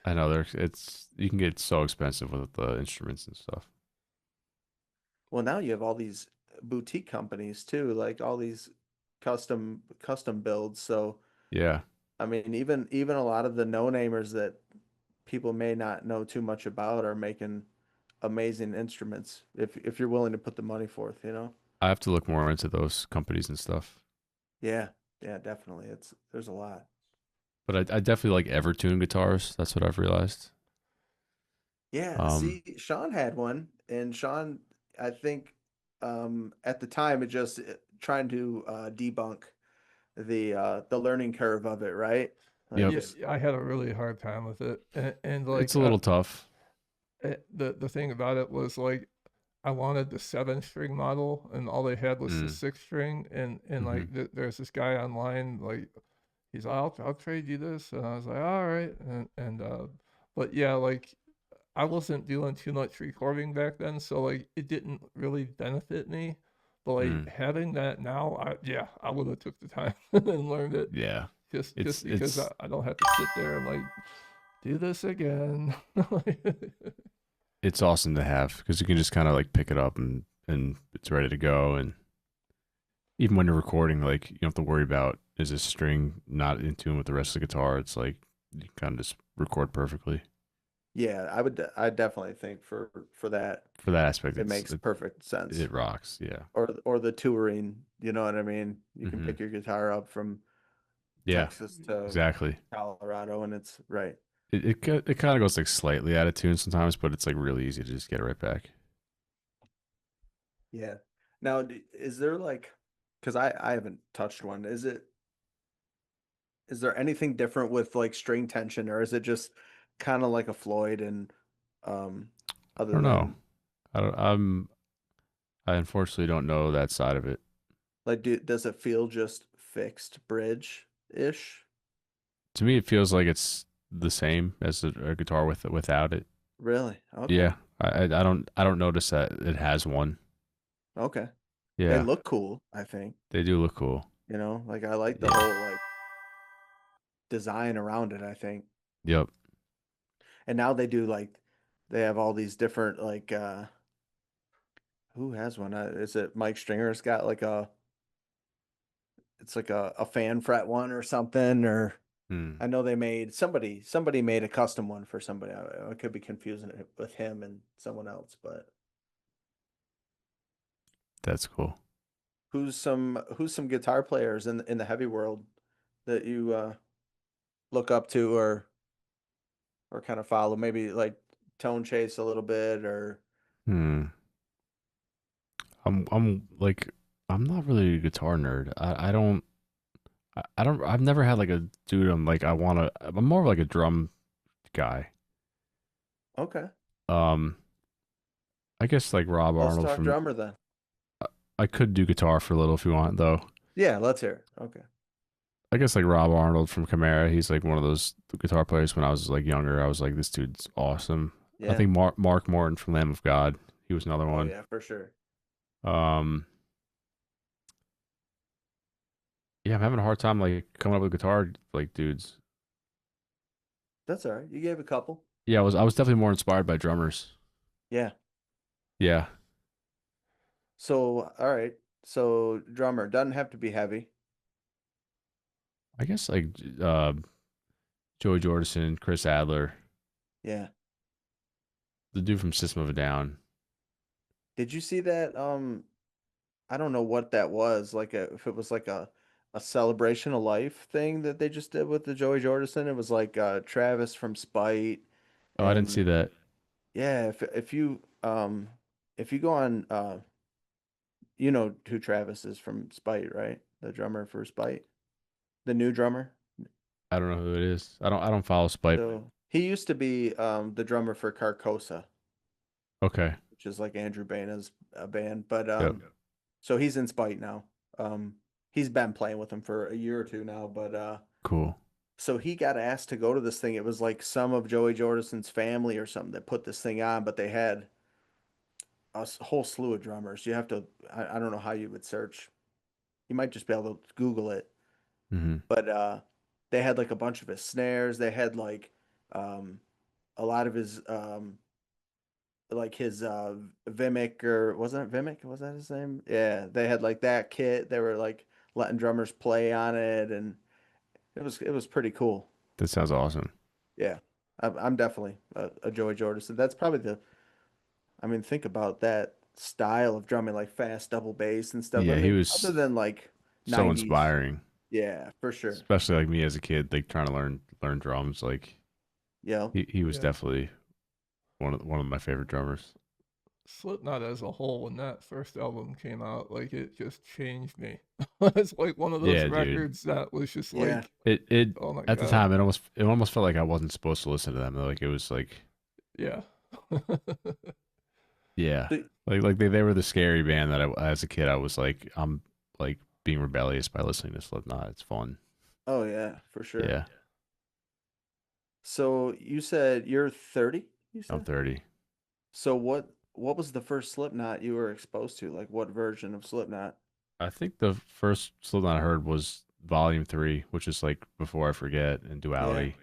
I know it's you can get so expensive with the instruments and stuff. Well, now you have all these boutique companies too, like all these custom builds. So, Yeah. I mean, even a lot of the no-namers that people may not know too much about are making amazing instruments if you're willing to put the money forth, you know? I have to look more into those companies and stuff. Yeah. Yeah, definitely. There's a lot. But I definitely like Evertune guitars. That's what I've realized. Yeah, Um, see, Sean had one, and Sean, I think, at the time, it just trying to debunk the learning curve of it, right? Like yep. Yeah, just I had a really hard time with it, and It's like a little tough. the thing about it was like I wanted the 7 string model, and all they had was the Mm. 6 string, and Hmm. like there's this guy online like he's like, I'll trade you this, and I was like, all right, and but yeah, like I wasn't doing too much recording back then, so like it didn't really benefit me. But like Mm. having that now, I would have took the time and learned it Yeah. just because It's I don't have to sit there and like do this again. it's awesome to have because you can just kind of like pick it up and it's ready to go and even when you're recording, like you don't have to worry about is this string not in tune with the rest of the guitar. It's like you kind of just record perfectly. Yeah, I definitely think for that For that aspect, it makes perfect sense. it rocks. Yeah. Or the touring, you know what I mean? You can Hmm. pick your guitar up from Yeah. Texas to Exactly. Colorado and it's right. It kind of goes like slightly out of tune sometimes, but it's like really easy to just get it right back. Yeah. Now, is there like, because I haven't touched one. Is there anything different with like string tension, or is it just kind of like a Floyd and um I other don't know. than I unfortunately don't know that side of it. like does it feel just fixed bridge ish? To me, it feels like it's the same as a guitar without it. Really? Okay. Yeah, I don't notice that it has one. Okay. They Yeah, look cool, I think. they do look cool. You know, like I like the Yeah. whole like design around it, I think. Yep. And now they do like they have all these different like who has one? Is it Mike Stringer's got like a it's like a fan fret one or something or Hmm. I know they made somebody made a custom one for somebody. I could be confusing it with him and someone else, but That's cool. who's some guitar players in the heavy world that you look up to or kind of follow? Maybe like tone chase a little bit or Hmm. I'm like I'm not really a guitar nerd. I don't I've never had like a dude I'm like I want to I'm more of like a drum guy. okay. Um I guess like Rob Let's Arnold talk from drummer then. I could do guitar for a little if you want though. Yeah, let's hear it. Okay. I guess like Rob Arnold from Chimera, he's like one of those guitar players when I was like younger. I was like this dude's awesome. I Yeah. think Mark Morton from Lamb of God, he was another Oh one. yeah, for sure. Um yeah, I'm having a hard time like coming up with guitar like dudes. That's all right. You gave a couple. Yeah, I was definitely more inspired by drummers. Yeah. Yeah. So, all right. So, drummer doesn't have to be heavy. I guess like Joey Jordison, Chris Adler, Yeah. the dude from System of a Down. Did you see that? I don't know what that was. Like if it was like a celebration of life thing that they just did with the Joey Jordison. It was like Travis from Spite, Oh, I didn't see and that. yeah, if you go on you know who Travis is from Spite, right? The drummer for Spite, the new drummer. I don't know who it is. I don't follow Spite. So he used to be the drummer for Carcosa, Okay. which is like Andrew Baina's band. But Yep. so he's in Spite now. Um, he's been playing with him for a year or two now. But Cool. so he got asked to go to this thing. It was like some of Joey Jordison's family or something that put this thing on, but they had whole slew of drummers. You have to. I don't know how you would search. You might just be able to Google it. Hmm. But they had like a bunch of his snares. They had um, a lot of his like his Vimic or wasn't it Vimic? Was that his name? Yeah, they had like that kit. They were like letting drummers play on it, and it was pretty cool. That sounds awesome. Yeah, I'm definitely a Joey Jordison. That's probably the. I mean, think about that style of drumming, like fast double bass and stuff. I Yeah, he mean, other was than like so '90s, inspiring, yeah, for sure. especially like me as a kid, like trying to learn drums. Like Yeah, he was Yeah. definitely one of my favorite drummers. Slipknot as a whole, when that first album came out, like it just changed me. It's like one of those Yeah, dude. records that was just yeah, like, It oh my at the God. time it almost felt like I wasn't supposed to listen to them. Like it was like Yeah. yeah, So- like they were the scary band that I as a kid I was like I'm like being rebellious by listening to Slipknot. It's fun. oh yeah, for sure. Yeah, So you said you're 30, you I'm said? 30. So what was the first Slipknot you were exposed to? Like what version of Slipknot? I think the first Slipknot I heard was Volume 3, which is like Before I Forget and Yeah. Duality.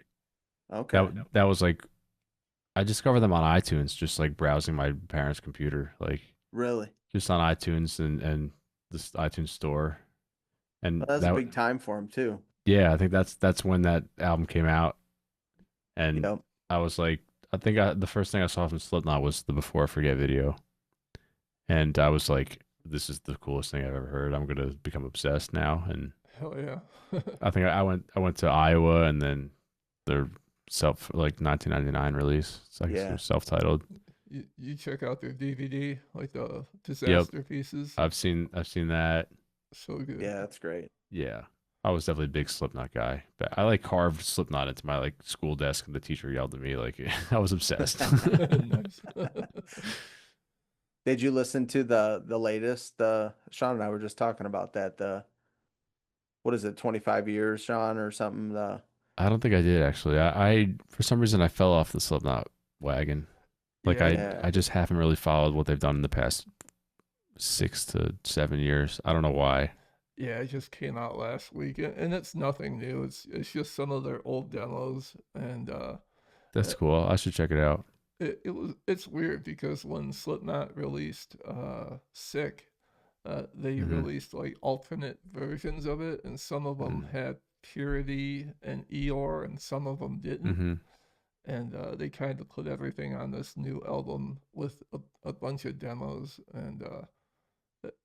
Okay. That was like I discovered them on iTunes, just like browsing my parents' computer, like Really? just on iTunes, and this iTunes store, and Well, that's a that big time for him too. yeah, I think that's when that album came out, and Yep. I was like, the first thing I saw from Slipknot was the Before I Forget video, and I was like, this is the coolest thing I've ever heard. I'm gonna become obsessed now, and Hell yeah. I think I went to Iowa, and then their self like 1999 release. It's like Yeah. self-titled. You check out their DVD, like the Yep, disaster pieces. I've seen that. So good. Yeah, that's great. Yeah. I was definitely a big Slipknot guy. But I like carved Slipknot into my like school desk and the teacher yelled at me like I was obsessed. Nice. Did you listen to the latest? Sean and I were just talking about that. The what is it, 25 years, Sean, or something? The I don't think I did actually. I for some reason I fell off the Slipknot wagon. Like Yeah, Yeah. I just haven't really followed what they've done in the past 6 to 7 years. I don't know why. yeah, it just came out last week, and it's nothing new. It's just some of their old demos, and That's cool. I should check it out. it's weird because when Slipknot released Sick, they Hmm. released like alternate versions of it, and some of them had Purity and Eeyore, and some of them didn't. Hmm. And they kind of put everything on this new album with a bunch of demos, and it,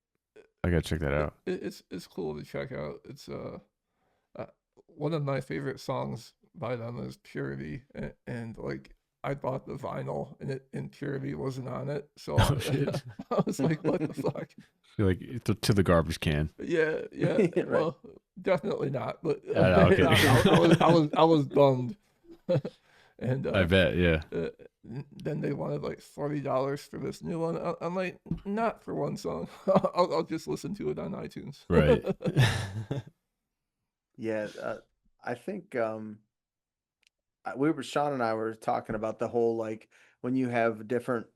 I gotta check that out. it's cool to check out. It's uh, one of my favorite songs by them is Purity, and like I bought the vinyl and Purity wasn't on it, so Oh shit. I was like, what the fuck? You're like to the garbage can. Yeah, yeah. Right. Well, definitely not. But Okay. I was bummed. And I bet, yeah. then they wanted like $40 for this new one. I'm like, not for one song. I'll just listen to it on iTunes. Right. Yeah, I think we were Sean and I were talking about the whole like when you have different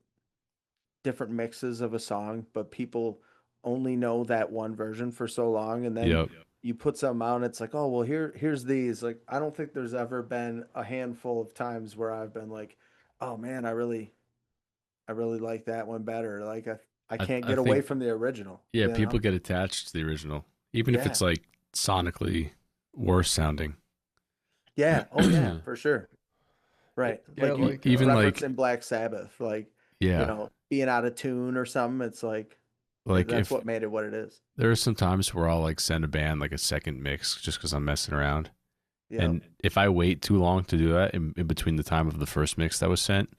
mixes of a song, but people only know that one version for so long, and then Yep. you put something out, and it's like, oh well, here's these. Like, I don't think there's ever been a handful of times where I've been like, oh man, I really like that one better. Like I can't I get away think from the original. yeah, You people know? get attached to the original, even if Yeah, it's like sonically worse sounding. yeah, oh yeah, for sure. Right, Yeah, like you like Even like referencing Black Sabbath, like yeah, being out of tune or something. It's like like that's if what made it what it is. there are some times where I'll like send a band like a second mix just because I'm messing around, Yeah, and if I wait too long to do that in between the time of the first mix that was sent,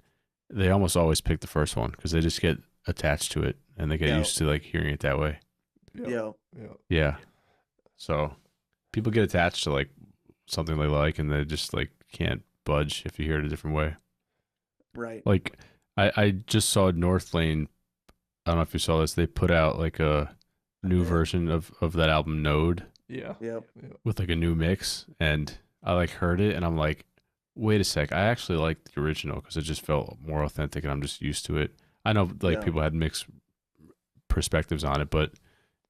they almost always pick the first one because they just get attached to it and they get yeah, used to like hearing it that way. yeah, yeah, yeah. Yeah. So people get attached to like something they like and they just like can't budge if you hear it a different way. right. Like I just saw North Lane. I don't know if you saw this. They put out like a I new did. version of that album Node Yeah. Yep. Yeah. with like a new mix, and I like heard it and I'm like, wait a sec, I actually like the original because it just felt more authentic and I'm just used to it. I know like Yeah. people had mixed perspectives on it, but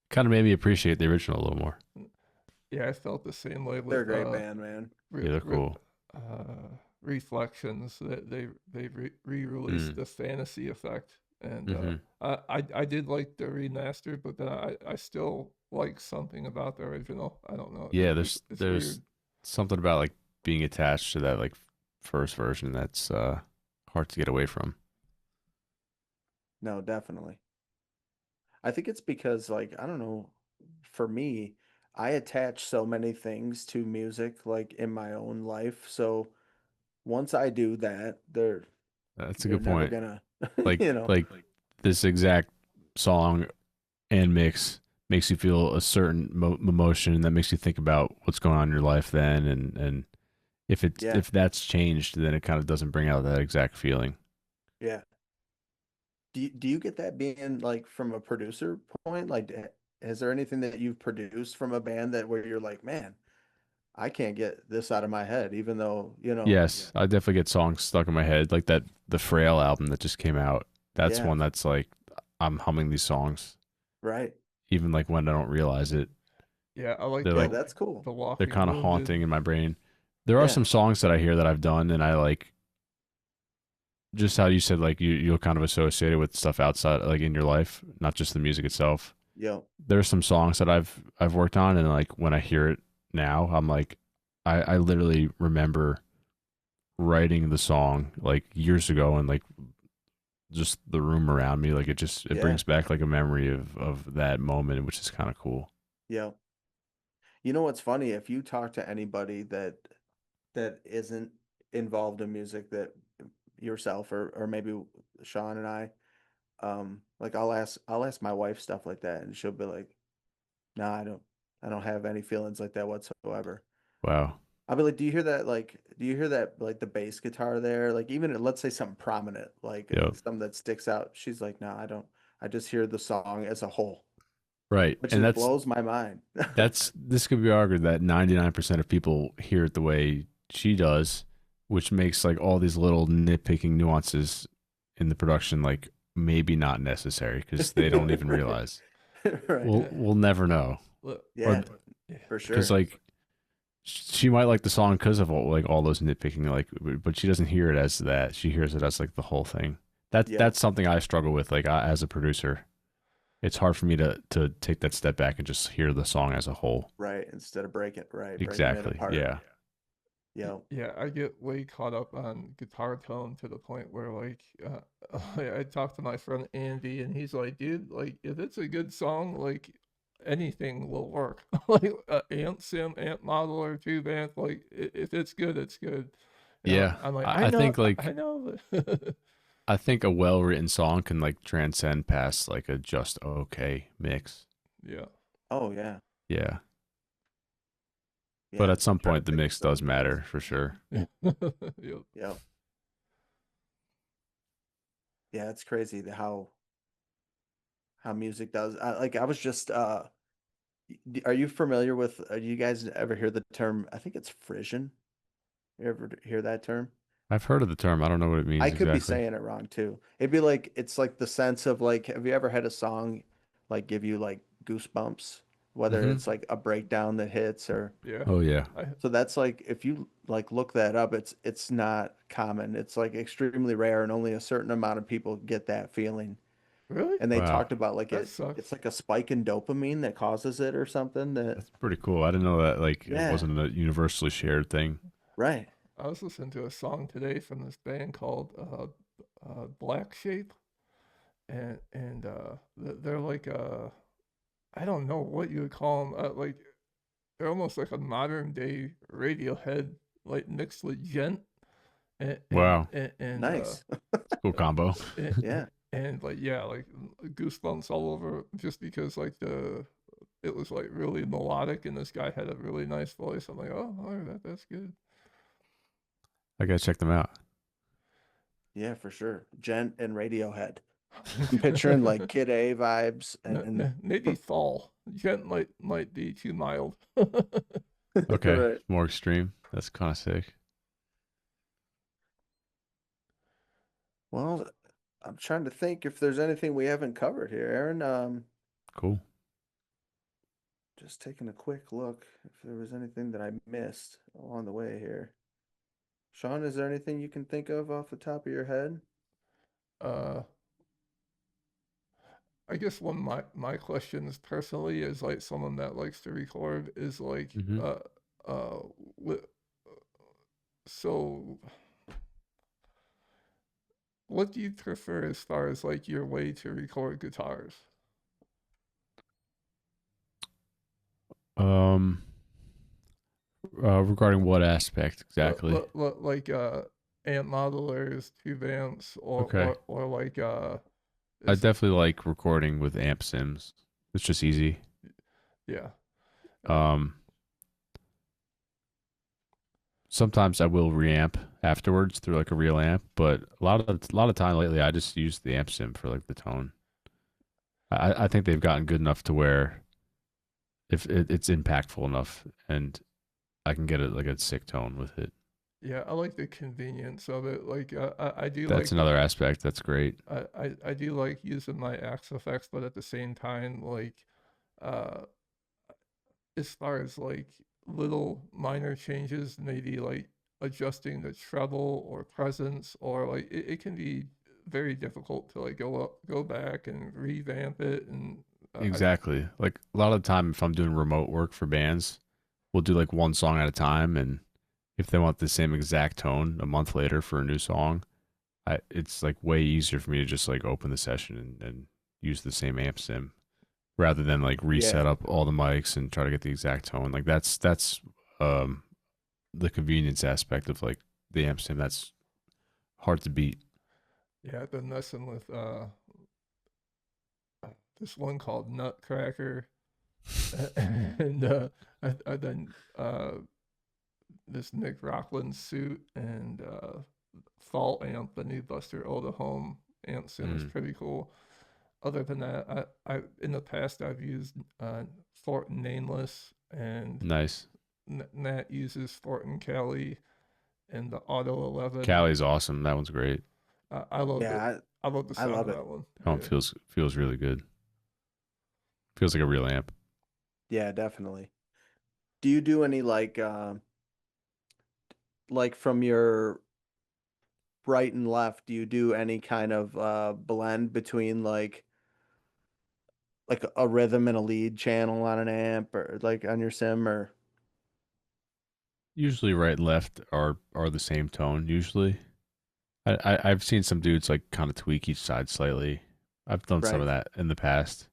kind of made me appreciate the original a little more. Yeah, I felt the same way They're a with great band, man. re- Yeah, they're re- cool. Reflections that they re-released Mm. the Fantasy Effect, and Hmm. I did like the remaster, but then I still like something about the original. I don't know. Yeah, It's there's weird. something about like being attached to that like first version that's hard to get away from. No, definitely. I think it's because, like, I don't know, for me, I attach so many things to music, like in my own life. So once I do that, That's a they're good never point. gonna, Like you know, like this exact song and mix makes you feel a certain emotion that makes you think about what's going on in your life then, and yeah, if that's changed, then it kind of doesn't bring out that exact feeling. yeah. Do you get that being like from a producer point? Like, is there anything that you've produced from a band that where you're like, man, I can't get this out of my head, even though, Yes, I definitely get songs stuck in my head, like that the Frail album that just came out. That's yeah, one that's like I'm humming these songs right. even like when I don't realize it. Yeah, I like They're Yeah, like that's cool. the they're Walking kind of Wounded. haunting in my brain. There are Yeah, some songs that I hear that I've done and I like just how you said like you'll kind of associate it with stuff outside like in your life, not just the music itself. Yo. there's some songs that I've worked on, and like when I hear it now, I'm like, I literally remember writing the song like years ago, and like just the room around me, like it Yeah. brings back like a memory of that moment, which is kind of cool. Yo. You know what's funny? If you talk to anybody that isn't involved in music, that yourself or maybe Sean and I, like I'll ask my wife stuff like that, and she'll be like, "Nah, I don't have any feelings like that whatsoever." Wow. I'll be like, "Do you hear that? Like, do you hear that? Like the bass guitar there? Like even let's say something prominent, like Yep. something that sticks out." She's like, "No, I don't. I just hear the song as a whole," Right. which And is blows my mind. this could be argued that 99% of people hear it the way she does, which makes like all these little nitpicking nuances in the production like maybe not necessary because they don't even Right. realize. Right. Yeah. We'll never know. Look, Or Yeah, yeah. for because sure. like she might like the song because of all those nitpicking, like, but she doesn't hear it as that. She hears it as like the whole thing. Yep. That's something I struggle with. Like as a producer, it's hard for me to take that step back and just hear the song as a whole. Right. Instead of breaking it Exactly. apart. Yeah. Yep. Yeah, I get way caught up on guitar tone to the point where like I talked to my friend Andy and he's like, dude, like if it's a good song, like anything will work. Like amp sim, amp model or tube amp, like if it's good, it's good. You know, Yeah. I'm like, I think I like know. I think a well written song can like transcend past like a just okay mix. Yeah. Oh yeah. Yeah. But Yeah. at some Trying to point the think of mix some does examples. matter for sure. Yep. Yep. Yeah, it's crazy how music does. Like I was just are you familiar with you guys ever hear the term, I think it's frisson? You ever hear that term? I've heard of the term. I don't know what it I means could be exactly. saying it wrong too. It'd be like it's like the sense of like, have you ever had a song like give you like goosebumps? Whether Mm-hmm. it's like a breakdown that hits or Yeah. Oh yeah. I so that's like if you like look that up, it's not common. It's like extremely rare and only a certain amount of people get that feeling. really? And they Wow. talked about like That sucks. it's like a spike in dopamine that causes it or something that That's pretty cool. I didn't know that like it yeah, wasn't a universally shared thing. right. I was listening to a song today from this band called Black Shape, and they're like I don't know what you would call them. Like they're almost like a modern day Radiohead, like mixed with gent, and and Wow. and, and uh Nice. It's a cool combo. and, Yeah. and like yeah, like goosebumps all over just because like the it was like really melodic and this guy had a really nice voice. I'm like, oh, all right, that's good. I gotta check them out. Yeah, for sure. Gent and Radiohead. I'm picturing like Kid A vibes and Maybe fall. Gent might be too mild. Okay. right. More extreme. That's kind of sick. Well, I'm trying to think if there's anything we haven't covered here, Aaron. Cool. Just taking a quick look if there was anything that I missed along the way here. Sean, is there anything you can think of off the top of your head? uh, I guess one of my questions personally is like someone that likes to record is like Mm-hmm. uh wi- so what do you prefer as far as like your way to record guitars? Um, regarding what aspect exactly? Like amp modelers, tube amps, Okay. or like I is definitely like recording with amp sims. It's just easy. yeah. Uh, Um, sometimes I will reamp afterwards through like a real amp, but a lot of time lately I just use the amp sim for like the tone. I think they've gotten good enough to where if it's impactful enough and I can get it like a sick tone with it. yeah, I like the convenience of it. Like I do That's like another aspect that's great. I do like using my Axe effects, but at the same time, like uh, as far as like little minor changes, maybe like adjusting the treble or presence, or like it can be very difficult to like go back and revamp it, and I exactly. Like a lot of the time, if I'm doing remote work for bands, we'll do like one song at a time, and if they want the same exact tone a month later for a new song, it's like way easier for me to just like open the session and use the same amp sim rather than like reset Yeah. up all the mics and try to get the exact tone. Like that's um the convenience aspect of like the amp sim that's hard to beat. yeah, I've been messing with this one called Nutcracker, and I done this Nick Rockland suit and Fault amp, the new Buster Oldham amp sim is Mm, pretty cool. Other than that, I in the past I've used Thornton Nameless, and nice. Nat uses Thornton Kelly and the Auto 11. Callie's awesome. That one's great. I love it. Yeah, I love the I sound love of it. that one. Oh, it Yeah. feels really good. Feels like a real amp. Yeah, definitely. Do you do any like from your right and left, do you do any kind of blend between like a rhythm and a lead channel on an amp or like on your sim or Usually right and left are the same tone. Usually, I've seen some dudes like kind of tweak each side slightly. I've done some of right? that in the past,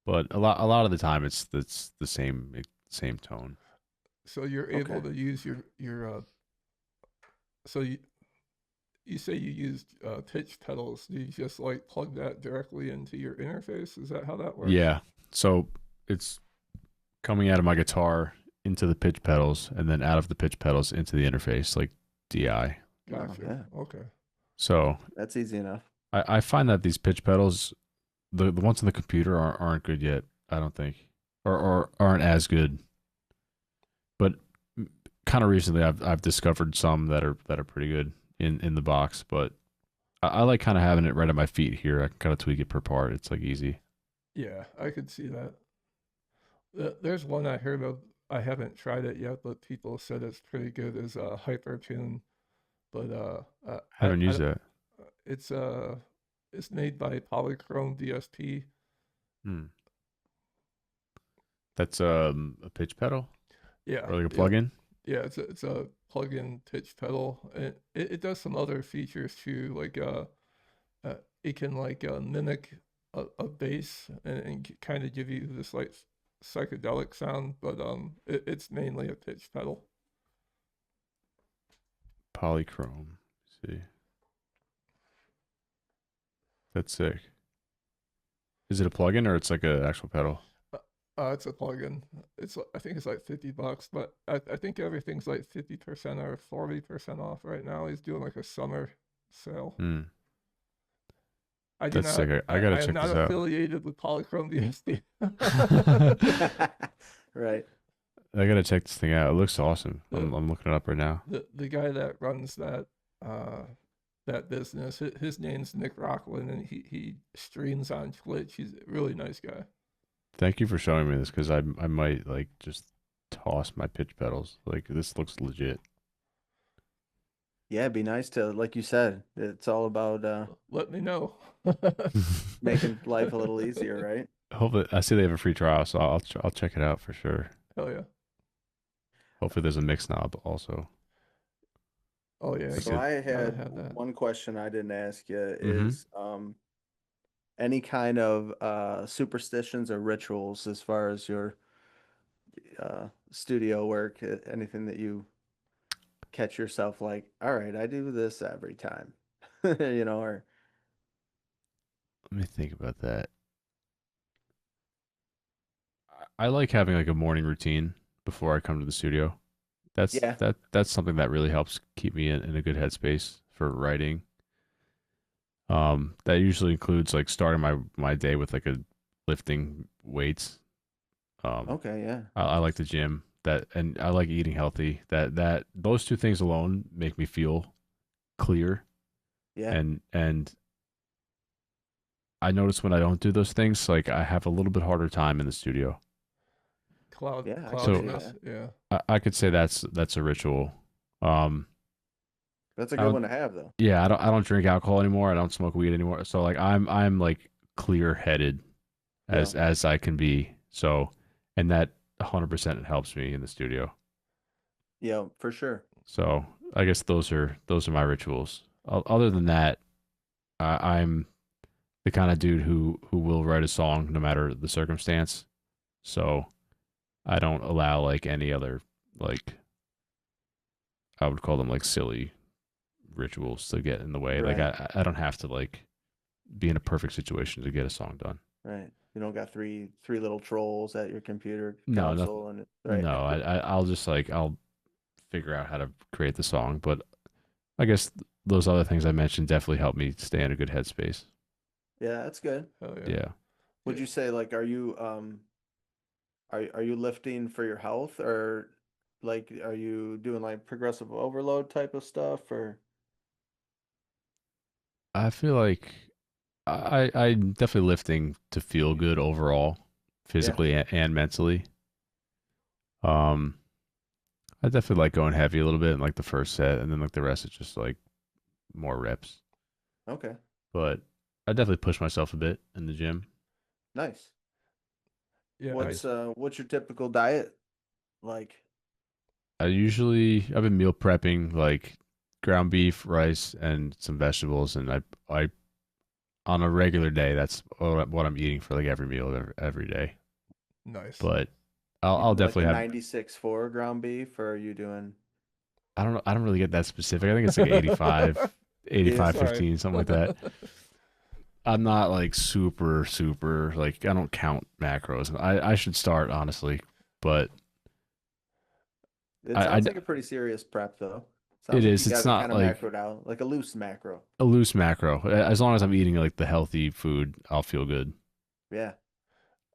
but a lot of the time it's the same tone. So you're able Okay. to use your so you say you used pitch pedals. Do you just like plug that directly into your interface? Is that how that works? Yeah. So it's coming out of my guitar into the pitch pedals and then out of the pitch pedals into the interface like DI. Oh, Gotcha. yeah. Okay. So That's easy enough. I find that these pitch pedals, the ones on the computer aren't good yet. I don't think, or aren't as good. But kind of recently, I've discovered some that are pretty good in the box. But I like kind of having it right at my feet here. I can kind of tweak it per part. It's like easy. Yeah, I could see that. There's one I heard of. I haven't tried it yet, but people said it's pretty good. Is Hypertune, but Haven't used that. it's uh it's made by Polychrome DSP. Hmm. That's a pitch pedal Yeah, or like a yeah, plug-in. yeah. It's a plug-in pitch pedal, and it does some other features too. Like it can like mimic a bass and kind of give you this like psychedelic sound, but it's mainly a pitch pedal. Polychrome. Let's see, that's sick. Is it a plug-in or it's like an actual pedal? It's a plugin. I think it's like $50, but I think everything's like 50% or 40% off right now. He's doing like a summer sale. Hmm. I do That's not. sick. I gotta I am check not this out. affiliated with Polychrome DSP. Right. I gotta check this thing out. It looks awesome. the I'm looking it up right now. the guy that runs uh that business, his name's Nick Rockland, and he streams on Twitch. He's a really nice guy. Thank you for showing me this because I might like just toss my pitch pedals. Like this looks legit. Yeah, it'd be nice to, like you said, it's all about Let me know. making life a little easier, right? Hopefully, I see they have a free trial, so I'll check it out for sure. Hell yeah. Hopefully, there's a mix knob also. Oh yeah, Like So it. I gotta had have that. one question I didn't ask you Mm-hmm. is any kind of superstitions or rituals as far as your studio work, anything that you catch yourself like, all right, I do this every time, or Let me think about that. I like having like a morning routine before I come to the studio. yeah, That's something that really helps keep me in a good headspace for writing. That usually includes like starting my day with like a lifting weights. Um, okay, yeah, I like the gym that, and I like eating healthy. That those two things alone make me feel clear. yeah, And I notice when I don't do those things, like I have a little bit harder time in the studio. yeah, I can So see Cloudiness. that. Yeah. I could say that's a ritual. Um, That's a I good don't, one to have, though. yeah, I don't drink alcohol anymore. I don't smoke weed anymore. So like I'm like clear headed Yeah. as I can be. So, and that 100% helps me in the studio. Yeah, for sure. So I guess those are my rituals. Other than that, I'm the kind of dude who will write a song no matter the circumstance. So I don't allow like any other, like, I would call them like silly rituals to get in the way. Like Right. I don't have to like be in a perfect situation to get a song done. Right. You don't got three little trolls at your computer No, nothing. console and right. No, I'll just like I'll figure out how to create the song. But I guess those other things I mentioned definitely help me stay in a good headspace. Yeah, that's good. Hell yeah. Yeah. Would Yeah. you say like are you lifting for your health or like are you doing like progressive overload type of stuff or I feel like I'm definitely lifting to feel good overall, yeah, physically and mentally. Um, I definitely like going heavy a little bit in like the first set, and then like the rest is just like more reps. okay. But I definitely push myself a bit in the gym. Nice. Yeah. What's your typical diet like? I've been meal prepping like ground beef, rice, and some vegetables, and I on a regular day that's what I'm eating for like every meal every day. Nice. But You I'll doing like definitely the have. 96.4 ground beef or are you doing I don't know. I don't really get that specific. I think it's like 85, yeah, 85, Sorry. 15, something like that. I'm not like super like I don't count macros. I should start honestly, but it I sounds like a pretty serious prep though. it Sounds like you is. It's got it not kind of like macroed out, like a loose macro. a loose macro. As long as I'm eating like the healthy food, I'll feel good. Yeah,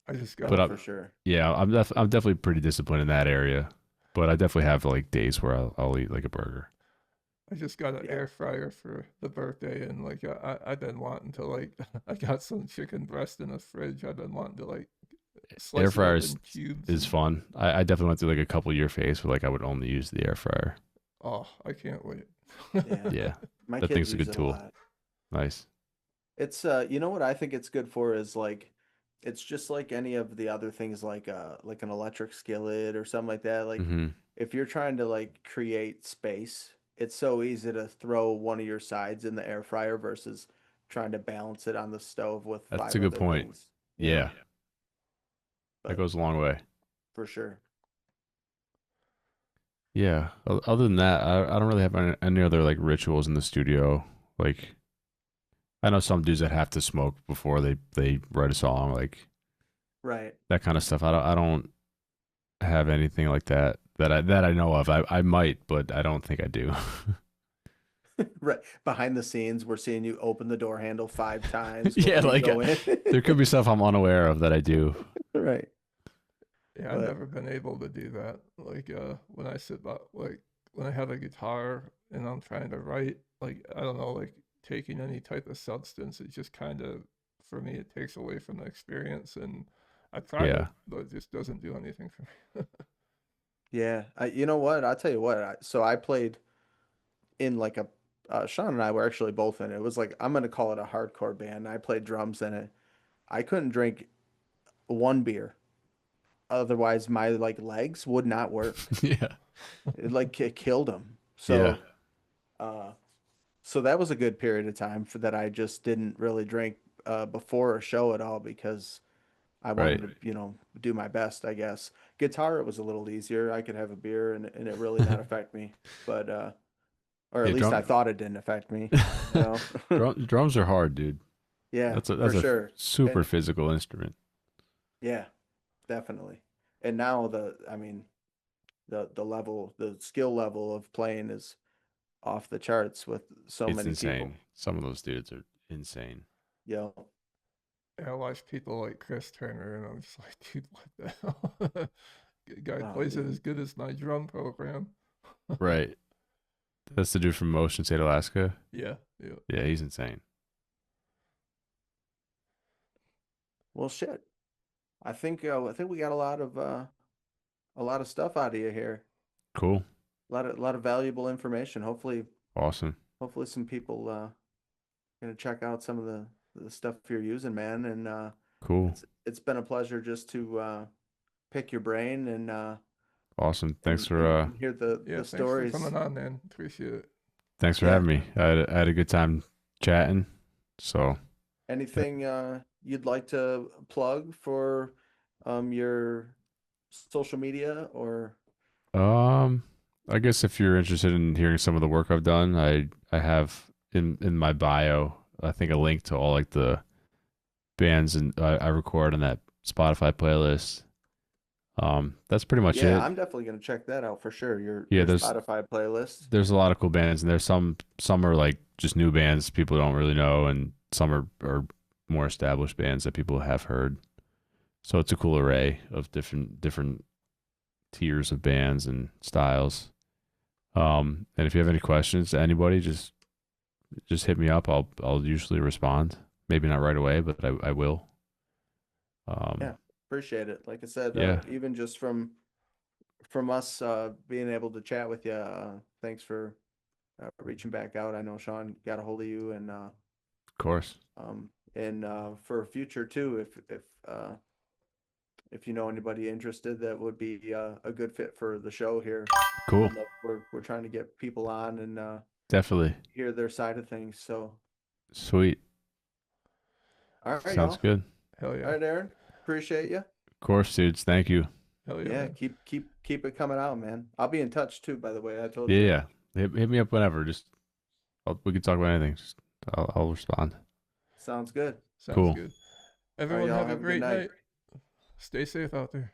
I just But got no, for sure. yeah, I'm definitely pretty disciplined in that area. But I definitely have like days where I'll eat like a burger. I just got an Yeah. air fryer for the birthday, and like I've been wanting to like I got some chicken breast in the fridge. I've been wanting to like Air slice it fryer up in cubes, is and fun. I definitely went through like a couple year phase where like I would only use the air fryer. oh, I can't wait. Yeah. Yeah, My that kids thing's a use good it a tool. lot. Nice. It's you know what I think it's good for is like it's just like any of the other things like an electric skillet or something like that. Like Hmm. if you're trying to like create space, it's so easy to throw one of your sides in the air fryer versus trying to balance it on the stove with That's five a good other point. things, you know? Yeah, that But goes a long way. for sure. Yeah. Other than that, I don't really have any other like rituals in the studio. Like I know some dudes that have to smoke before they write a song, like Right. that kind of stuff. I don't have anything like that I know of. I might, but I don't think I do. Right. Behind the scenes, we're seeing you open the door handle 5 times Yeah, before you like go in. there could be stuff I'm unaware of that I do. Right. Yeah, I've But never been able to do that. Like when I sit by, like when I have a guitar and I'm trying to write, like I don't know, like taking any type of substance, it just kind of for me it takes away from the experience. And I've tried it, Yeah. but it just doesn't do anything for me. yeah, you know what? I'll tell you what. So I played in like a Sean and I were actually both in it. It was like I'm gonna call it a hardcore band. I played drums in it. I couldn't drink one beer. Otherwise, my like legs would not work. Yeah. It killed them. Yeah. Uh, so that was a good period of time for that I just didn't really drink before a show at all because I wanted Right. to, do my best, I guess. Guitar, it was a little easier. I could have a beer and it really not affect me. But or at Yeah, least I thought it didn't affect me, you know. Drums are hard, dude. Yeah, That's for a sure. super And physical instrument. yeah, definitely. And now I mean, the skill level of playing is off the charts with so It's many people. insane. Some of those dudes are insane. Yo, And I watch people like Chris Turner, and I'm just like, dude, what the hell? Guy oh, plays it dude. as good as my drum program. Right. That's the dude from Motion State, Alaska. Yeah, yeah. Yeah, he's insane. Well, shit. I think we got a lot of stuff out of you here. Cool. A lot of valuable information. Awesome. Hopefully some people gonna check out some of the stuff you're using, man. And Cool. It's been a pleasure just to pick your brain Awesome. and hear Yeah, the thanks for stories. coming on, man. Appreciate it. Thanks for Yeah. having me. I had a good time chatting. So, Anything you'd like to plug for your social media or um, I guess if you're interested in hearing some of the work I've done, I have in my bio, I think a link to all like the bands and I record on that Spotify playlist. That's pretty much yeah, it. I'm definitely gonna check that out for sure. Yeah, Your Spotify playlist. there's a lot of cool bands, and there's some are like just new bands people don't really know, and some are more established bands that people have heard. So it's a cool array of different tiers of bands and styles. And if you have any questions to anybody, just hit me up. I'll usually respond. Maybe not right away, but I will. Yeah, appreciate it. Like I said, Yeah, even just from us being able to chat with you, thanks for reaching back out. I know Sean got a hold of you of course. for future too, if you know anybody interested that would be a good fit for the show here. Cool. We're trying to get people on and Definitely. hear their side of things. So, Sweet. all right, Sounds y'all. good. Hell yeah. All right, Aaron. Appreciate you. Of course, dudes. Thank you. Hell yeah. Yeah, Man. keep it coming out, man. I'll be in touch too, by the way. I told Yeah, you. yeah. Hit me up whenever. We can talk about anything. I'll respond. Sounds good. Sounds Cool. good. All right, Everyone y'all have a have a good great night. night. Stay safe out there.